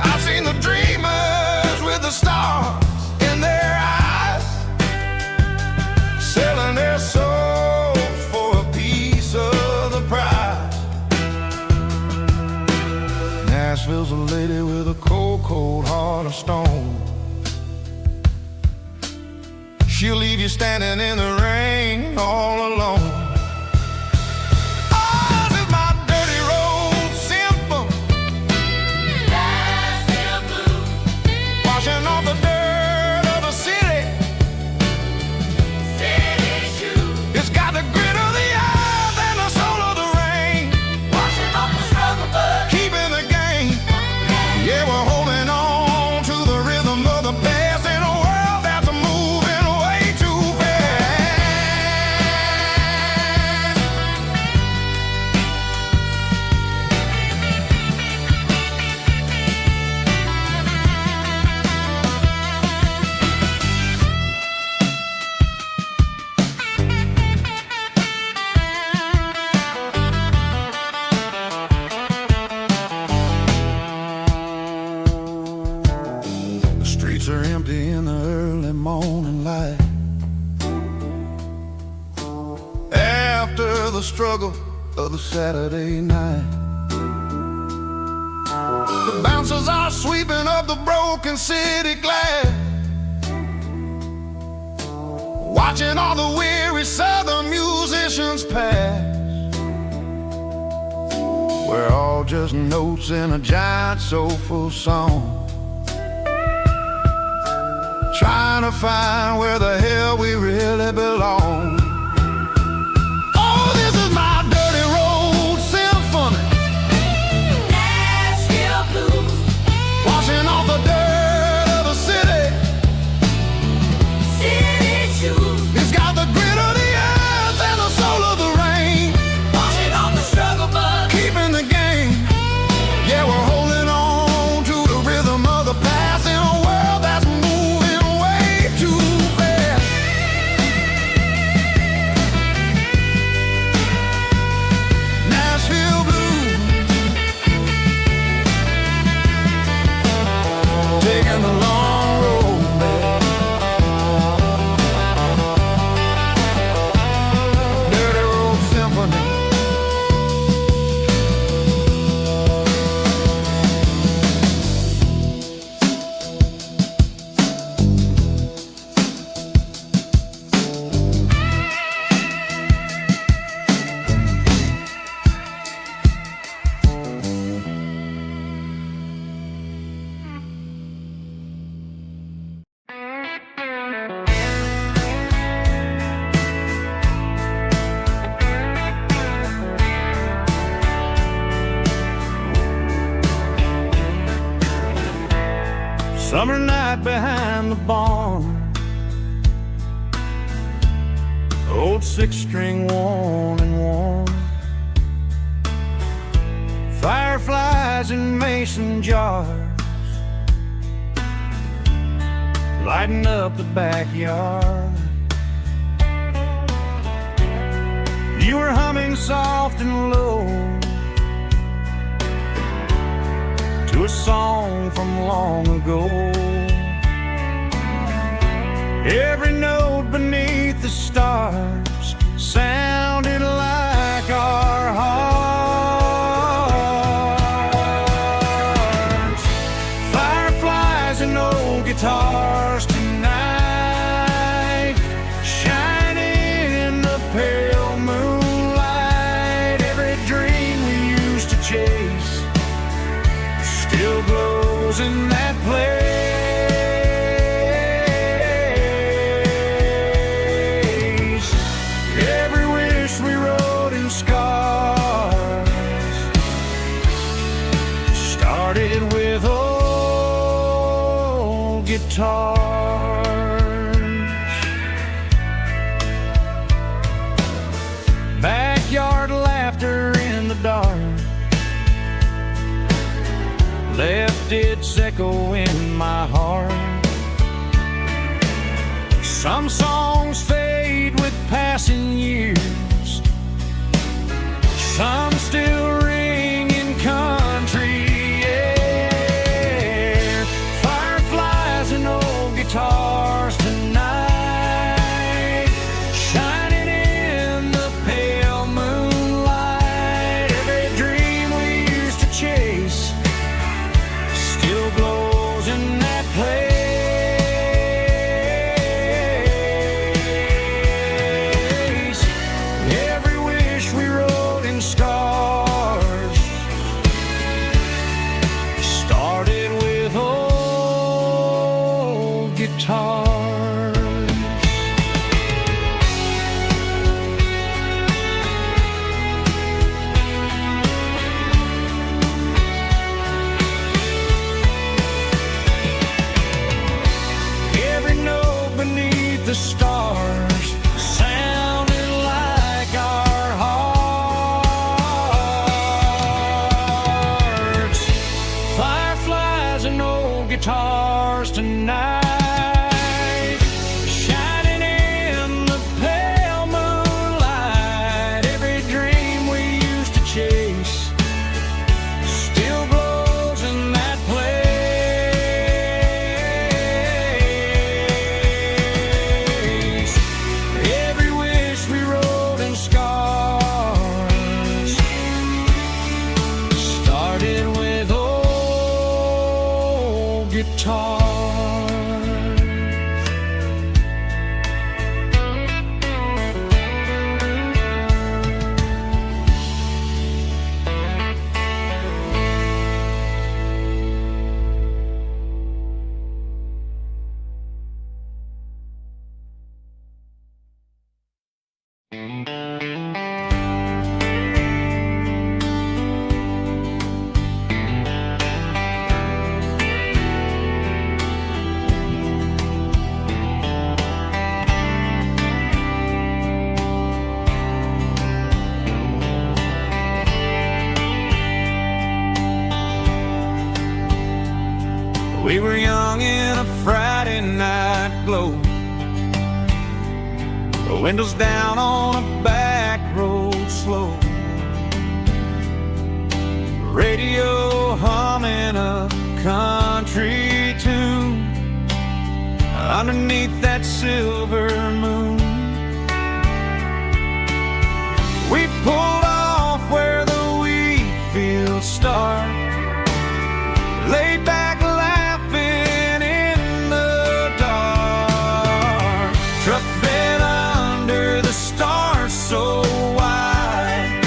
I've seen the dreamers with the stars in their eyes, selling their souls for a piece of the prize. Nashville's a lady with a cold, cold heart of stone. She'll leave you standing in the rain all alone. Oh, this is my dirty road symphony, Nashville blues, washing off the dirt of the city, city shoes. It's got the grit of the earth and the soul of the rain, washing off the struggle but keeping the game. Yeah, we're holding on to the rhythm of the past in a world that's moving way too fast. The streets are empty in the early morning light, after the struggle of the Saturday night. The bouncers are sweeping up the broken city glass, watching all the weary southern musicians pass. We're all just notes in a giant soulful song, trying to find where the hell we really belong. Oh, this is my dirty road symphony, Nashville blues, washing off the dirt of the city, city shoes. It's got the grit of the earth and the soul of the rain, washing off the struggle but keeping the game. Yeah, we're holding on to the rhythm of the past in a world that's moving way too fast. Nashville blues, taking the long road back. Dirty road symphony. Summer night behind the barn, old six-string worn and worn, fireflies in mason jars, lighting up the backyard. You were humming soft and low to a song from long ago. Every note beneath the stars sounded like our hearts. Fireflies and old guitars tonight, shining in the pale moonlight. Every guitars. Backyard laughter in the dark left its echo in my heart. Some songs fade with passing years, some still ring in country air. Fireflies and old guitars tonight, shining in the pale moonlight. Every dream we used to chase still glows in that place. Every wish we wrote in scars started with old guitars. Every note beneath the stars sounded like our hearts. Fireflies and old guitars tonight, shining in the pale moonlight. Every dream we used to chase still glows in that place. Every wish we wrote in scars started with old guitars. We were young in a Friday night glow, the windows down on a back road slow, radio humming a country tune underneath that silver moon. We pulled off where the wheat fields start, laid back laughing in the dark. Truck bed under the stars so wide,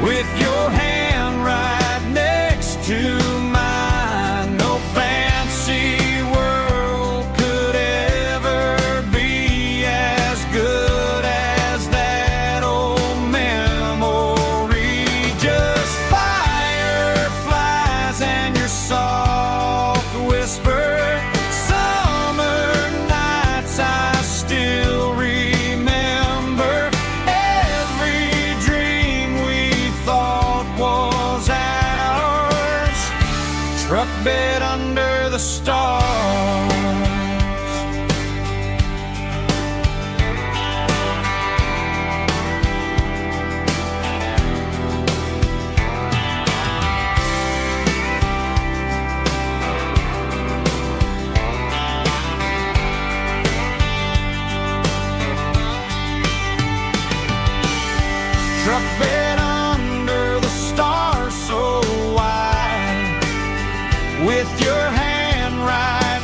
with your hand right next to mine. No fancy world could ever be as good as that old memory. Just fireflies and your soft whisper. Summer nights I still remember. Every dream we thought was ours, truck bed under the stars. Truck bed under the stars so wide, with your hand right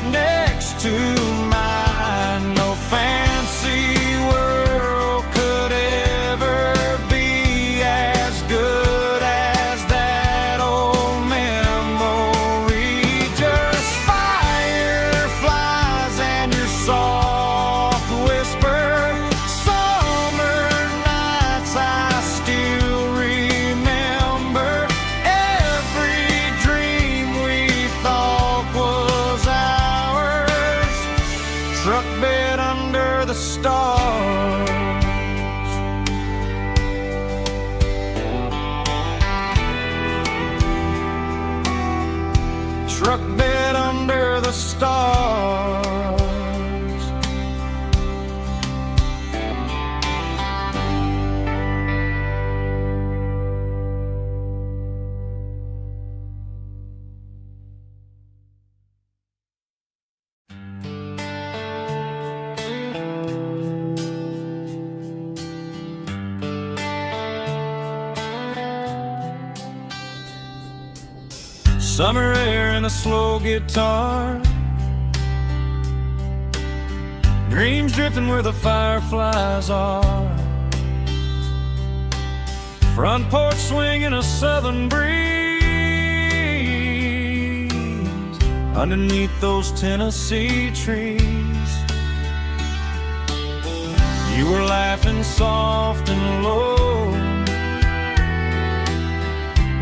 under the stars. Summer air and a slow guitar, dreams drifting where the fireflies are. Front porch swinging a southern breeze underneath those Tennessee trees. You were laughing soft and low,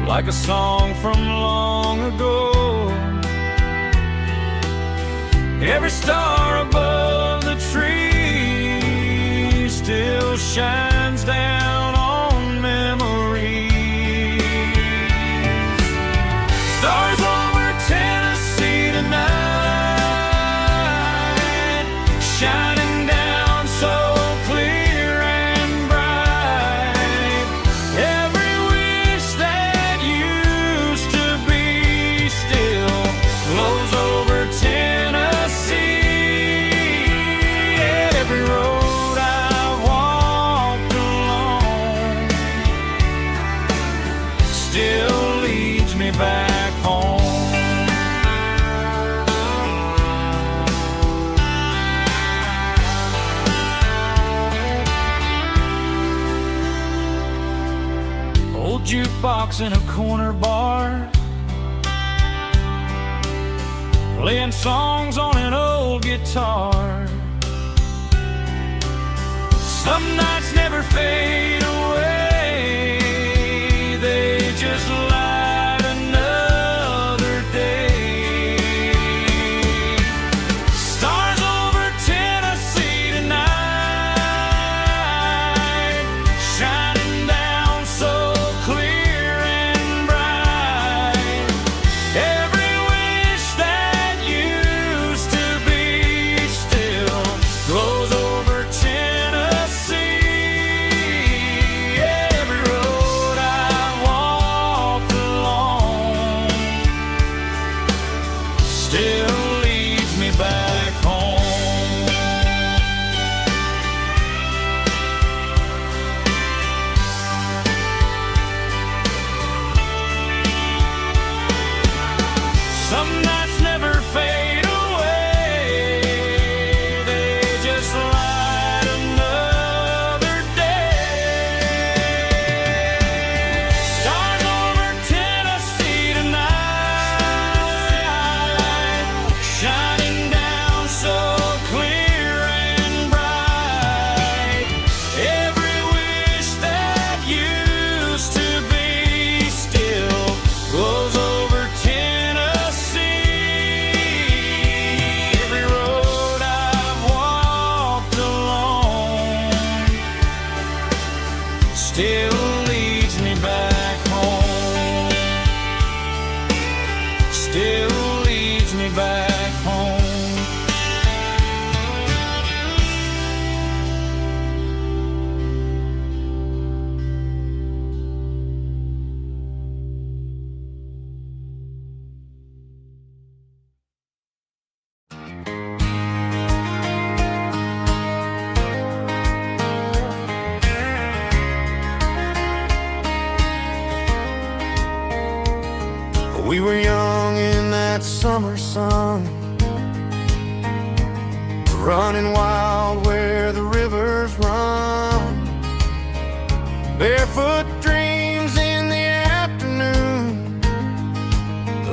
like a song from long ago. Every star above the tree still shines down on memories. Stars over Tennessee tonight, shining down so clear and bright. Every wish that used to be still flows over Tennessee. Every road I've walked along still leads me back home. Old jukebox in a corner bar, playing songs on an old guitar. Some nights never fade away, they just light another day. Stars over Tennessee tonight, shining down so clear and bright. Every wish that used to be still glows over Tennessee. Every road I walked along still leads me back home. Some nights never fade away, they just light another day. Stars over Tennessee tonight, shining down so clear and bright. Every wish that used to be still glows over Tennessee. Every road I've walked along still leads me back home. Still leads me back home. We were young in that summer sun, running wild where the rivers run. Barefoot dreams in the afternoon,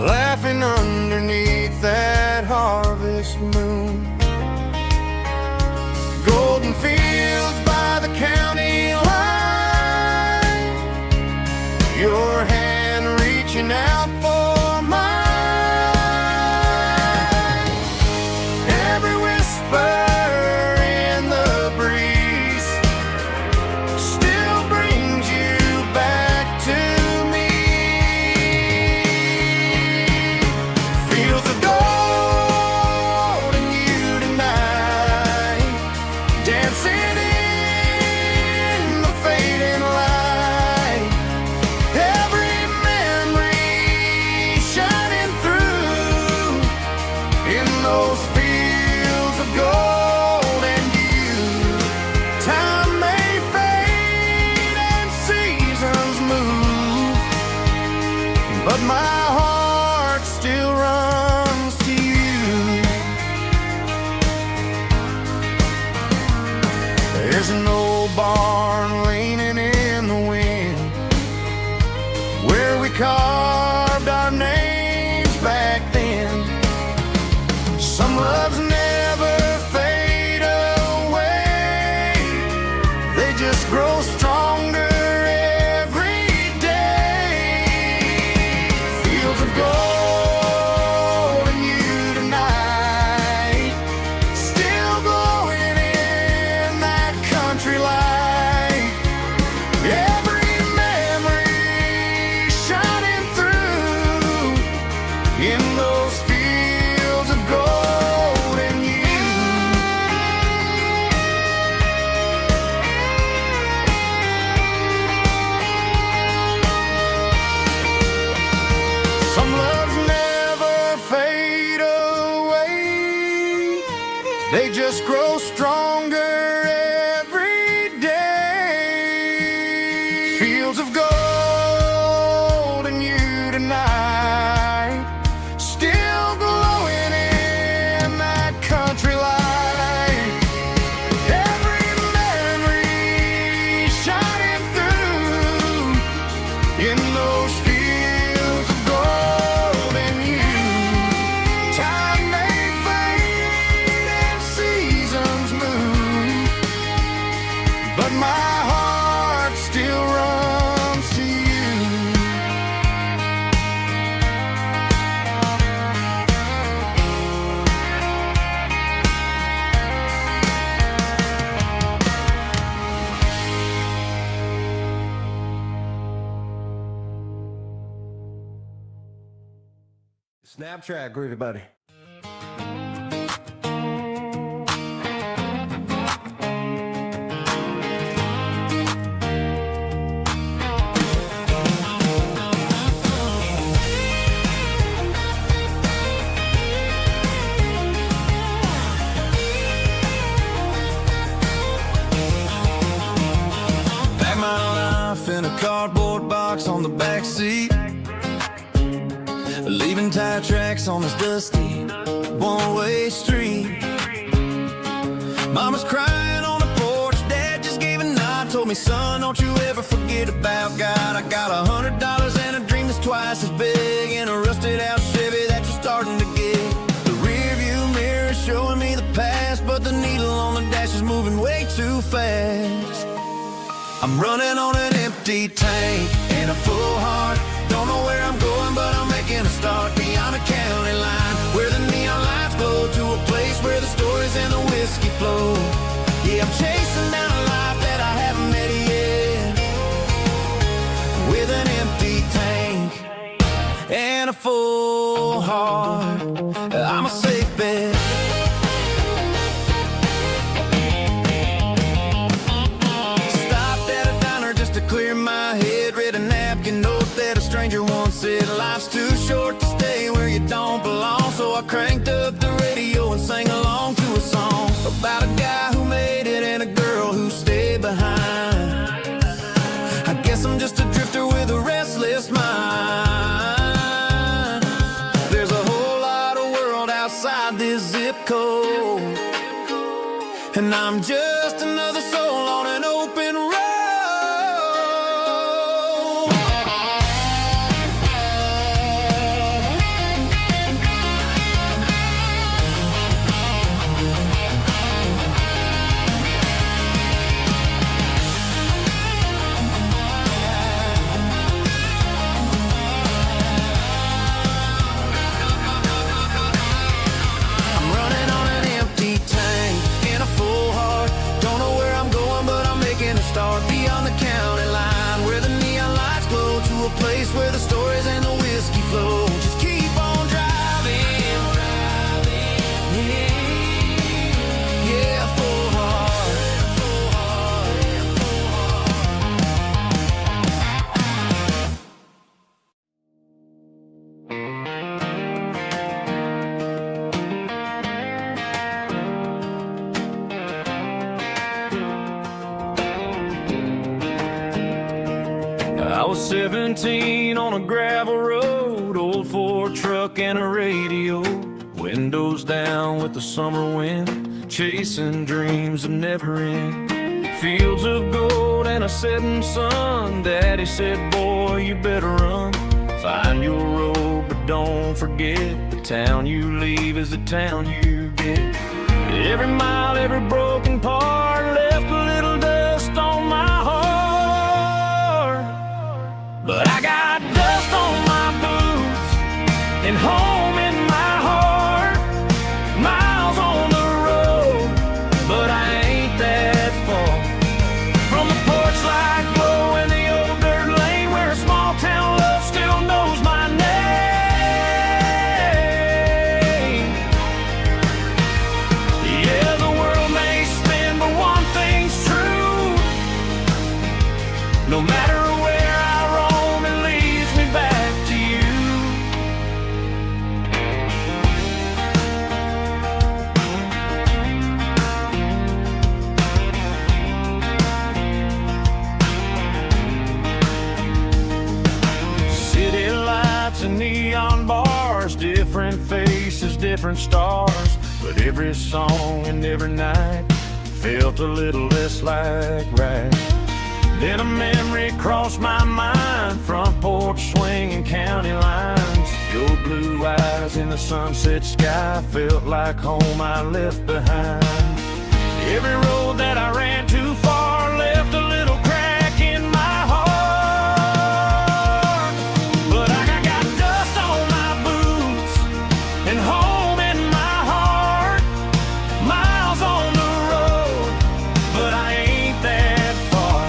laughing underneath that harvest moon. Golden fields by the county line, your hand reaching out for mine. Every whisper in the breeze still brings you back to me. Fields of gold those fields of gold and youth. Time may fade and seasons move, but my heart still runs to you. There's an old barn leaning in the wind where we carved our names back then. Some loves never fade away, they just grow stronger every day. Fields of gold and you tonight, still glowing in that country light. Every memory shining through in those fields of gold and you. Some loves never fade away, they just grow stronger every day. Fields of gold and you tonight, still glowing in that country light. Every memory shining through in those fields of gold and you. Time may fade and seasons move, but my heart still runs to you. Snap track, groovy buddy. Pack my life in a cardboard box on the back seat, leaving tire tracks on this dusty one-way street. Mama's crying on the porch, Dad just gave a nod, told me, son, don't you ever forget about God. I got $100 and a dream that's twice as big, and a rusted out Chevy that you're starting to get. The rear view mirror is showing me the past, but the needle on the dash is moving way too fast. I'm running on an empty tank and a full heart. Don't know where I'm going, but I'm making a start beyond a county line, where the neon lights glow, to a place where the stories and the whiskey flow. Yeah, I'm chasing down a life that I haven't met yet, with an empty tank and a full heart. I'm a safe bet. Stopped at a diner just to clear my head, read a napkin note that a stranger once said, life's too short to stay where you don't belong. So I cranked up the radio and sang along to a song about a guy who made it and a girl who stayed behind. I guess I'm just a drifter with a restless mind. There's a whole lot of world outside this zip code, and I'm just another soul on an open road. I'm running on an empty tank and a full heart. Don't know where I'm going, but I'm making a start beyond the county line, where the neon lights glow, to a place where the stories and the whiskey flow. Just keep on driving, yeah, full heart. 17 on a gravel road, old Ford truck and a radio, windows down with the summer wind, chasing dreams that never end. Fields of gold and a setting sun. Daddy said, boy, you better run. Find your road, but don't forget, the town you leave is the town you get. Every mile, every broken part left a little dust on my heart. But I got dust on my boots and home in my heart. Miles on the road, but I ain't that far from the porch light glow and the old dirt lane where a small town love still knows my name. Yeah, the world may spin, but one thing's true. No matter where I roam, it leads me back to you. City lights and neon bars, different faces, different stars, but every song and every night felt a little less like right. Then a memory crossed my mind, front porch swinging county lines. Your blue eyes in the sunset sky felt like home I left behind. Every road that I ran too far left a little crack in my heart. But I got dust on my boots and home in my heart. Miles on the road, but I ain't that far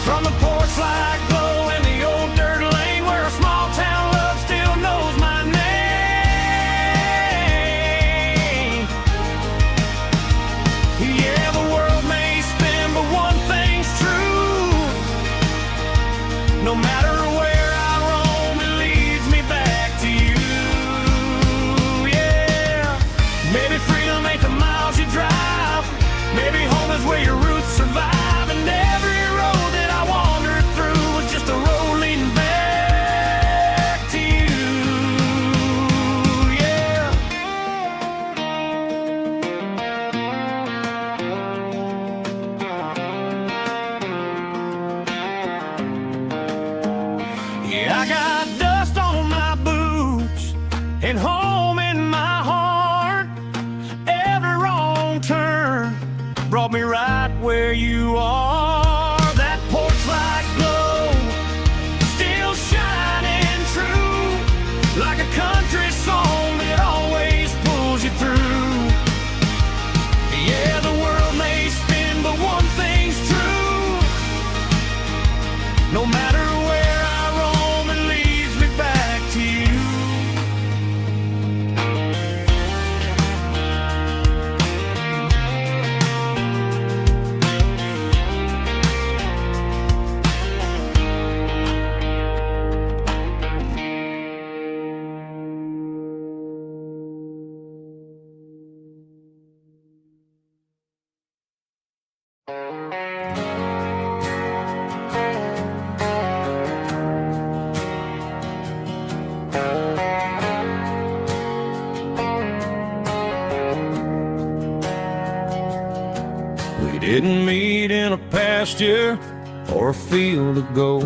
from the porch light glow and the old dirt lane where a small town love still knows my name. Yeah, the world may spin, but one thing's true. No matter where I roam, it leads me back to you. Yeah, maybe freedom ain't the miles you drive. Maybe home is where your roots survive. And every road that I wandered through was just a road leading back to you. Yeah. Yeah, I got dust on my boots and home in my heart. Every wrong turn brought me right where you are. That porch light glow still shining true, like a country song that always pulls you through. Yeah, the world may spin, but one thing's true. No matter where I roam, it leads me back to you. We didn't meet in a pasture or a field of gold.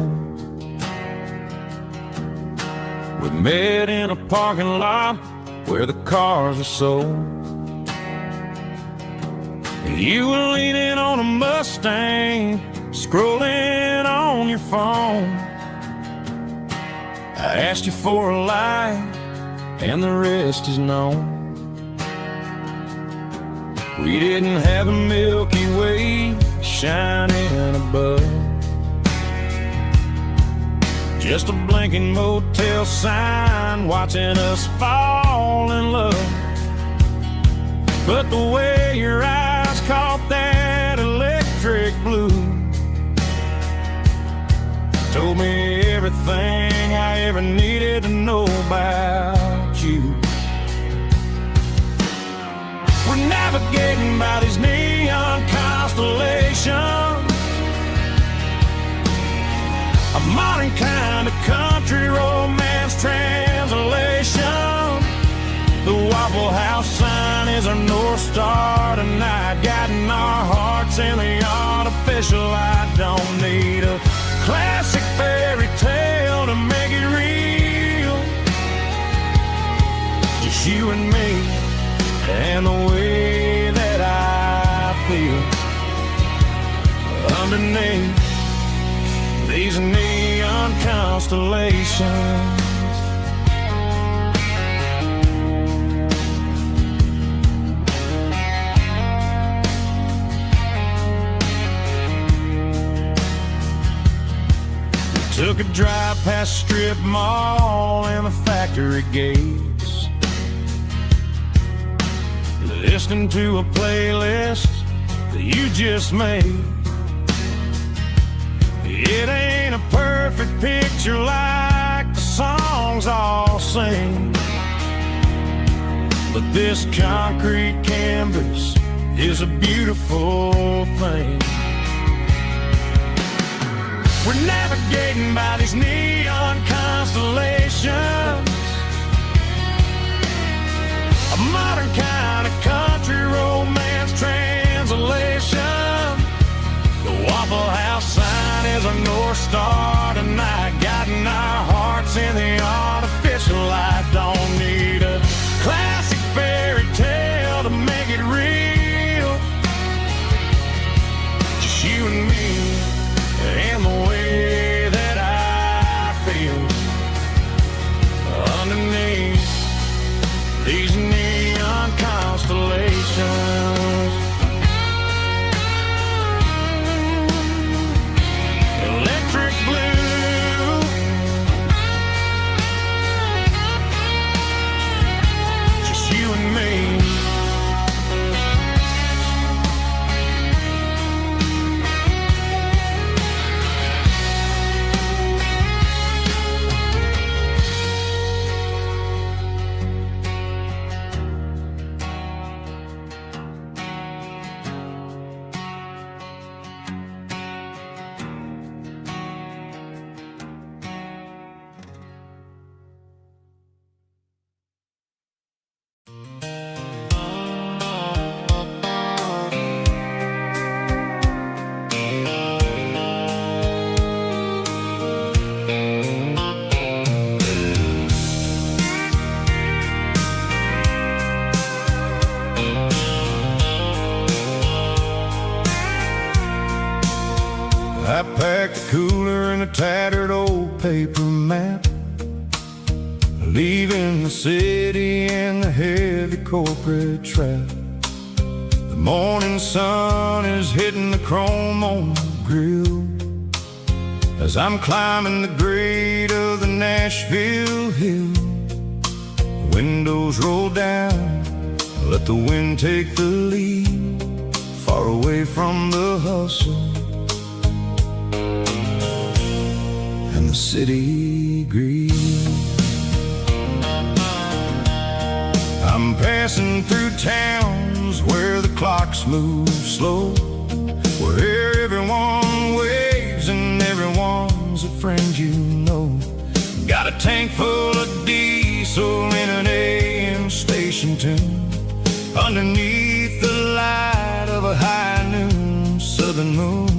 We met in a parking lot where the cars are sold. You were leaning on a Mustang, scrolling on your phone. I asked you for a light, and the rest is known. We didn't have a Milky Way shining above, just a blinking motel sign watching us fall in love. But the way your eyes caught that electric blue told me everything I ever needed to know about you. We're navigating by these neon constellations. A modern kind of country romance translation. The Waffle House sign is our North Star tonight, guiding our hearts in the artificial. I don't need a classic fairy tale to make it real. Just you and me and the way that I feel underneath these neon constellations. Took a drive past strip mall and the factory gates, listening to a playlist that you just made. It ain't a perfect picture like the songs all sing, but this concrete canvas is a beautiful thing. We're navigating by these neon constellations, a modern kind of country romance translation. The Waffle House sign is our North Star tonight, guiding our hearts in the artificial light. Don't need a classic fairy tale to make it real. Just you and me and the way that I feel underneath these neon constellations. Electric blue, just you and me. I packed a cooler and a tattered old paper map, leaving the city and the heavy corporate trap. The morning sun is hitting the chrome on the grill as I'm climbing the grade of the Nashville hill. The windows roll down, let the wind take the lead, far away from the hustle and the city greed. I'm passing through towns where the clocks move slow, where everyone waves and everyone's a friend you know. Got a tank full of diesel in an AM station tune, underneath the light of a high noon southern moon.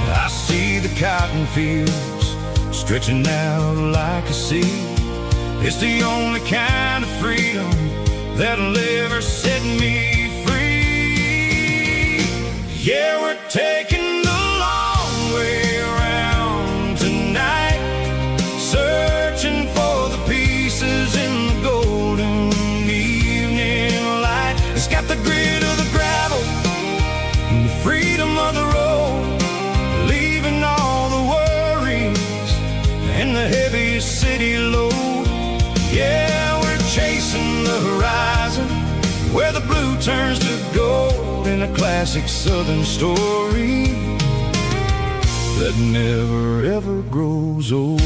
I see the cotton fields stretching out like a sea. It's the only kind of freedom that'll ever set me free. Yeah, we're taking the long way around tonight, searching for the pieces in the golden evening light. It's got the grit of the gravel and the freedom of the road, leaving all the worries and the heavy city load. Yeah, we're chasing the horizon, where the blue turns to gold, in a classic southern story that never ever grows old.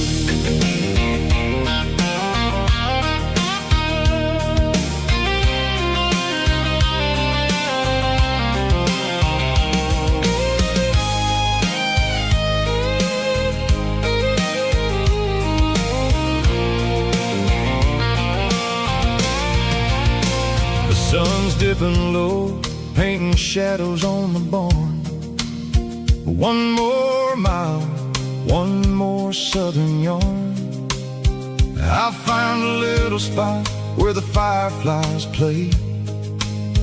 Sun's dipping low, painting shadows on the barn. One more mile, one more southern yarn. I'll find a little spot where the fireflies play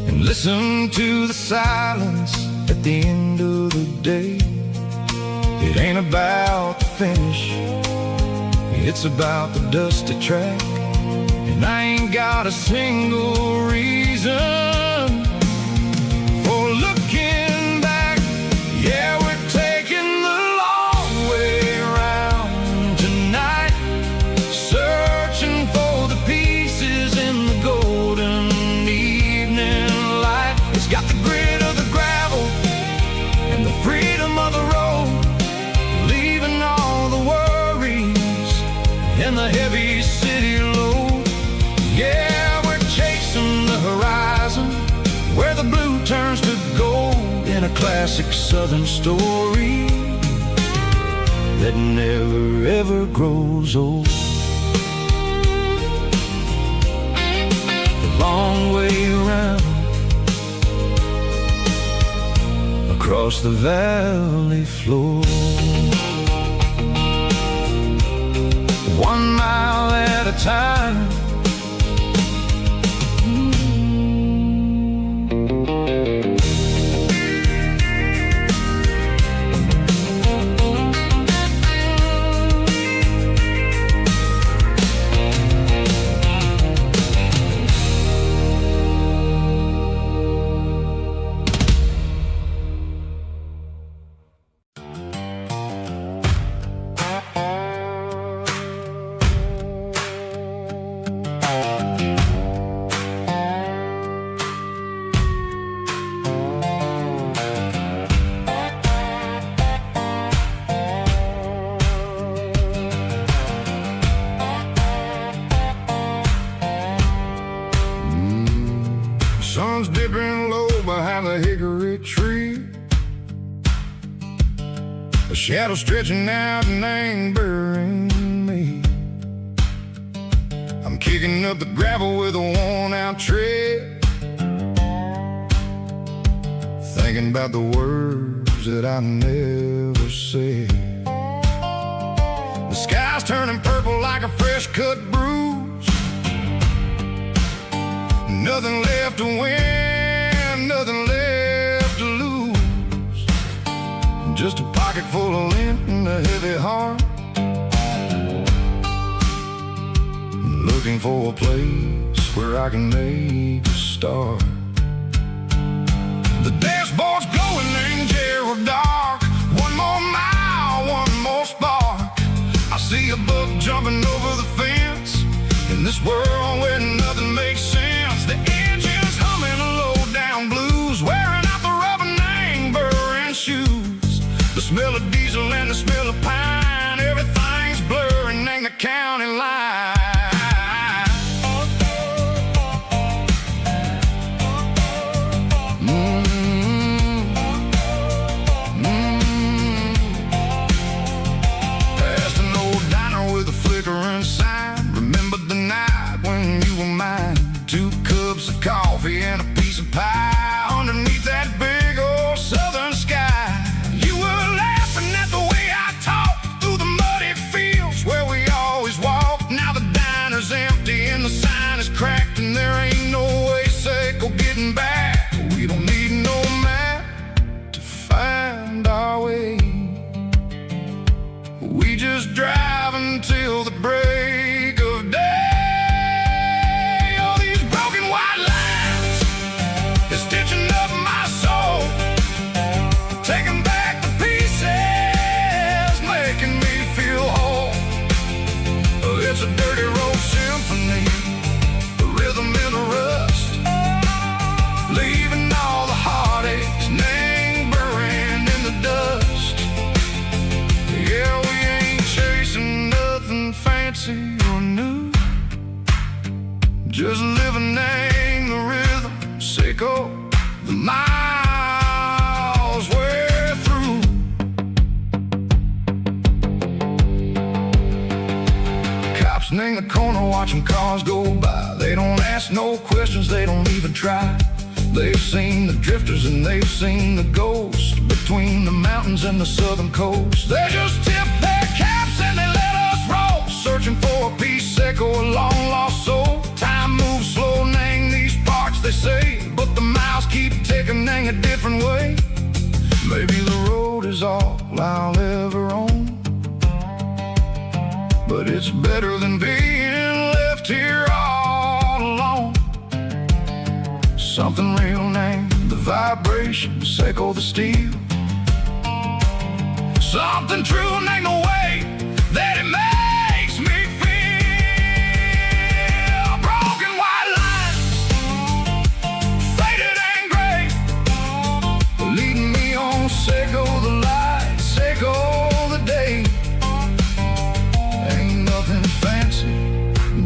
and listen to the silence at the end of the day. It ain't about the finish, it's about the dusty track. And I ain't got a single reason for looking back. Yeah, we're taking the long way around tonight, searching for the pieces in the golden evening light. It's got the grit of the gravel and the freedom of the road, leaving all the worries and the heavy city load. Yeah, we're chasing the horizon, where the blue turns to gold, in a classic southern story that never ever grows old. The long way around, across the valley floor. 1 mile at a time. Sun's dipping low behind the hickory tree, a shadow stretching out and ain't burying me. I'm kicking up the gravel with a worn-out tread, thinking about the words that I never said. The sky's turning purple like a fresh-cut bruise. Nothing left to win, nothing left to lose. Just a pocket full of lint and a heavy heart, looking for a place where I can make a start. The dashboard's glowing in Gerald dark. 1 more mile, 1 more spark. I see a buck jumping over the fence, in this world where nothing makes sense. The engine's humming a low-down blues, wearing out the rubber name burring shoes. The smell of diesel and the smell of pine, everything's blurring in the county line. Past an old diner with a flickering sign, remember the night when you were mine. 2 cups of coffee and a piece of pie underneath that big old southern sky. You were laughing at the way I talked through the muddy fields where we always walked. Now the diner's empty and the sign is cracked, and there ain't no way safe or getting back. We don't need no map to find our way. We just drive until the break of day. It's a dirty road symphony, a rhythm in a rust, leaving all the heartaches, name burning in the dust. Yeah, we ain't chasing nothing fancy or new, just living in the rhythm, sicko, the miles we're through. In the corner watching cars go by, they don't ask ask no questions, they don't even try. They've seen the drifters and they've seen the ghosts between the mountains and the southern coast. They just tip their caps and they let us roll, searching for a piece seco, a long lost soul. Time moves slow, Nang, these parts they say, but the miles keep ticking, Nang, a different way. Maybe the road is all I'll ever own, but it's better than being left here all alone. Something real, Nang, the vibrations echo the steel. Something true, Nang, the way that it makes me feel. Broken white lines, faded and gray, leading me on, Seco the light, Seco the day. Ain't nothing fancy,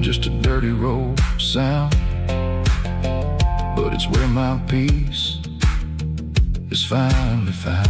just a dirty road sound, but it's where my peace is finally found.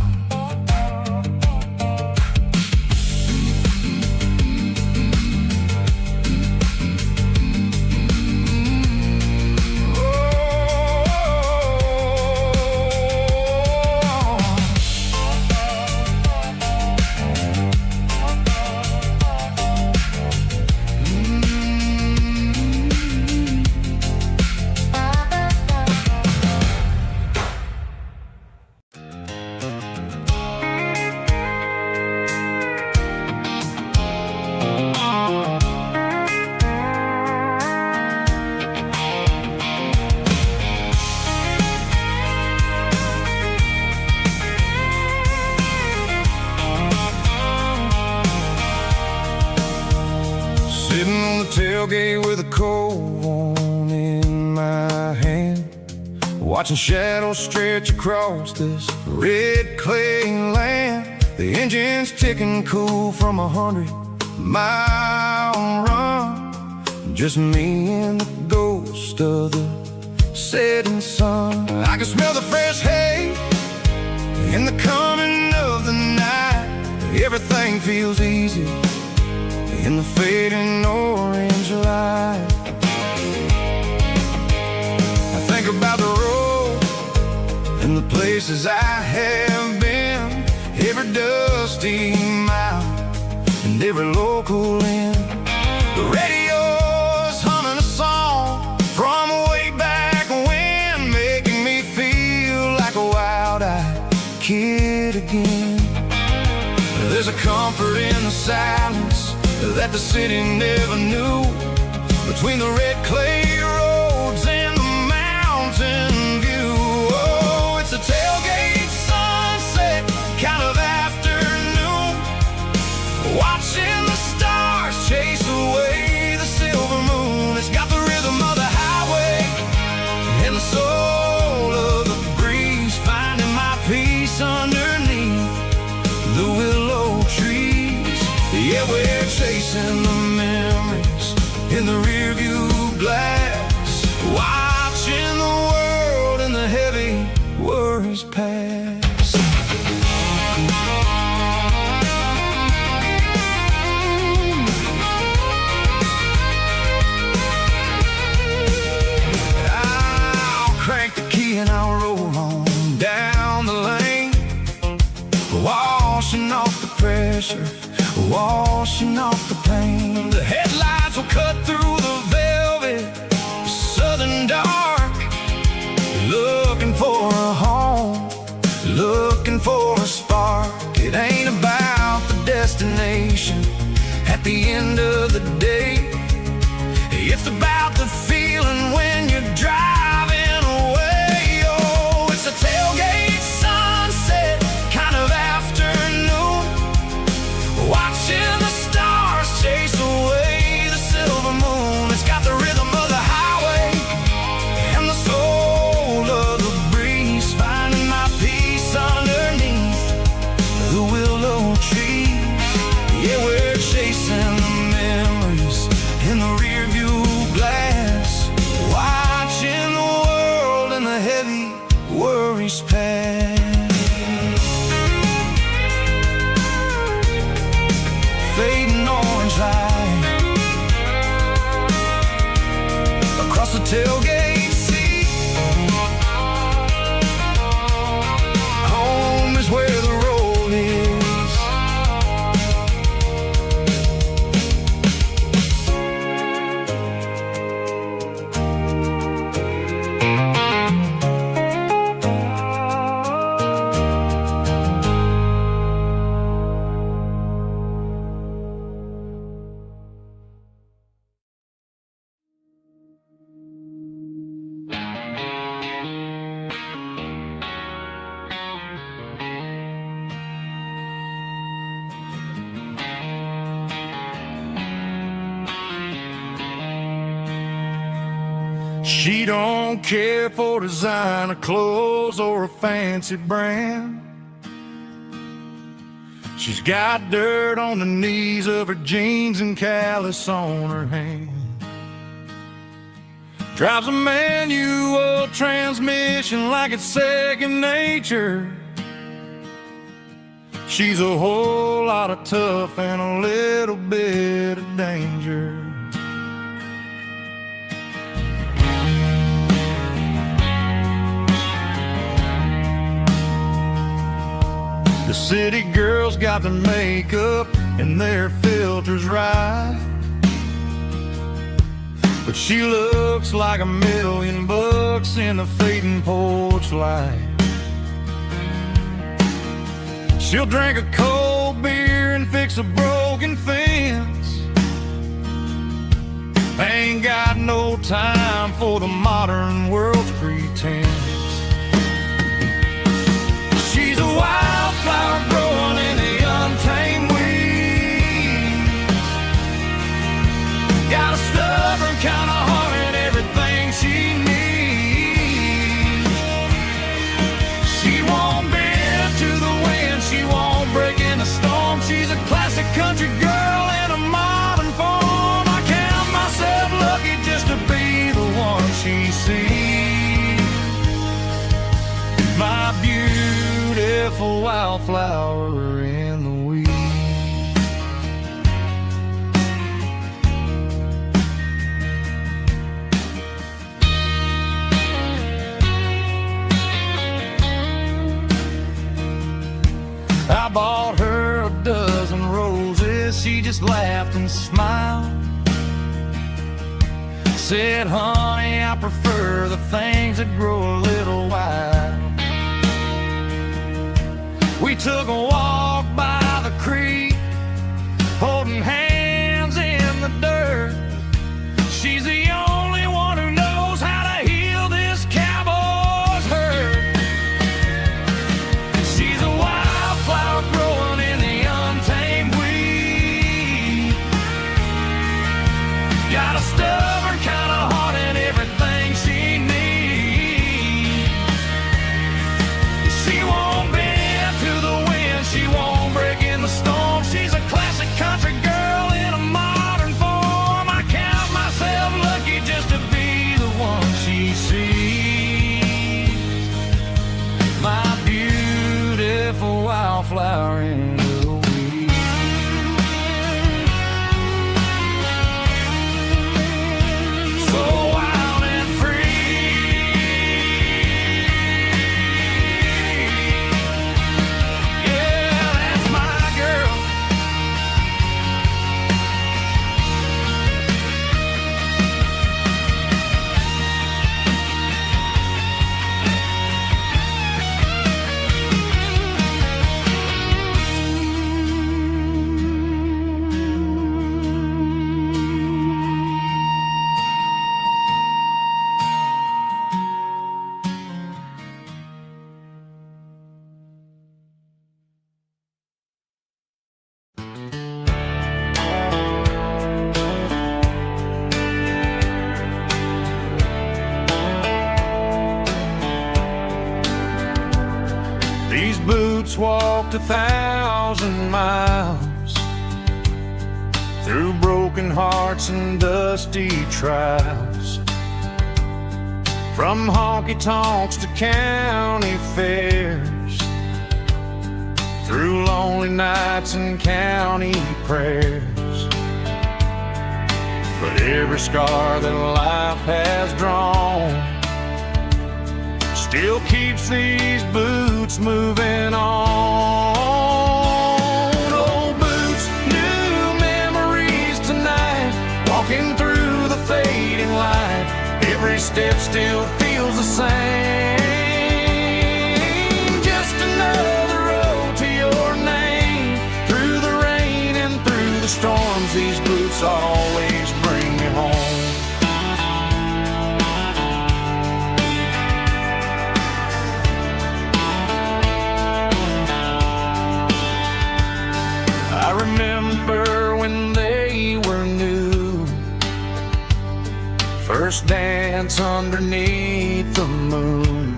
Sitting on the tailgate with a cold one in my hand, watching shadows stretch across this red clay land. The engine's ticking cool from 100-mile run, just me and the ghost of the setting sun. I can smell the fresh hay in the coming of the night. Everything feels easy in the fading orange light. I think about the road and the places I have been, every dusty mile and every local inn. The radio's humming a song from way back when, making me feel like a wild-eyed kid again. There's a comfort in the silence that the city never knew, between the red clay roads and the mountain view. Oh, it's a tailgate sunset kind of afternoon, watching the stars chase away the silver moon. It's got the rhythm of the highway and the soul of the breeze, finding my peace underneath the willow trees. Yeah, we're chasing the memories in the rearview glass, watching the world and the heavy worries pass. I'll crank the key and I'll roll on down the lane, washing off the pressure, washing off the pain. The headlights will cut through the velvet southern dark, looking for a home, looking for a spark. It ain't about the destination at the end of the day, it's about the feeling when you're driving away. Oh, it's a tailgate sunset kind of afternoon, watching the stars chase away the silver moon. It's got the rhythm of the highway and the soul of the breeze, finding my peace underneath the willow trees. Yeah, we're chasing the memories in the rearview glass, watching the world and the heavy worries pass. Fading orange light across the tailgate seat. Home is where the road is. She don't care for designer clothes or a fancy brand. She's got dirt on the knees of her jeans and callus on her hand. Drives a manual transmission like it's second nature. She's a whole lot of tough and a little bit of danger. The city girls got their makeup and their filters right, but she looks like $1,000,000 in the fading porch light. She'll drink a cold beer and fix a broken fence. Ain't got no time for the modern world's pretense. She's a wildflower growing in the untamed weeds. Got a stubborn kind of heart and everything she needs. She won't bend to the wind, she won't break in the storm. She's a classic country girl in a modern form. I count myself lucky just to be the one she sees. My beautiful wildflower in the weeds. I bought her a dozen roses, she just laughed and smiled. Said, honey, I prefer the things that grow a little wild. We took a walk by the creek, holding hands in the dirt. She's the only one who knows how to heal this cowboy's hurt. She's a wildflower growing in the untamed weed. Got a stubborn kind of heart and everything she needs. She won't bend to the wind, she won't break in the storm. She's a classic country girl in a modern form. I count myself lucky just to be the one she sees. My beautiful wildflower in the weeds. So wild and free. Yeah, that's my girl. These boots walked 1,000 miles through broken hearts and dusty trials, from honky-tonks to county fairs, through lonely nights and county prayers. but every scar that life has drawn still keeps these boots moving on. Old boots, new memories tonight, walking through the fading light. Every step still feels the same. Just another road to your name. Through the rain and through the storms, these boots always bring me home. I remember when they were new, first dance underneath the moon.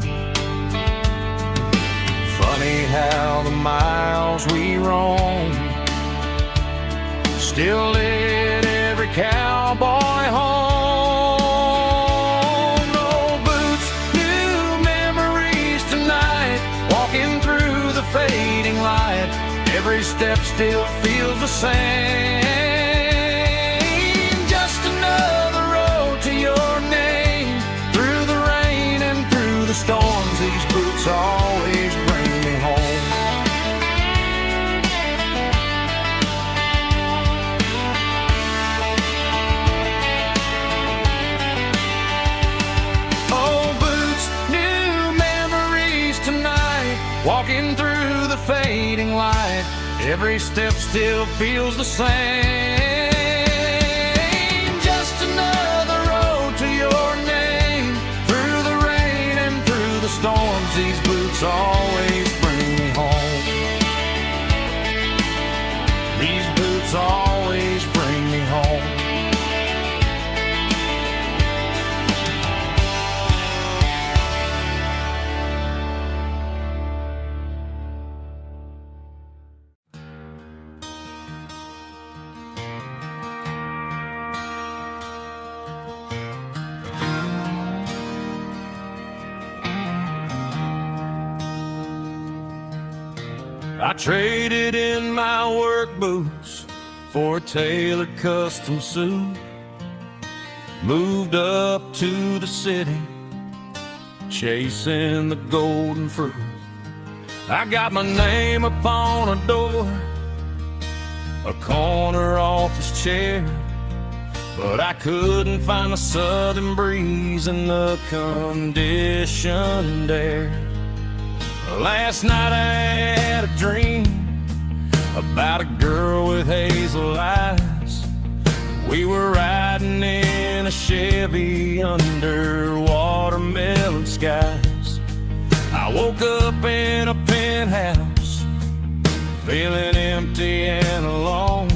Funny how the miles we roam still lit every cowboy home. Old boots, new memories tonight, walking through the fading light. Every step still feels the same. Just another road to your name. Through the rain and through the storms, these boots always bring me home. Old boots, new memories tonight, walking through the fading light. Every step still feels the same. Just another road to your name. Through the rain and through the storms, these boots always bring me home. These boots always bring me home. I traded in my work boots for a tailored custom suit. Moved up to the city, chasing the golden fruit. I got my name upon a door, a corner office chair, but I couldn't find the southern breeze in the conditioned air. Last night I had a dream about a girl with hazel eyes. We were riding in a Chevy under watermelon skies. I woke up in a penthouse, feeling empty and alone.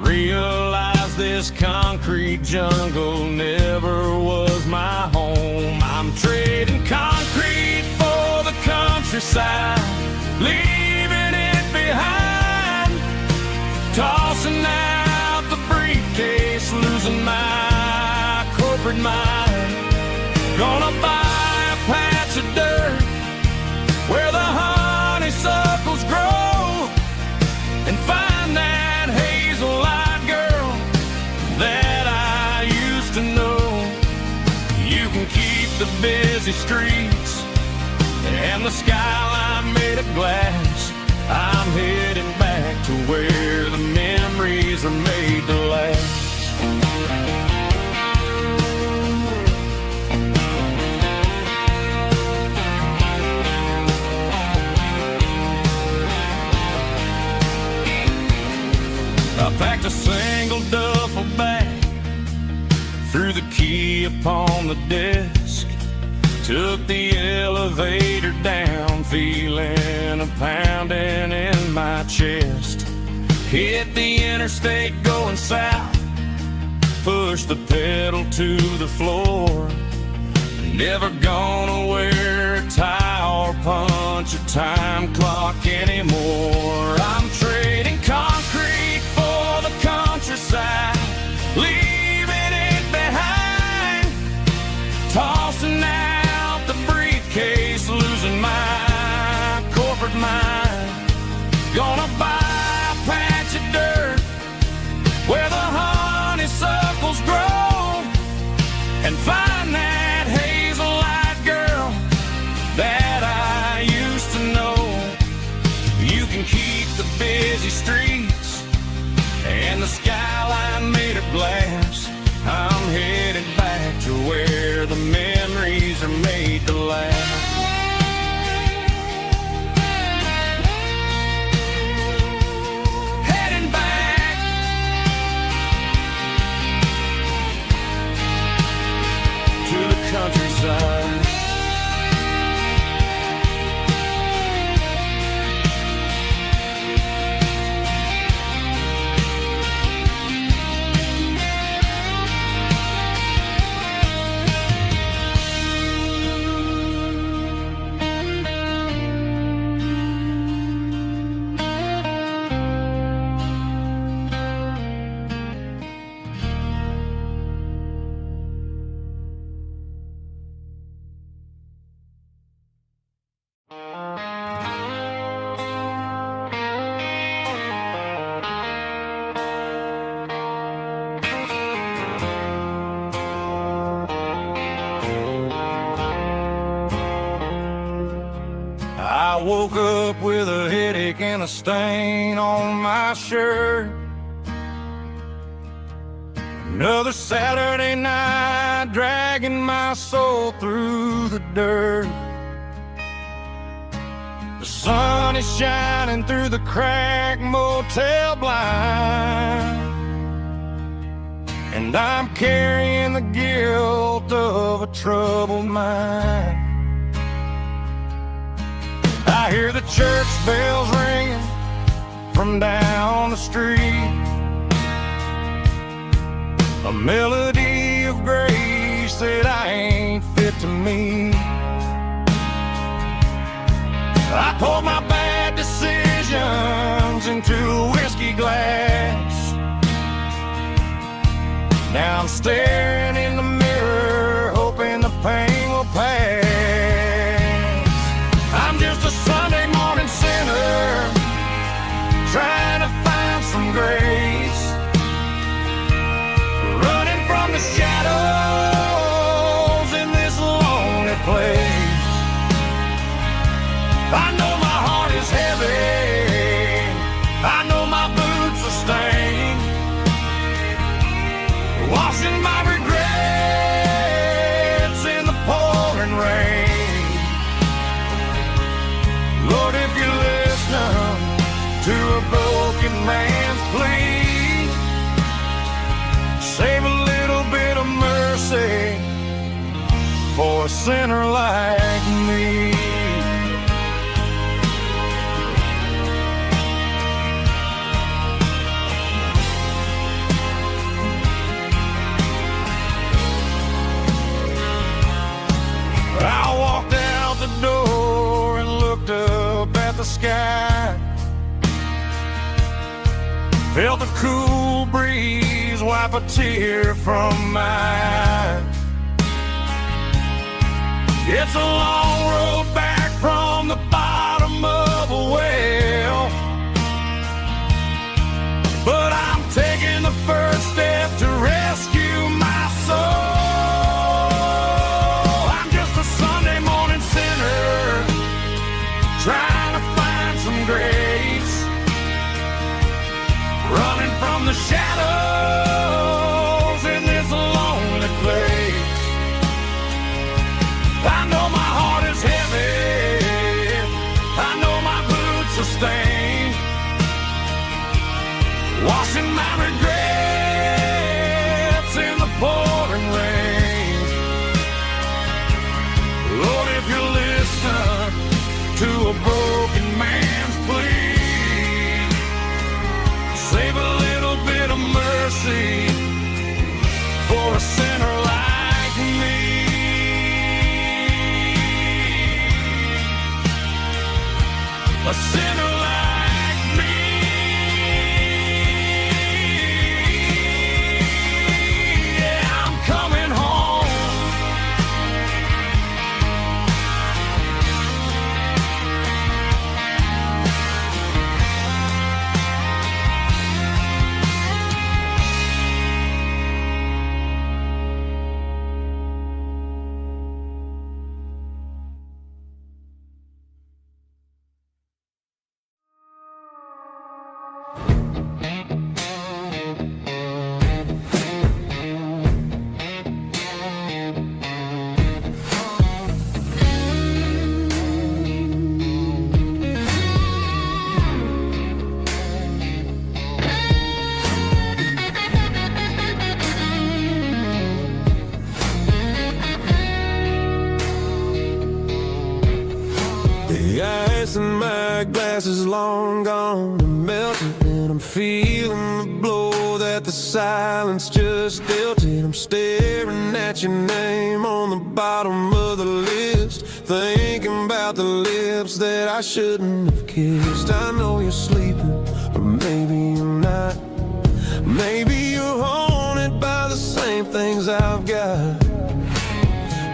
Realized this concrete jungle never was my home. I'm trading concrete for the countryside, leaving it behind. Tossing out the briefcase, losing my corporate mind. Gonna buy a patch of dirt where the honeysuckles grow, and find that hazel-eyed girl that I used to know. You can keep the busy streets and the skyline made of glass. I'm heading back to where the memories are made to last. I packed a single duffel bag, threw the key upon the desk, took the elevator down, feeling a pounding in my chest. Hit the interstate going south, pushed the pedal to the floor. Never gonna wear a tie or punch a time clock anymore. I'm trading concrete for the countryside, leaving it behind. Tossing out the briefcase, losing my corporate mind. Gonna buy a patch of dirt where the honey need to laugh. Heading back to the countryside. I woke up with a headache and a stain on my shirt. Another Saturday night, dragging my soul through the dirt. The sun is shining through the cracked motel blind, and I'm carrying the guilt of a troubled mind. I hear the church bells ringing from down the street, a melody of grace that I ain't fit to meet. I poured my bad decisions into a whiskey glass. Now I'm staring in the mirror, hoping the pain will pass. I'm just a Sunday morning sinner, trying to find some grace, running from the shadows in this lonely place. I know my heart is heavy, I know my boots are stained, washing my regrets in the pouring rain. Lord, if you're listening to a broken man's plea, save a little bit of mercy for a sinner like me. I walked out the door and looked up at the sky, felt the cool breeze wipe a tear from my eye. It's a long road back from the bottom of a well, but I'm taking the first step to rescue my soul. Trying to find some grace, running from the shadows in this lonely place. I know my heart is heavy, I know my boots are stained, washing my regrets in the pouring rain. Lord, if you're listening to a broken man's plea, save a little bit of mercy for a sinner like me. A sinner that glass is long gone and melted, and I'm feeling the blow that the silence just dealt it. I'm staring at your name on the bottom of the list, thinking about the lips that I shouldn't have kissed. I know you're sleeping, or maybe you're not. Maybe you're haunted by the same things I've got.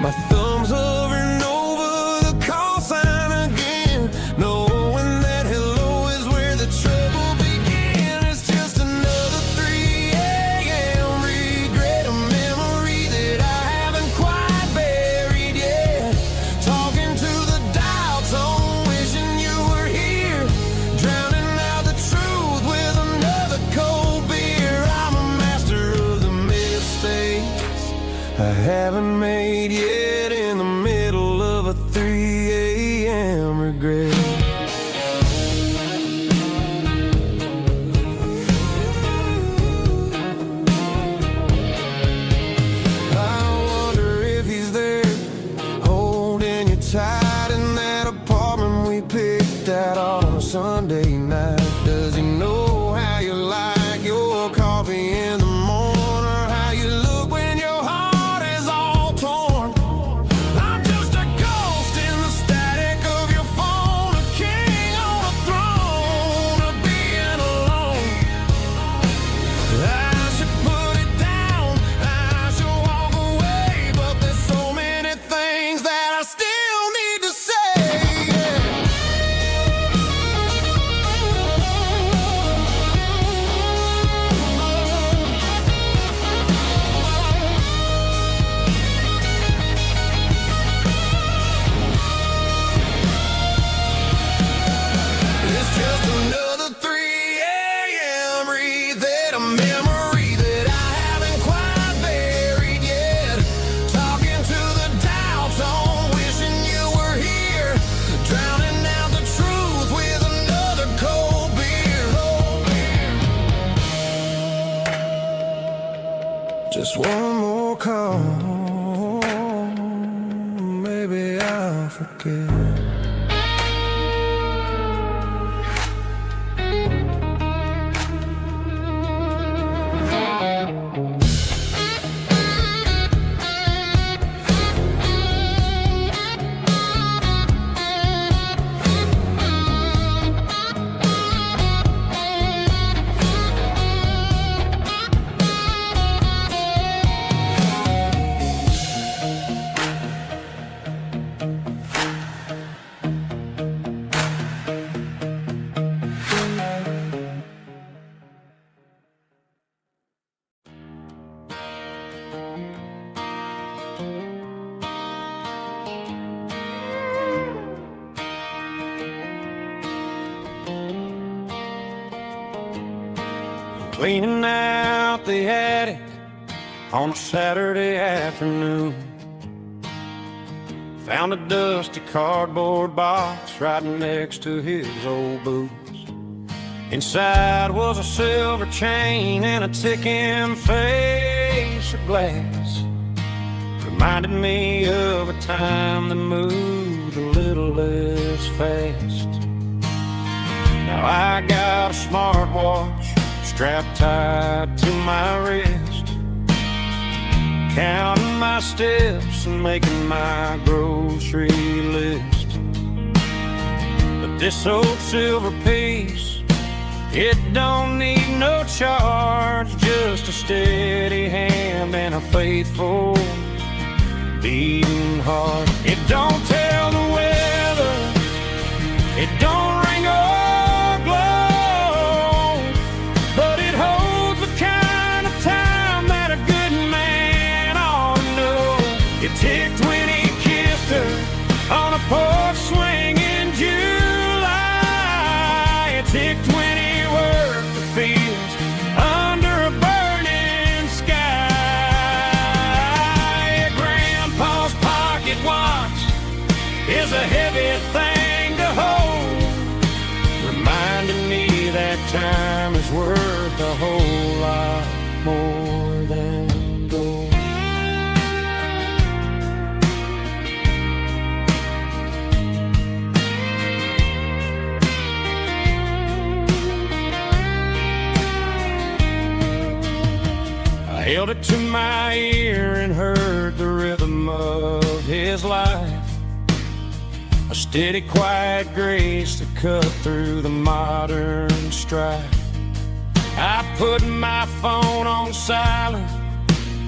My thumb's hovering over the call sign again, knowing that hello is where the trouble began. It's just another 3 a.m. regret, a memory that I haven't quite buried yet. Talking to the dial tone, wishing you were here, drowning out the truth with another cold beer. I'm a master of the mistakes I haven't made yet, in the middle of a 3 a.m. regret. I wonder if he's there, holding you tight in that apartment we picked out on a Sunday night. Does he know how you like your coffee in the morning, or how you look when your heart is all torn? I'm just a ghost in the static of your phone, a king on a throne of being alone. I should put it down, I should walk away, but there's so many things that I still need to say. It's just another 3 a.m. read, a memory that I haven't quite buried yet. Talking to the dial tone, wishing you were here, drowning out the truth with another cold beer. Just one more call, maybe I'll forget. Cleaning out the attic on a Saturday afternoon, found a dusty cardboard box right next to his old boots. Inside was a silver chain and a ticking face of glass. Reminded me of a time that moved a little less fast. Now I got a smartwatch strapped tight to my wrist, counting my steps and making my grocery list. But this old silver piece, it don't need no charge, just a steady hand and a faithful beating heart. It don't tell the weather, it don't ring or glow, but it holds the kind of time that a good man ought to know. It ticked when he kissed her on a porch swing in July. It ticked when he worked the fields under a burning sky. Grandpa's pocket watch is a heavy thing to hold, reminding me that time is worth a whole lot more than gold. held it to my ear and heard the rhythm of his life. A steady, quiet grace to cut through the modern strife. I put my phone on silent,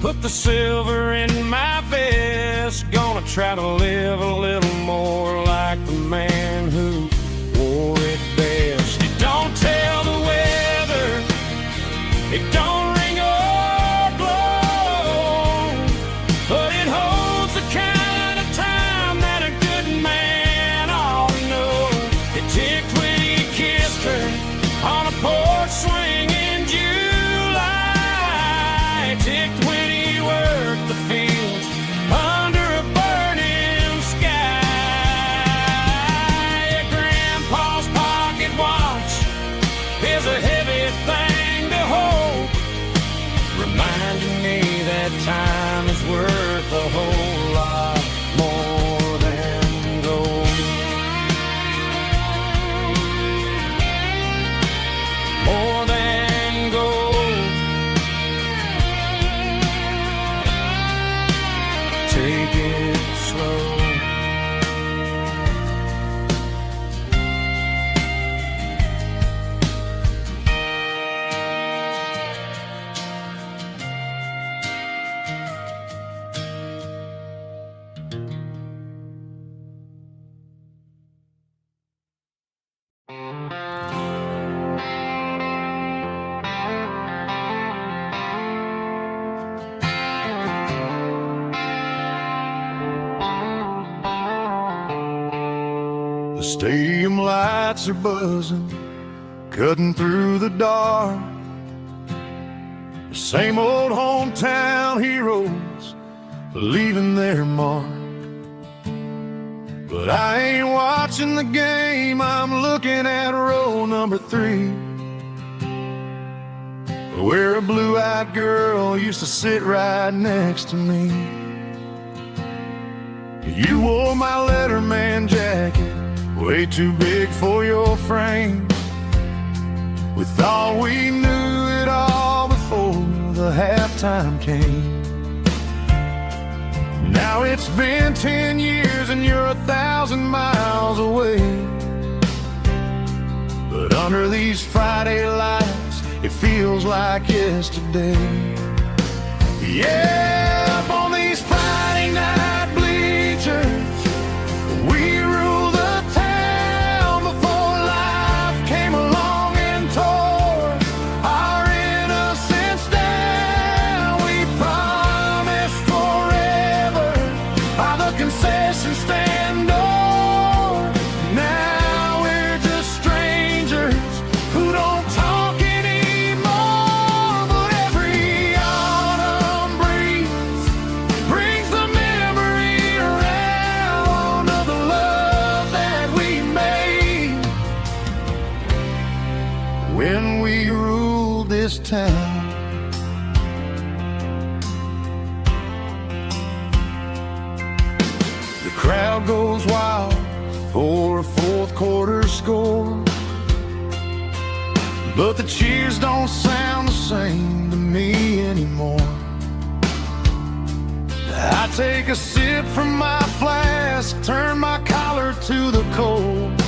put the silver in my vest. Gonna try to live a little more like the man who wore it best. It don't tell the weather, it don't ring or blow, but it holds the kind of time that a good man ought to know. It ticked when he kissed her on a porch swing in July. It ticked when he worked the fields under a burning sky. Yeah, Grandpa's pocket watch is a heavy thing to hold, reminding me that time is worth a whole lot more than gold. More than gold. Take it slow. The stadium lights are buzzing, cutting through the dark. The same old hometown heroes leaving their mark. But I ain't watching the game, I'm looking at row number 3, where a blue-eyed girl used to sit right next to me. You wore my Letterman jacket, way too big for your frame. We thought we knew it all before the halftime came. Now it's been 10 years and you're 1,000 miles away. But under these Friday lights, it feels like yesterday. Yeah, up on these Friday night bleachers, we rule the town before life came along and tore our innocence down. We promised forever by the concession stand door. Now we're just strangers who don't talk anymore. But every autumn breeze brings the memory around of the love that we made when we ruled this town. The crowd goes wild for a fourth quarter score, but the cheers don't sound the same to me anymore. I take a sip from my flask, turn my collar to the cold.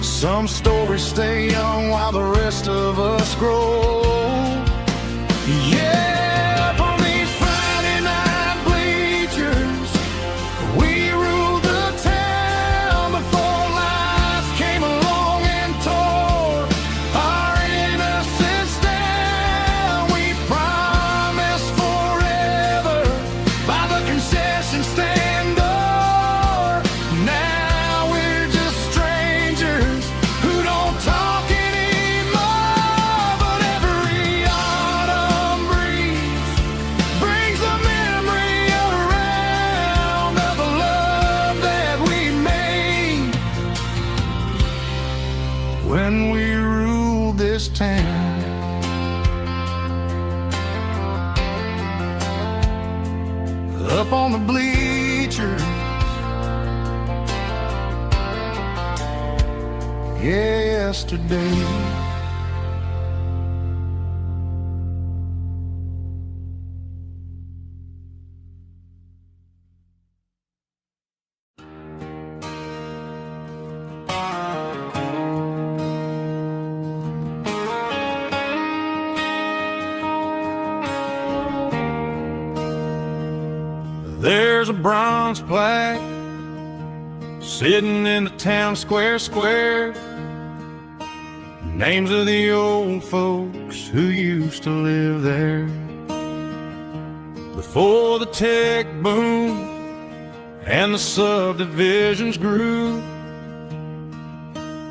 Some stories stay young while the rest of us grow. Yeah, up on these Friday night bleachers, we ruled the town before life came along and tore our innocence down. We promised forever by the concession stand door. Now we're just strangers who don't talk anymore. But every autumn breeze brings the memory around of the love that we made when we ruled this town. Up on the bleachers, yesterday. there's a bronze plaque sitting in the town square. Names of the old folks who used to live there before the tech boom and the subdivisions grew,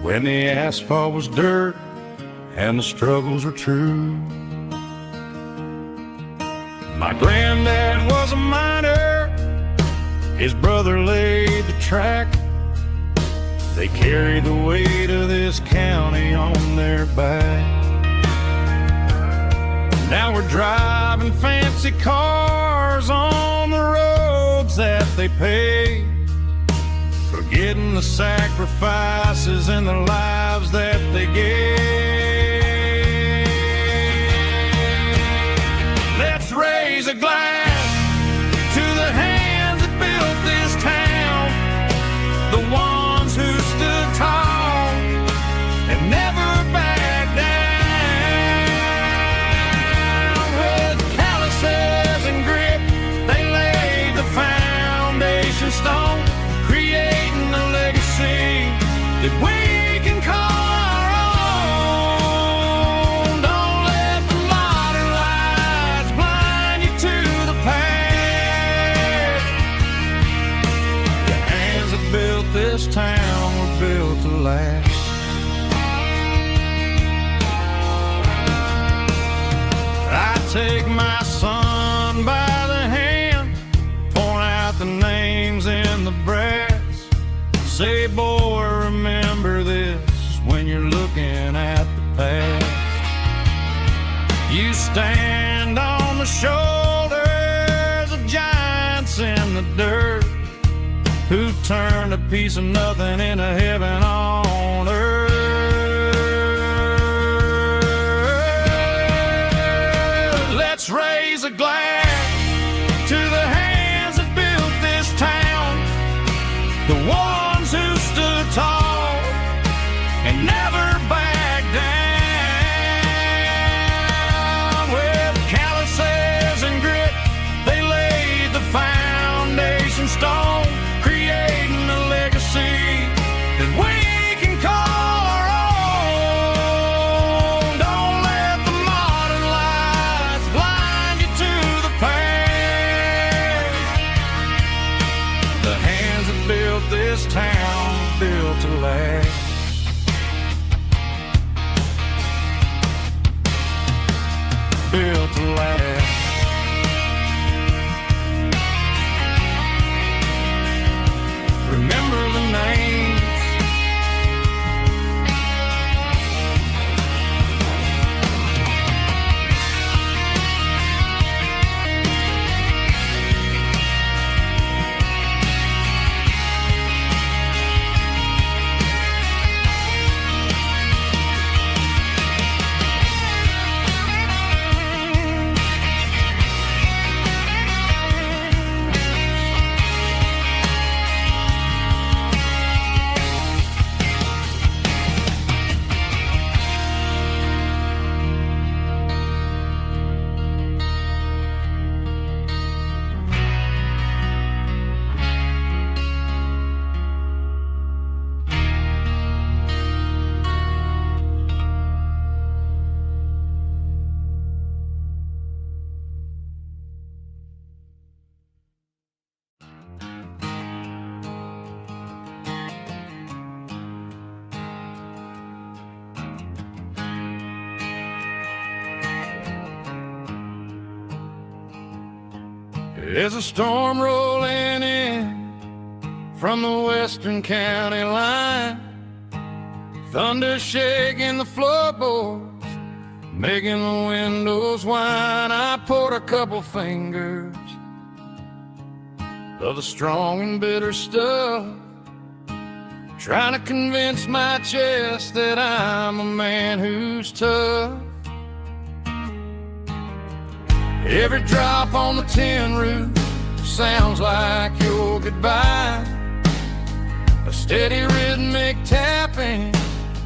when the asphalt was dirt and the struggles were true. My granddad was a miner, his brother laid the track. They carried the weight of this county on their back. Now we're driving fancy cars on the roads that they paved, forgetting the sacrifices and the lives that they gave. Let's raise a glass to the hands that built this town, the ones who stood tall and never backed down. With calluses and grit, they laid the foundation stone, creating a legacy that we can call our own. Don't let the modern lights blind you to the past. The hands that built this town were built to last. I take my son by the hand, point out the names in the brass. Say, boy, remember this when you're looking at the past. You stand on the shoulders of giants in the dirt, who turned a piece of nothing into heaven on earth. Let's raise a glass to the hands that built this town, the ones who stood tall and never backed down. With calluses and grit, they laid the foundation stone, creating a legacy that we can call our own. Don't let the modern lights blind you to the past. The hands that built this town built to last. Built to last. Remember the names. There's a storm rolling in from the western county line, thunder shaking the floorboards, making the windows whine. I poured a couple fingers of the strong and bitter stuff, trying to convince my chest that I'm a man who's tough. Every drop on the tin roof sounds like your goodbye, a steady rhythmic tapping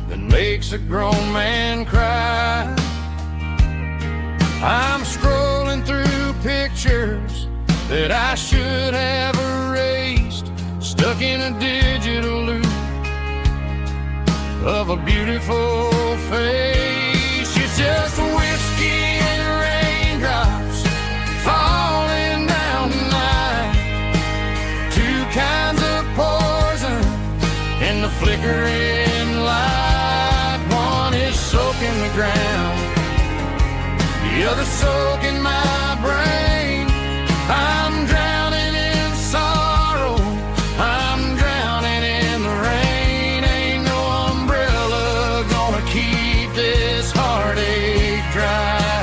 that makes a grown man cry. I'm scrolling through pictures that I should have stuck in a digital loop of a beautiful face. It's just whiskey and raindrops falling down tonight. Two kinds of poison in the flickering light. One is soaking the ground, the other soaking my brain. I'm drowning in sorrow, I'm drowning in the rain. Ain't no umbrella gonna keep this heartache dry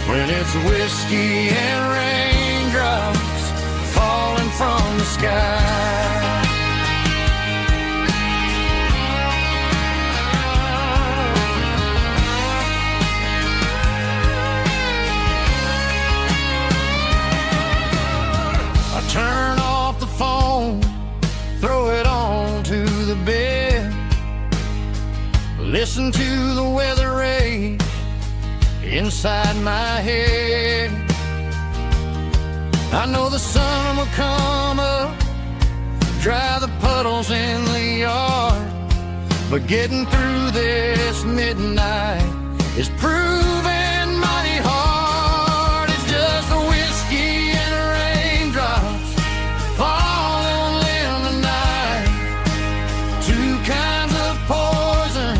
when it's whiskey and raindrops falling from the sky. Turn off the phone, throw it on to the bed. Listen to the weather rage inside my head. I know the sun will come up, dry the puddles in the yard, but getting through this midnight is proving mighty hard. It's just a whiskey and raindrops falling in the night. Two kinds of poison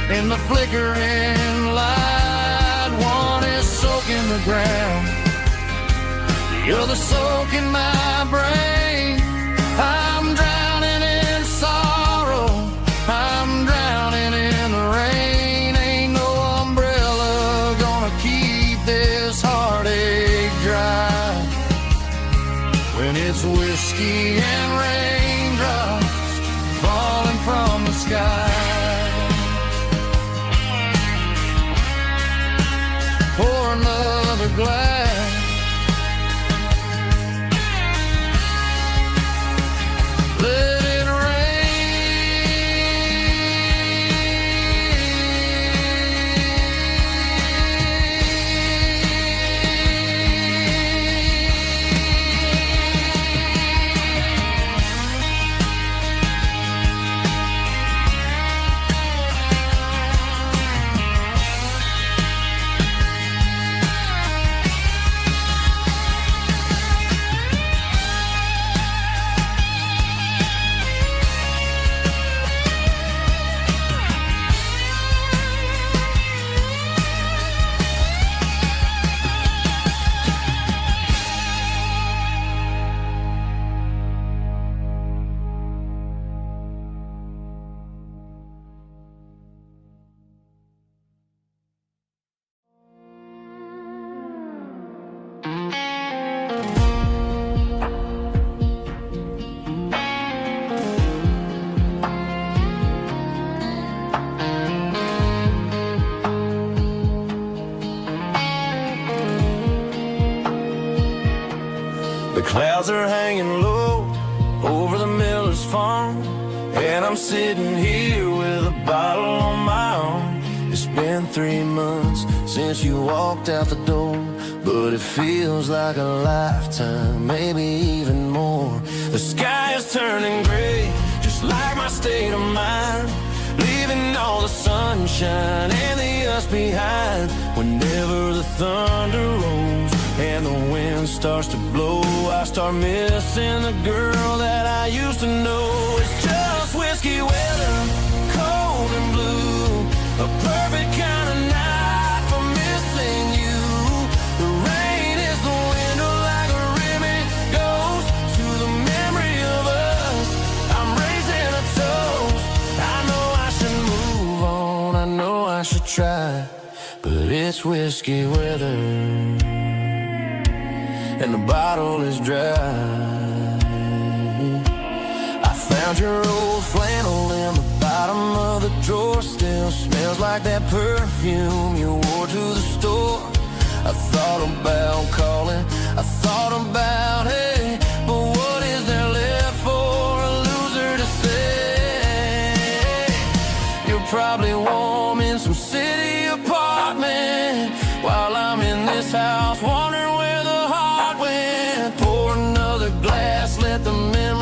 in the flickering light. One is soaking the ground, the other soaking my brain. I'm drowning in sorrow, I'm drowning in the rain. Ain't no umbrella gonna keep this heartache dry when it's whiskey and raindrops falling from the sky. Pour another glass, let it The clouds are hanging low over the miller's farm, and I'm sitting here with a bottle on my arm. It's been 3 months since you walked out the door, but it feels like a lifetime, maybe even more. The sky is turning gray, just like my state of mind, leaving all the sunshine and the us behind. Whenever the thunder rolls and the wind starts to blow, I start missing the girl that I used to know. It's just whiskey weather, cold and blue, a perfect kind of night for missing you. The rain is the window like a ribbon goes to the memory of us. I'm raising a toast. I know I should move on, I know I should try, but it's whiskey weather and the bottle is dry. I found your old flannel in the bottom of the drawer, still smells like that perfume you wore to the store. I thought about calling, I thought about, hey, but what is there left for a loser to say? You're probably warm in some city apartment while I'm in this house wondering where the heart went. Pour another glass, let the memory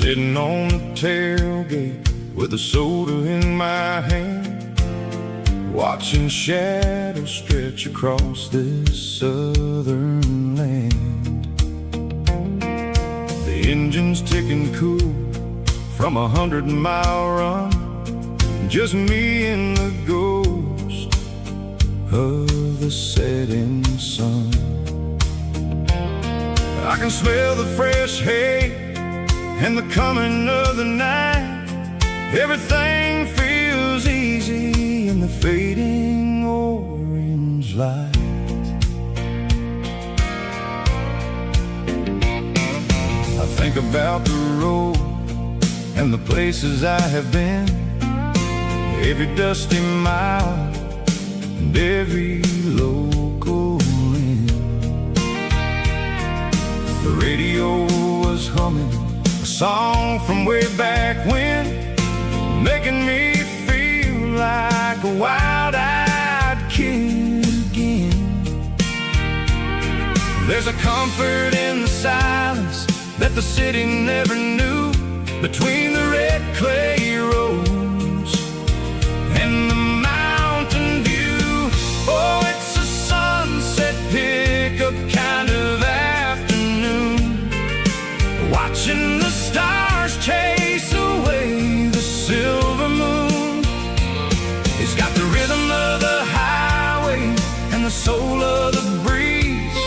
Sitting on the tailgate with a soda in my hand, watching shadows stretch across this southern land. The engine's ticking cool from 100-mile run, just me and the ghost of the setting sun. I can smell the fresh hay and the coming of the night. Everything feels easy in the fading orange light. I think about the road and the places I have been, every dusty mile and every local inn. The radio was humming a song from way back when, making me feel like a wild-eyed kid again. There's a comfort in the silence that the city never knew, between the red clay roads and the mountain view. Oh, it's a sunset pickup kind of afternoon, watching the stars chase away the silver moon. It's got the rhythm of the highway and the soul of the breeze,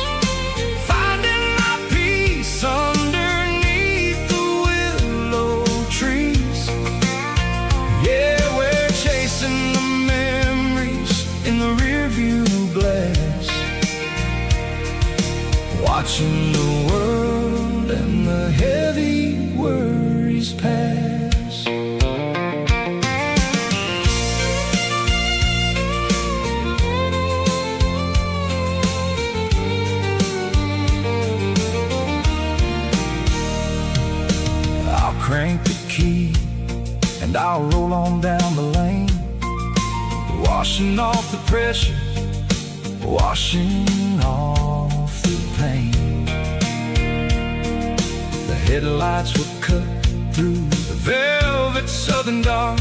finding my peace underneath the willow trees. Yeah, we're chasing the memories in the rearview glass, watching the world and the heavy worries pass. I'll crank the key and I'll roll on down the lane, washing off the pressure, washing off the pain. The headlights will cut through the velvet southern dark,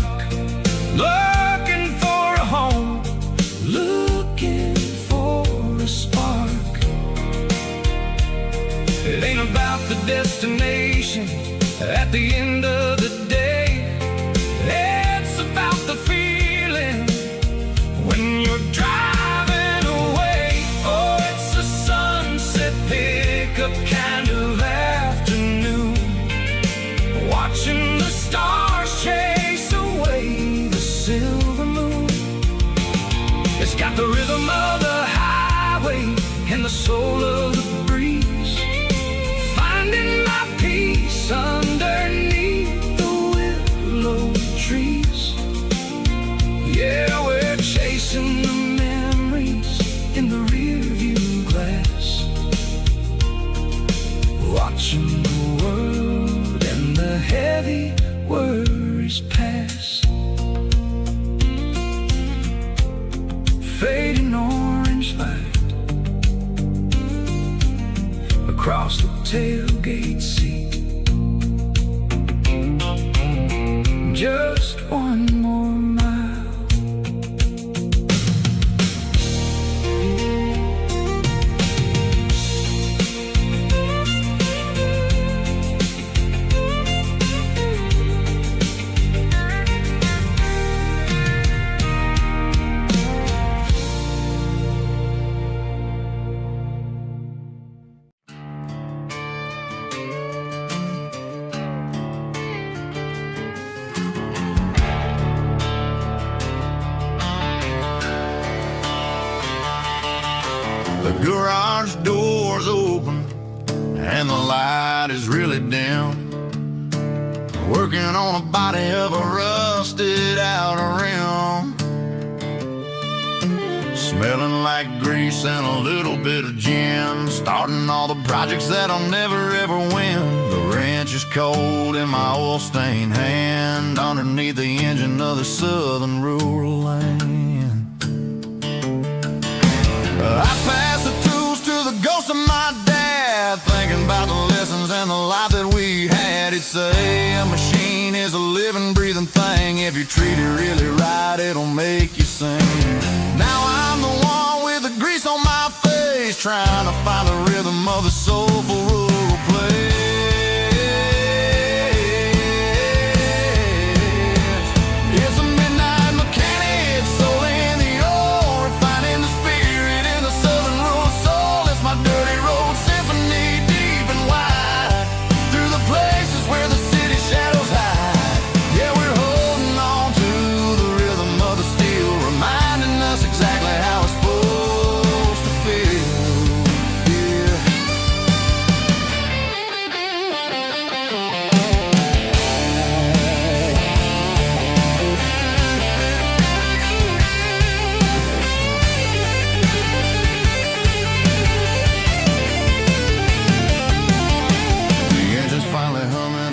looking for a home, looking for a spark. It ain't about the destination at the end of the day, it's about the feeling when you're driving away. Oh, it's a sunset pickup kind of afternoon, watching the stars chase away the silver moon. It's got the rhythm of the highway and the soul of the breeze, finding my peace underneath the willow trees. Yeah, we're chasing the memories in the rearview glass, watching the world and the heavy worries pass. Fading orange light across the tailgate seat, just one more mile. The garage door's open and the light is really dim, working on a body of a rusted out rim, smelling like grease and a little bit of gin, starting all the projects that I'll never ever win. The wrench is cold in my oil-stained hand, underneath the engine of the southern rural land. I pass the tools to the ghost of my dad, thinking about the lessons and the life that we had. He'd say, you treat it really right, it'll make you sing. Now I'm the one with the grease on my face, trying to find the rhythm of the soulful rural place. It's a midnight mechanic, soul in the ore, refining the spirit in the southern rural soul. It's my dirty road symphony, deep and wide, through the places where the city shadows hide. Yeah, we're holding on to the rhythm of the steel, reminding us exactly how it's supposed to feel.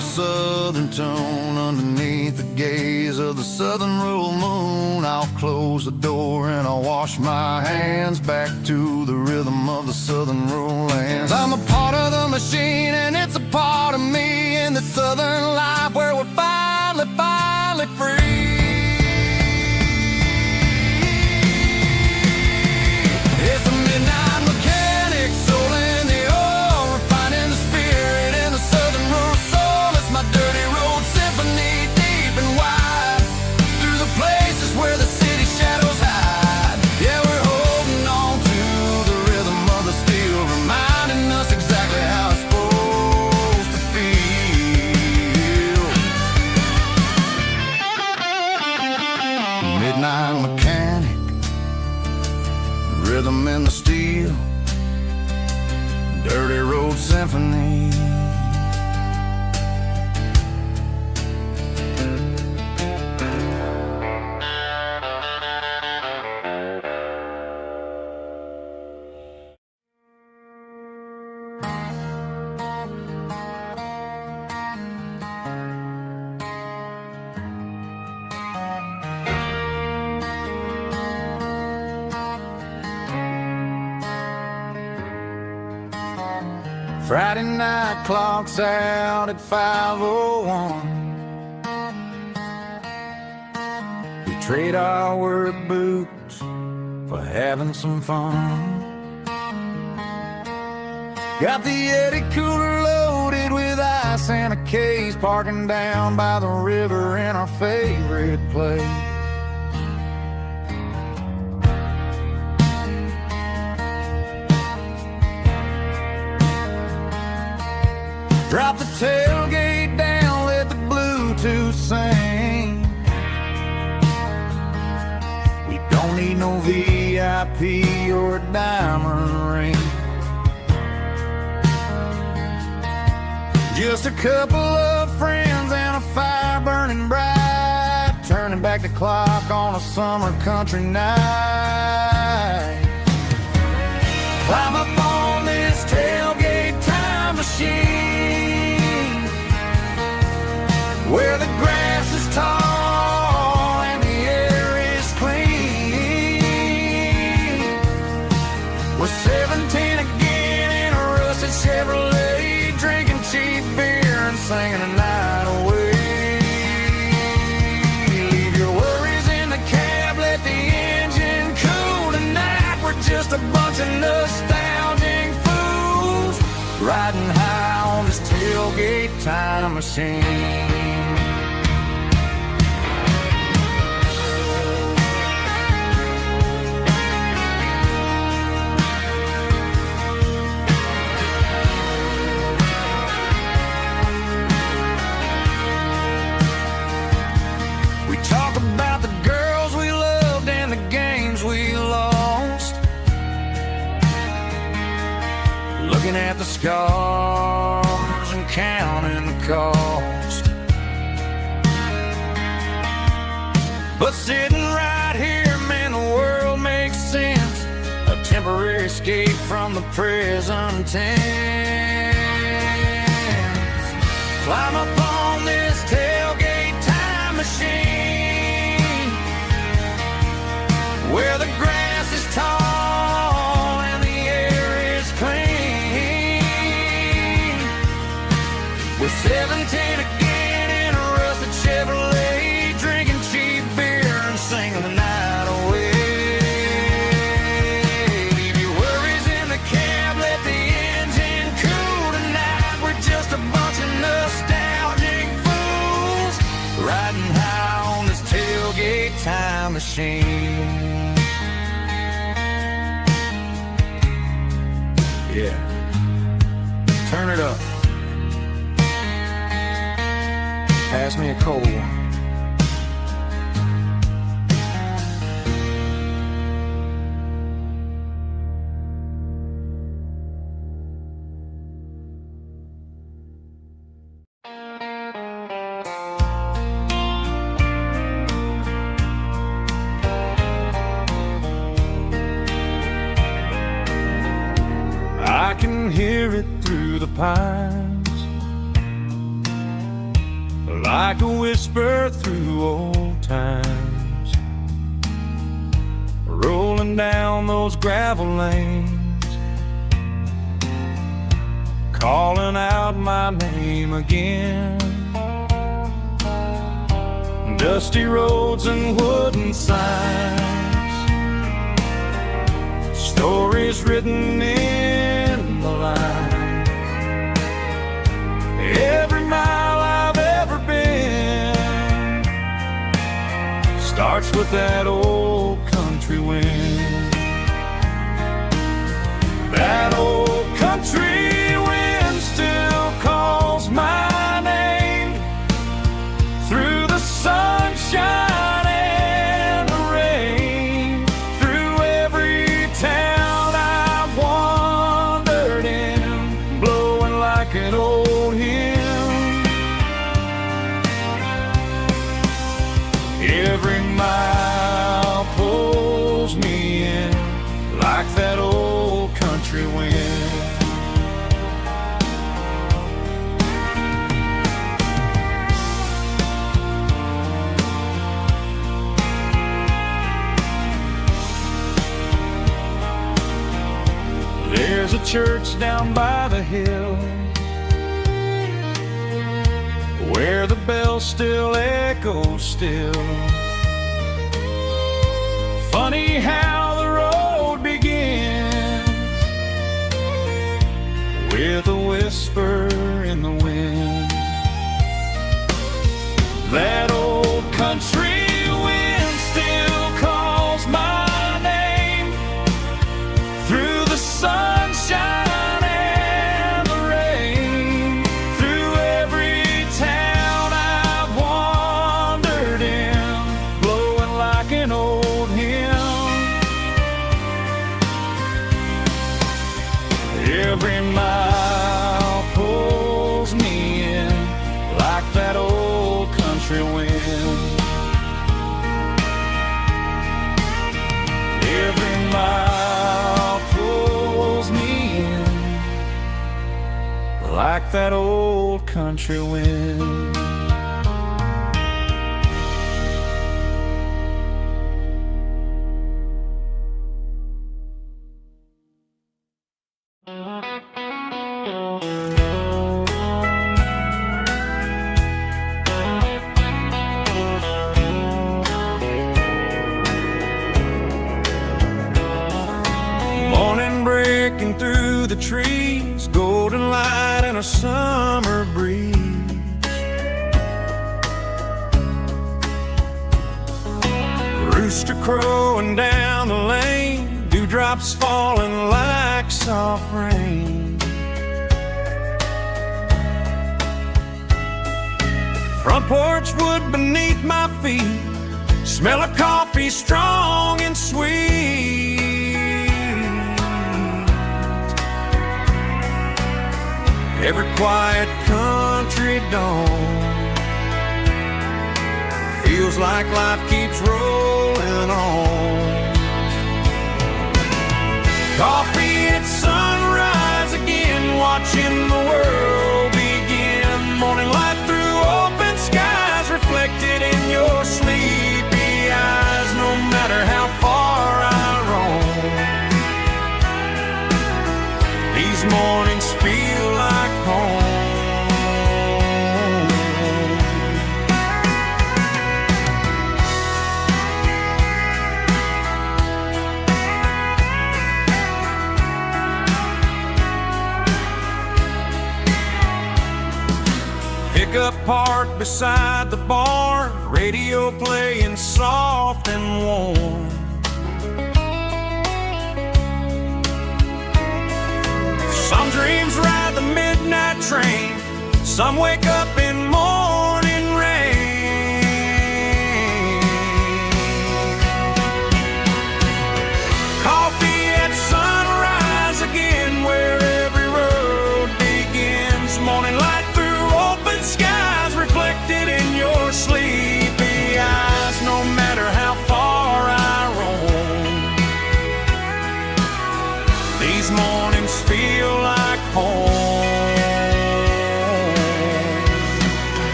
Southern tone underneath the gaze of the southern rural moon. I'll close the door and I'll wash my hands, back to the rhythm of the southern rural lands. I'm a part of the machine and it's a part of me, in the southern life where we're finally free. It's a midnight mechanic, soul in the ore, refining the spirit in the southern rural soul. It's my dirty road symphony, deep and wide, through the places where the city shadows hide. Yeah, we're holding on to the rhythm of the steel, reminding us exactly how it's supposed to feel. Midnight mechanic, rhythm in the steel, dirty road symphony. Friday night clock's out at 5:01. We trade our work boots for having some fun. Got the Yeti cooler loaded with ice and a case, parking down by the river in our favorite place. Drop the tailgate down, let the Bluetooth sing. We don't need no VIP or a diamond ring. Just a couple of friends and a fire burning bright, turning back the clock on a summer country night. Climb up on this tailgate time machine, where the grass is tall and the air is clean. We're 17 again in a rusted Chevrolet, drinking cheap beer and singing a night away. Leave your worries in the cab, let the engine cool tonight. We're just a bunch of nostalgic fools, riding high on this tailgate time machine. We talk about the girls we loved and the games we lost, looking at the scars and counting the cost. But sitting right here, man, the world makes sense, a temporary escape from the present tense. Climb up on this tailgate time machine, where the grass is tall and the air is clean. We're 17 again in a rusted Chevrolet, drinking cheap machine. Yeah, turn it up. Pass me a cold one. I can hear it through the pines, like a whisper through old times, rolling down those gravel lanes, calling out my name again. Dusty roads and wooden signs, stories written in the lines. Every mile I've ever been starts with that old country wind. That old country wind still calls my name through the sunshine and the rain, through every town I've wandered in, blowing like an old hymn. Every mile pulls me in like that old country wind. There's a church down by the hill where the bells still echo still. Funny how the road begins with a whisper in the wind. That old country wind still calls my name through the sunshine and the rain, through every town I've wandered in, blowing like an old hymn. Every mile pulls me in like that old country wind. Every mile pulls me in like that old country wind. Morning breaking through the trees, golden light and a summer breeze. Rooster crowing down the lane, dewdrops falling like soft rain. Front porch wood beneath my feet, smell of coffee strong and sweet. Every quiet country dawn feels like life keeps rolling on. Coffee at sunrise again, watching the world begin. Morning light through open skies, reflected in your sleepy eyes. No matter how far I roam, these mornings feel like home. pickup parked beside the barn, radio playing soft and warm. Some dreams ride the midnight train, some wake up in morning rain. Coffee at sunrise again, where every road begins. Morning light through open skies, reflected in your sleepy eyes. No matter how far I roam, these mornings feel like home.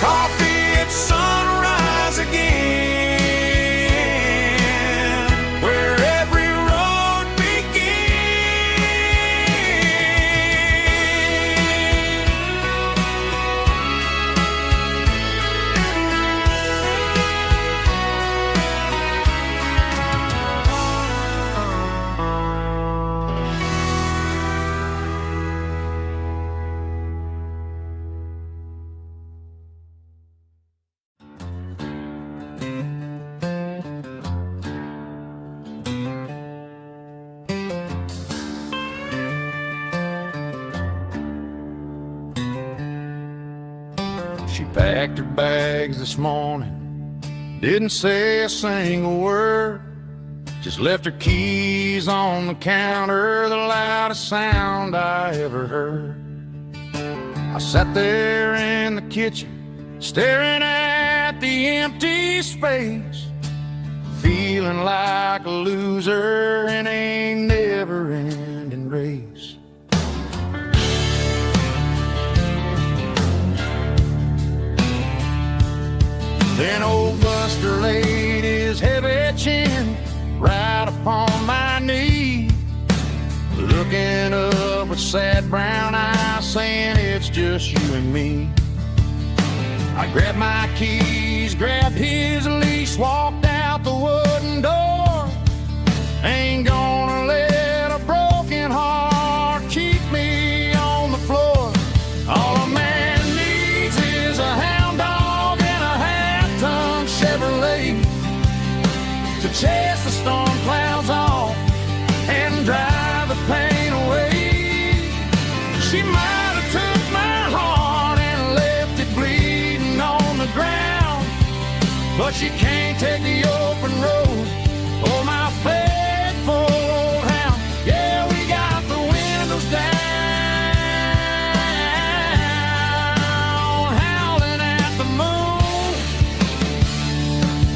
Coffee at sunrise again, where every road She packed her bags this morning, didn't say a single word, just left her keys on the counter, the loudest sound I ever heard. I sat there in the kitchen, staring at the empty space, feeling like a loser in a never-ending race. Then old Buster laid his heavy chin right upon my knee, looking up with sad brown eyes, saying it's just you and me. I grabbed my keys, grabbed his leash, walked out the wooden door. Ain't gonna let a broken heart keep me on the floor. All a man needs is a hound dog and a half-ton Chevrolet to chase the storm clouds off and drive the pain away. She might have took my heart and left it bleeding on the ground, but she can't take the open road or my faithful old hound. Yeah, we got the windows down, howling at the moon,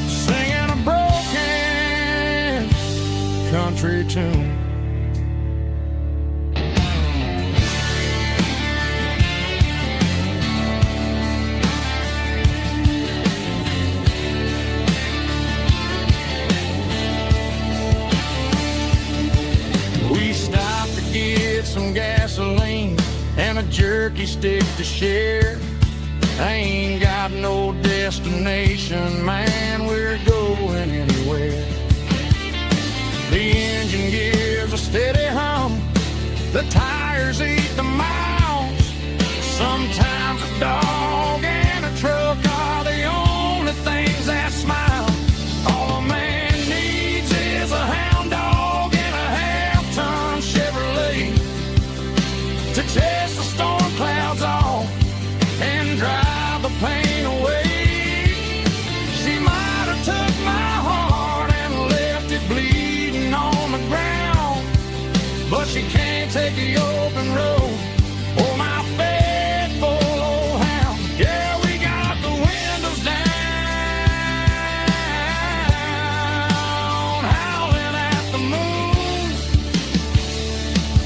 singing a broken country tune. We stopped to get some gasoline and a jerky stick to share. I ain't got no destination, man, we're going anywhere. The engine gives a steady hum, the tires eat the miles. Sometimes a dog and a truck are the only things that smile. All a man needs is a hound dog and a half-ton Chevrolet to chase the storm clouds off and drive the pain away. She might have took my heart and left it bleeding on the ground, but she can't take the open road or my faithful old hound. Yeah, we got the windows down, howling at the moon,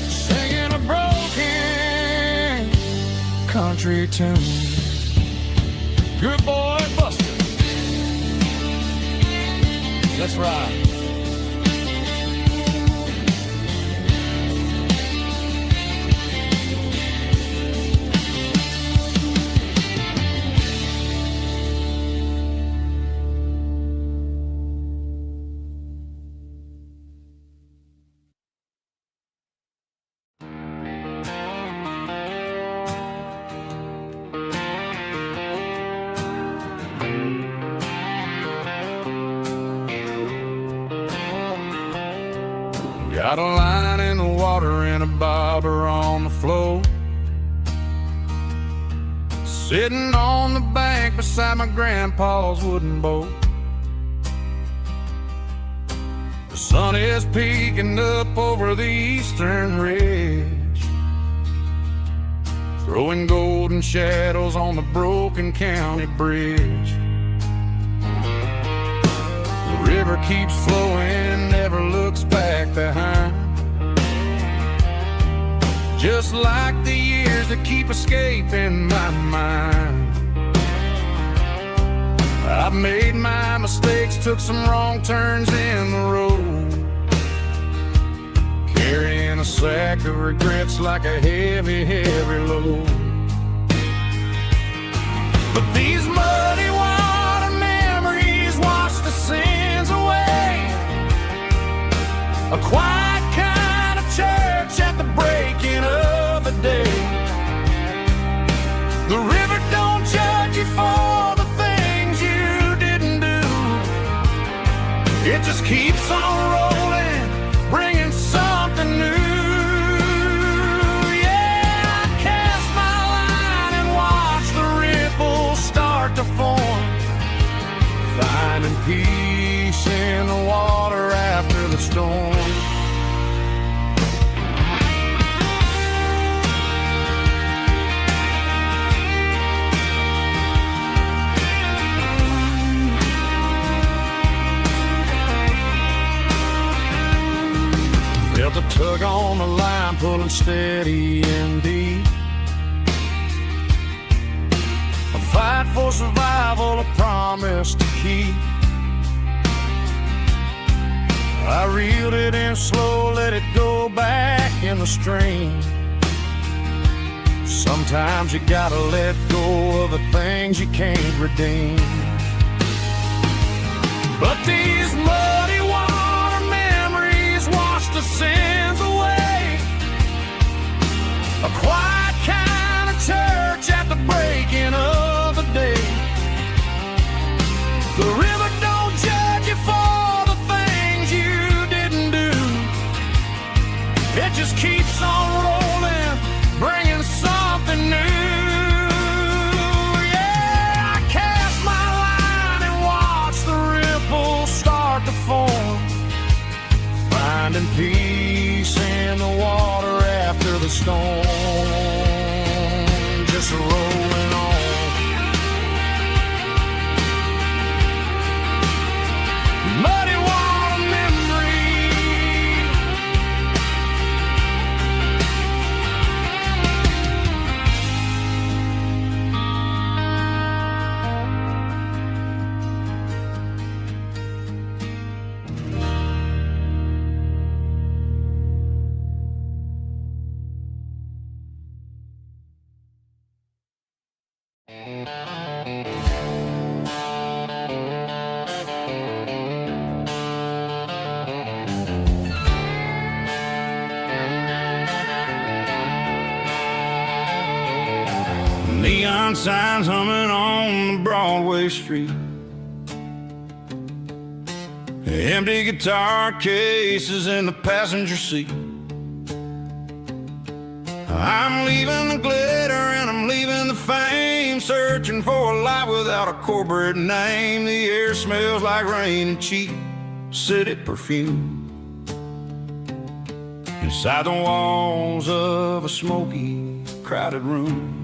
singing a broken country tune. Good boy, Buster. Let's ride. Got a line in the water and a bobber on the floor. Sitting on the bank beside my grandpa's wooden boat. The sun is peeking up over the eastern ridge, throwing golden shadows on the broken county bridge. The river keeps flowing, never looks back behind, just like the years that keep escaping my mind. I've made my mistakes, took some wrong turns in the road, carrying a sack of regrets like a heavy, heavy load. But these muddy water memories wash the sins away. A quiet kind of church at the breaking of the day. The river don't judge you for the things you didn't do. It just keeps on rolling, bringing something new. Yeah, I cast my line and watch the ripples start to form, finding peace in the water after the storm. Felt a tug on the line, pulling steady and deep. A fight for survival, a promise to keep. I reeled it in slow, let it go back in the stream. Sometimes you gotta let go of the things you can't redeem. But these muddy water memories wash the sins away. A quiet kind of church at the breaking of the day. The river don't judge you for the things you didn't do. It just keeps on rolling, bringing something new. Yeah, I cast my line and watch the ripples start to form, finding peace in the water after the storm. Just rolling on. Muddy water memory. Neon signs humming on the Broadway street. Empty guitar cases in the passenger seat. I'm leaving the glitter and I'm leaving the fame, searching for a life without a corporate name. The air smells like rain and cheap city perfume. Inside the walls of a smoky, crowded room.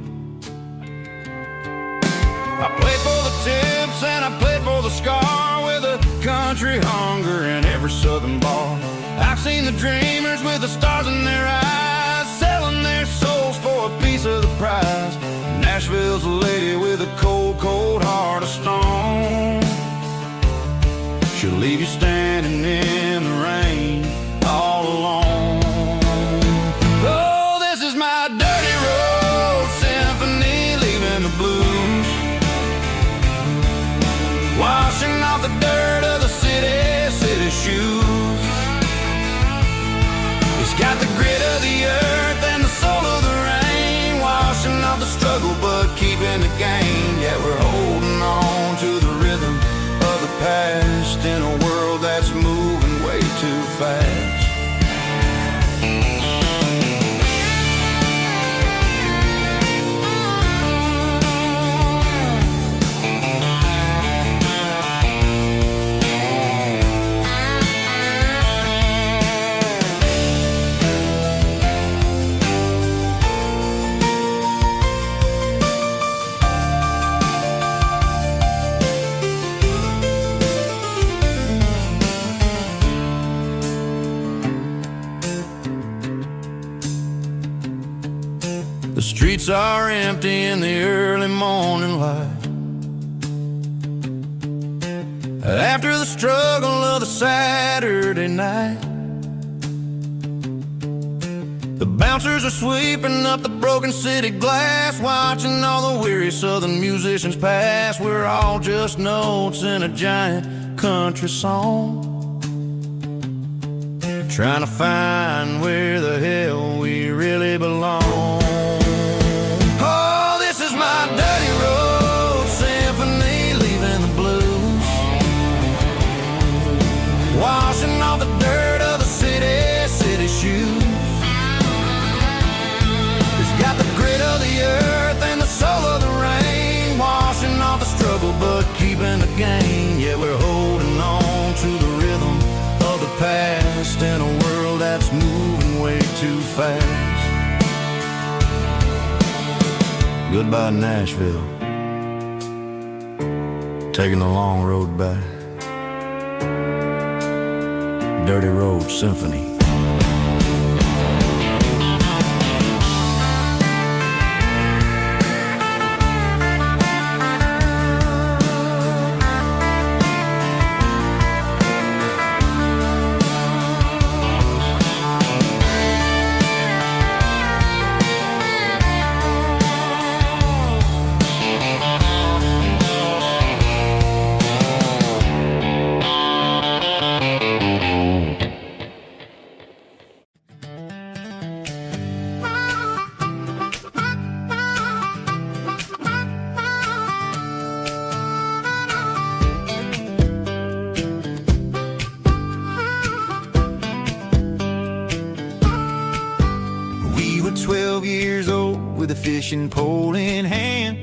I played for the tips and I played for the scar, with a country hunger in every southern bar. I've seen the dreamers with the stars in their eyes, selling their souls for a piece of the prize. Nashville's a lady with a cold, cold heart of stone. She'll leave you standing in the rain all alone. Oh, this is my dirty road symphony, leaving the blues, washing off the dirt of the city shoes. It's got the grit of the earth and the soul of the rain, washing off the struggle but keeping the gain. Yeah, we're holding on to the rhythm of the past in a world that's moving way too fast. The streets are empty in the early morning light. After the struggle of the Saturday night, the bouncers are sweeping up the broken city glass, watching all the weary southern musicians pass. We're all just notes in a giant country song, trying to find where the hell we really belong. Oh, this is my dirty road symphony, leaving the blues, washing off the dirt of the city shoes. It's got the grit of the earth and the soul of the rain, washing off the struggle but keeping the gain. Yeah, we're holding on to the rhythm of the past in a world that's moving way too fast. Goodbye Nashville, taking the long road back. Dirty Road Symphony. We were 12 years old with a fishing pole in hand,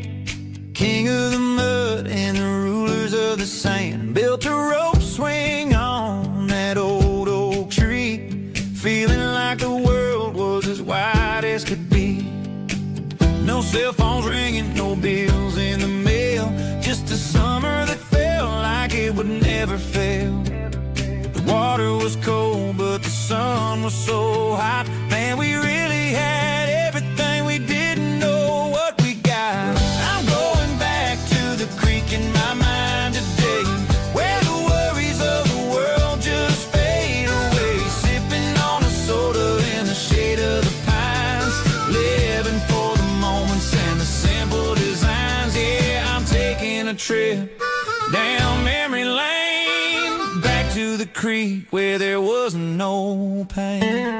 king of the mud and the rulers of the sand. Built a rope swing on that old oak tree, feeling like the world was as wide as could be. No cell phones ringing, no bills in the mail, just a summer that felt like it would never fail. The water was cold, but the sun was so hot. Man, we really had everything, we didn't know what we got. I'm going back to the creek in my mind today, where the worries of the world just fade away. Sipping on a soda in the shade of the pines, living for the moments and the simple designs. Yeah, I'm taking a trip down memory lane, back to the creek where there was no pain.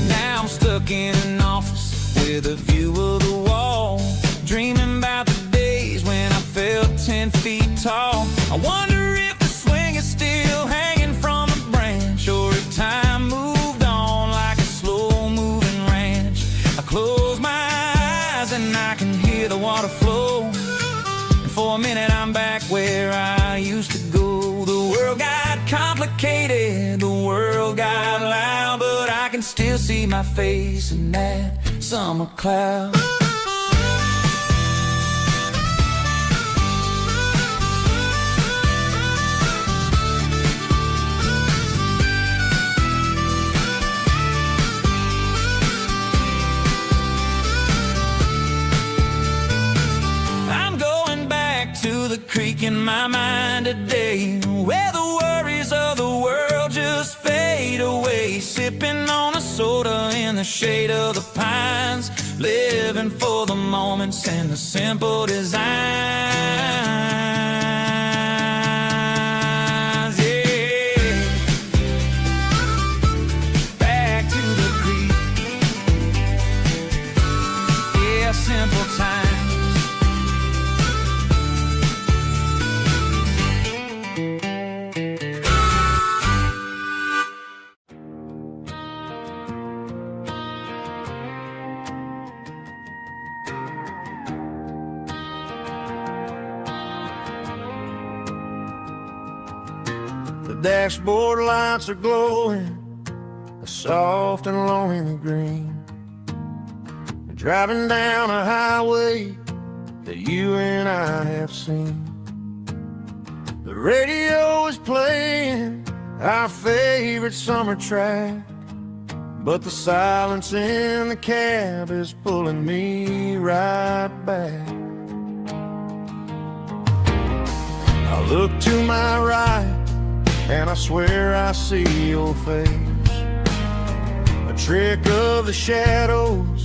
Now I'm stuck in an office with a view of the wall, dreaming about the days when I felt 10 feet tall. I wonder if the swing is still hanging from a branch, or if time moved on like a slow-moving ranch. I close my eyes and I can hear the water flow, and for a minute I'm back where I used to go. The world got complicated, the world got loud, but I can still see my face in that summer cloud. I'm going back to the creek in my mind today, where the worries of the world just fade away. Sipping on a soda in the shade of the pines, living for the moments and the simple designs. Yeah, back to the creek. Yeah, simple times. The dashboard lights are glowing a soft and lonely green. Driving down a highway that you and I have seen. The radio is playing our favorite summer track, but the silence in the cab is pulling me right back. I look to my right and I swear I see your face, a trick of the shadows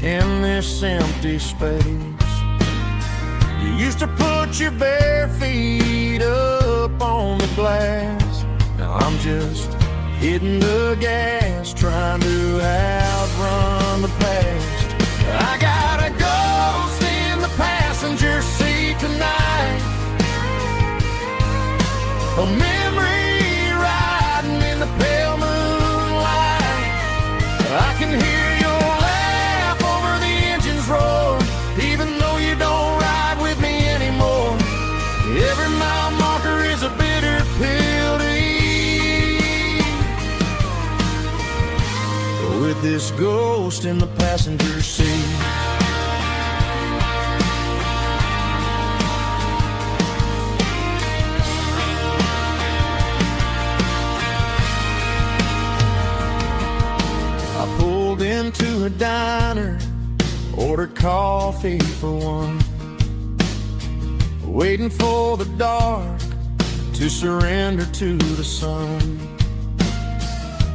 in this empty space. You used to put your bare feet up on the glass. Now I'm just hitting the gas, trying to outrun the past. I got a ghost in the passenger seat tonight, a memory riding in the pale moonlight. I can hear your laugh over the engine's roar, even though you don't ride with me anymore. Every mile marker is a bitter pill to eat, with this ghost in the passenger seat. I pulled into a diner, ordered coffee for one, waiting for the dark to surrender to the sun.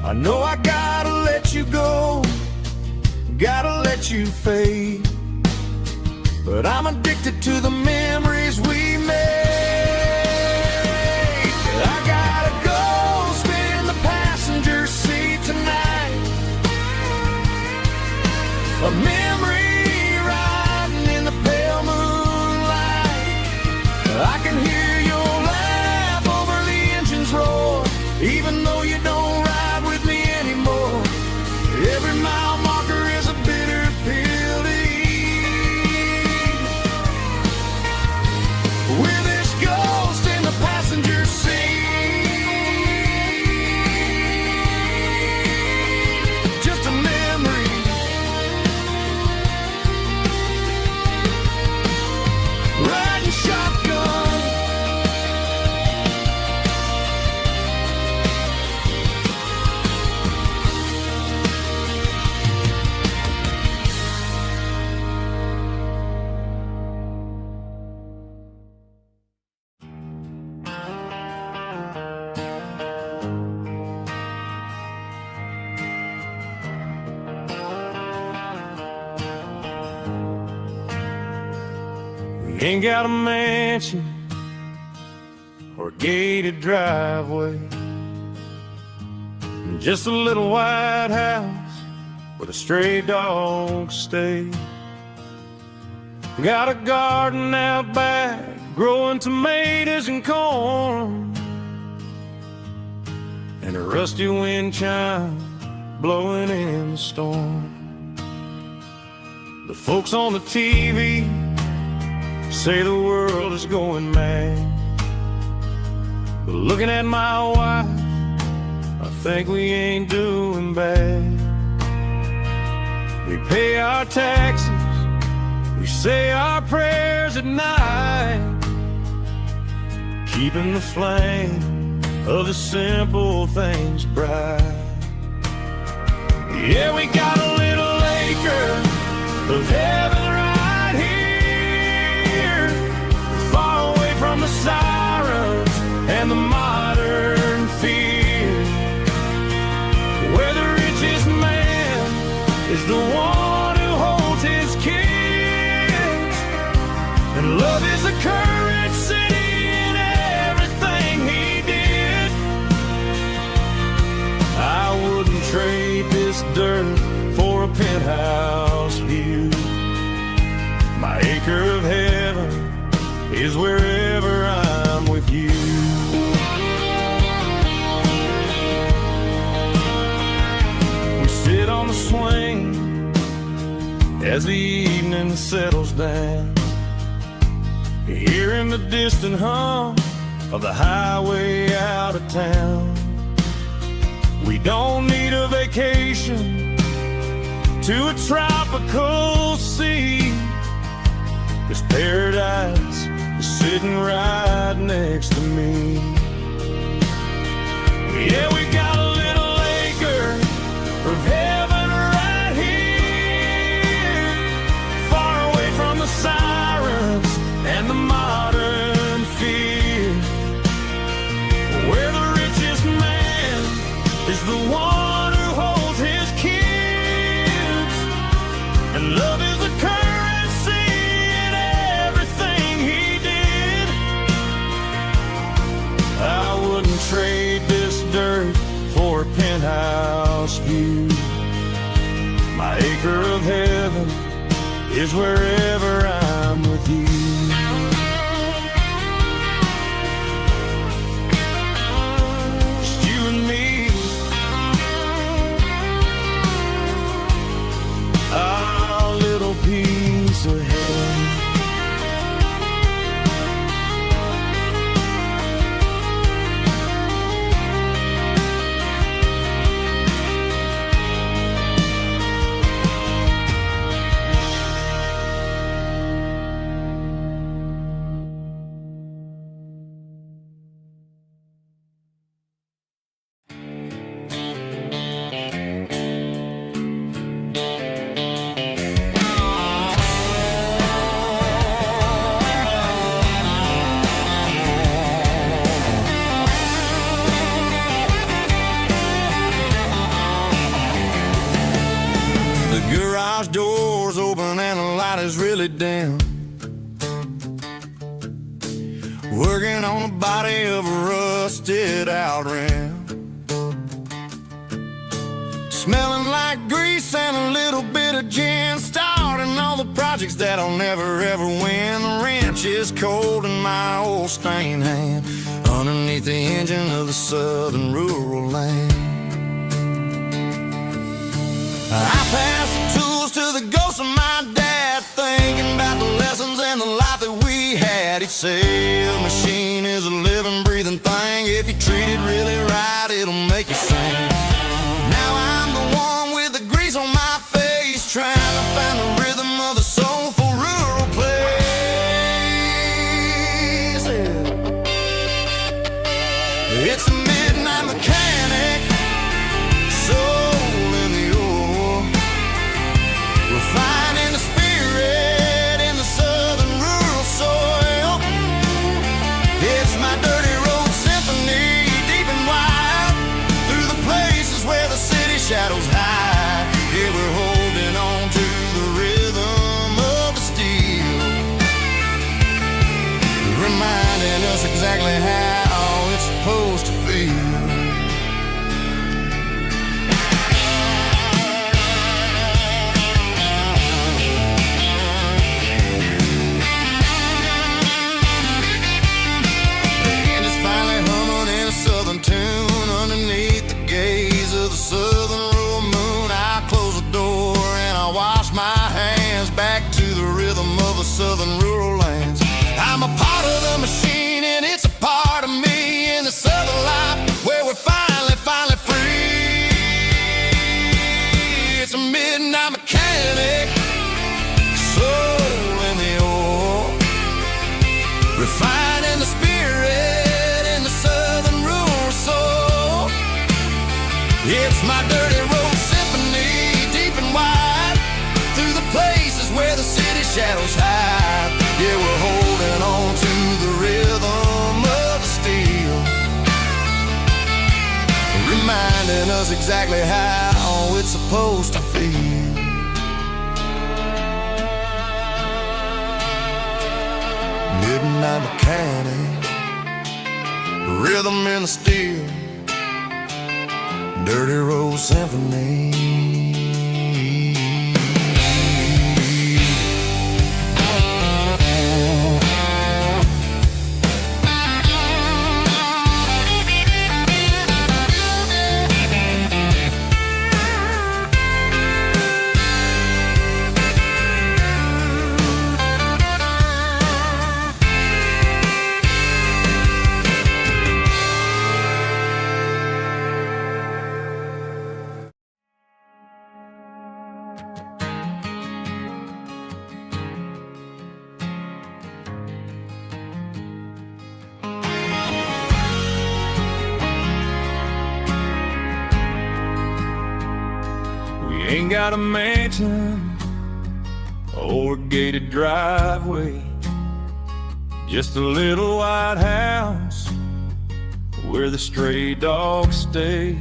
I know I gotta let you go, gotta let you fade, but I'm addicted to the memories we made. I got a ghost in the passenger seat tonight, a memory riding in the pale moonlight. I can hear your laugh over the engine's roar, even though you don't ride with me anymore. Every mile marker is a bitter pill to eat, with this ghost in the passenger seat. Just a memory, riding shotgun. We ain't got a mansion or a gated driveway, just a little white house where the stray dogs stay. Got a garden out back, growing tomatoes and corn, and a rusty wind chime blowing in the storm. The folks on the TV say the world is going mad, but looking at my wife, I think we ain't doing bad. We pay our taxes, we say our prayers at night, keeping the flame of the simple things bright. Yeah, we got a little acre of heaven right here, far away from the sirens and the modern fear, where the richest man is the one who holds his kids, and love is the currency in everything he did. I wouldn't trade this dirt for a penthouse view. My acre of heaven is wherever I'm with you. We sit on the swing as the evening settles down, hearing the distant hum of the highway out of town. We don't need a vacation to a tropical sea, 'cause paradise is sitting right next to me. Yeah, we got a little acre of heaven right here, far away from the sirens and the modern fear, where the richest man is the one who holds his kids, and love is the currency in everything he did. I wouldn't trade this dirt for a penthouse view. My acre of heaven is wherever I'm with you. Just you and me, our little piece of heaven. Garage doors open and the light is really dim. Working on the body of a rusted out rim. Smelling like grease and a little bit of gin. Starting all the projects that'll never ever win. The wrench is cold in my old stained hand, underneath the engine of the southern rural land. I pass the tools to the ghost of my dad, thinking about the lessons and the life that we had. He'd say a machine is a living, breathing thing. If you treat it really right, it'll make you sing. Now I'm the one with the grease on my face, trying to find the rhythm of the soulful rural place. It's a midnight mechanic, finding the spirit in the southern rural soil. It's my dirty road symphony, deep and wide, through the places where the city shadows hide. Yeah, we're holding on to the rhythm of the steel, reminding us exactly how it's supposed to feel. Tune underneath the gaze of the southern rural moon. I close the door and I wash my hands, back to the rhythm of the southern rural lands. I'm a part of the machine and it's a part of me in the southern life where we're finally free. It's a midnight mechanic, soul in the ore, refining the spirit in the southern rural soul. It's my dirty road symphony, deep and wide, through the places where the city shadows hide. Yeah, we're holding on to the rhythm of the steel, reminding us exactly how it's supposed to feel. Midnight mechanic, rhythm in the steel, dirty road symphony. Ain't got a mansion or a gated driveway, just a little white house where the stray dogs stay.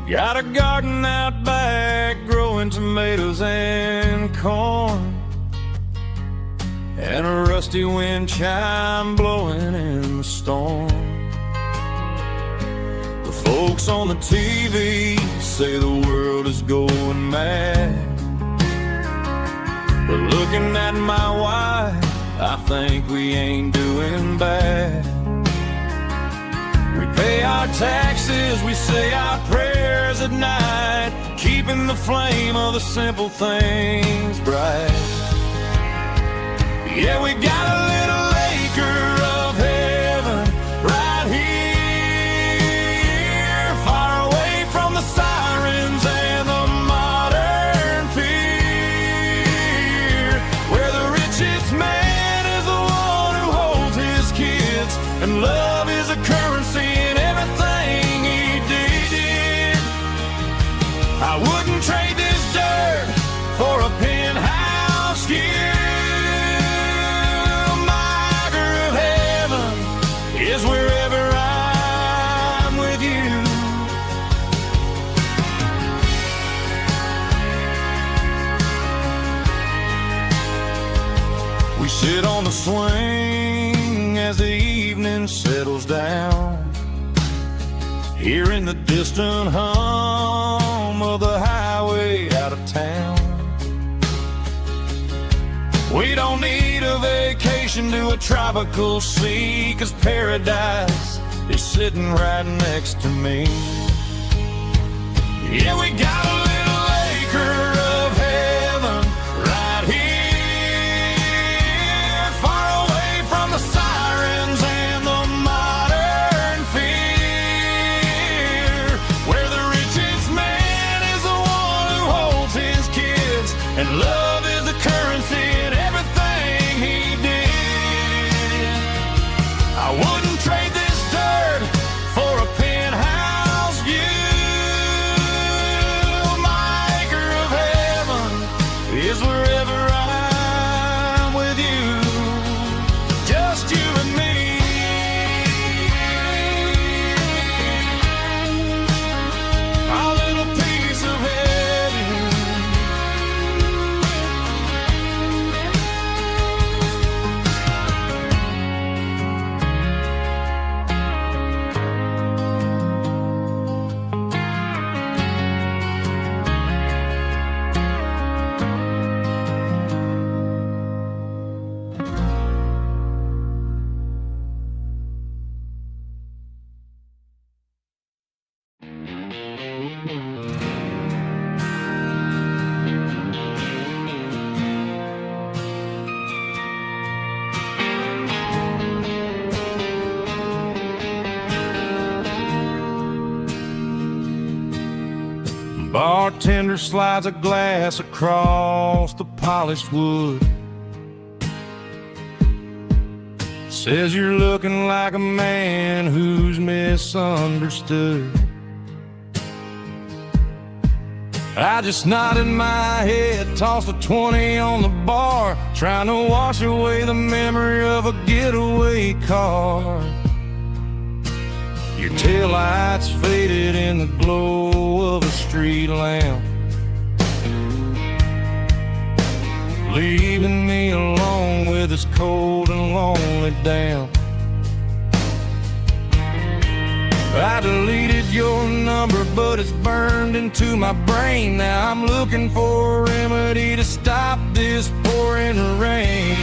Got a garden out back growing tomatoes and corn, and a rusty wind chime blowing in the storm. The folks on the TV say the world is going mad, but looking at my wife, I think we ain't doing bad. We pay our taxes, we say our prayers at night, keeping the flame of the simple things bright. Yeah, we got a little acre of heaven right here, far away from the sirens and the modern fear, where the richest man is the one who holds his kids, and love is a currency in everything he did. I wouldn't trade this dirt for a penthouse here. Is wherever I'm with you. We sit on the swing as the evening settles down, hearing the distant hum of the highway out of town. We don't need a vacation to a tropical sea, 'cause paradise is sitting right next to me. Yeah, we got a little acre of heaven right here, far away from the sirens and the modern fear, where the richest man is the one who holds his kids, and love is the currency in everything he did. I wouldn't trade this dirt for a penthouse view. My acre of heaven is wherever I'm with you, just you and me. Our little piece of heaven. Bartender slides a glass across the polished wood, says you're looking like a man who's misunderstood. I just nodded my head, tossed a 20 on the bar, trying to wash away the memory of a getaway car. Your taillights faded in the glow of a street lamp, leaving me alone with this cold and lonely damp. I deleted your number, but it's burned into my brain. Now I'm looking for a remedy to stop this pouring rain.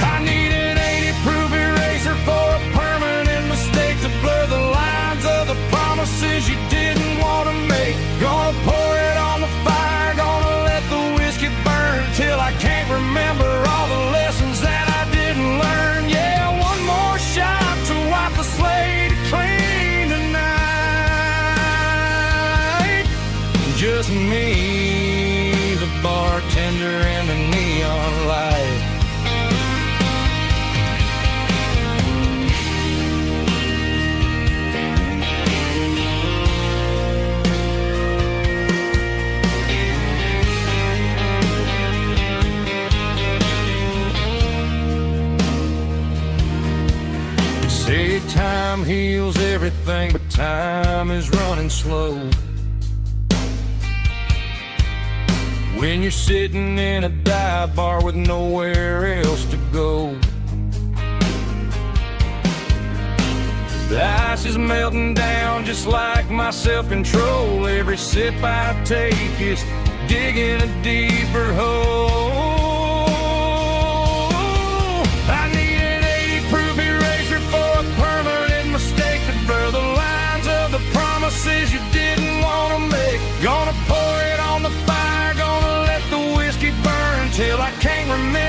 I need an 80-proof eraser for a permanent mistake, to blur the lines of the promises you didn't want to make. Gonna pour it on the fire, gonna let the whiskey burn till I can't remember all the lessons that I didn't learn. Yeah, one more shot to wipe the slate clean tonight. Just me, the bartender, and the Say time heals everything, but time is running slow. When you're sitting in a dive bar with nowhere else to go. The ice is melting down just like my self-control. Every sip I take is digging a deeper hole. I need an 80-proof eraser for a permanent mistake to blur the lines of the promises you didn't want to make. Gonna pour it on the fire, gonna let the whiskey burn till I can't remember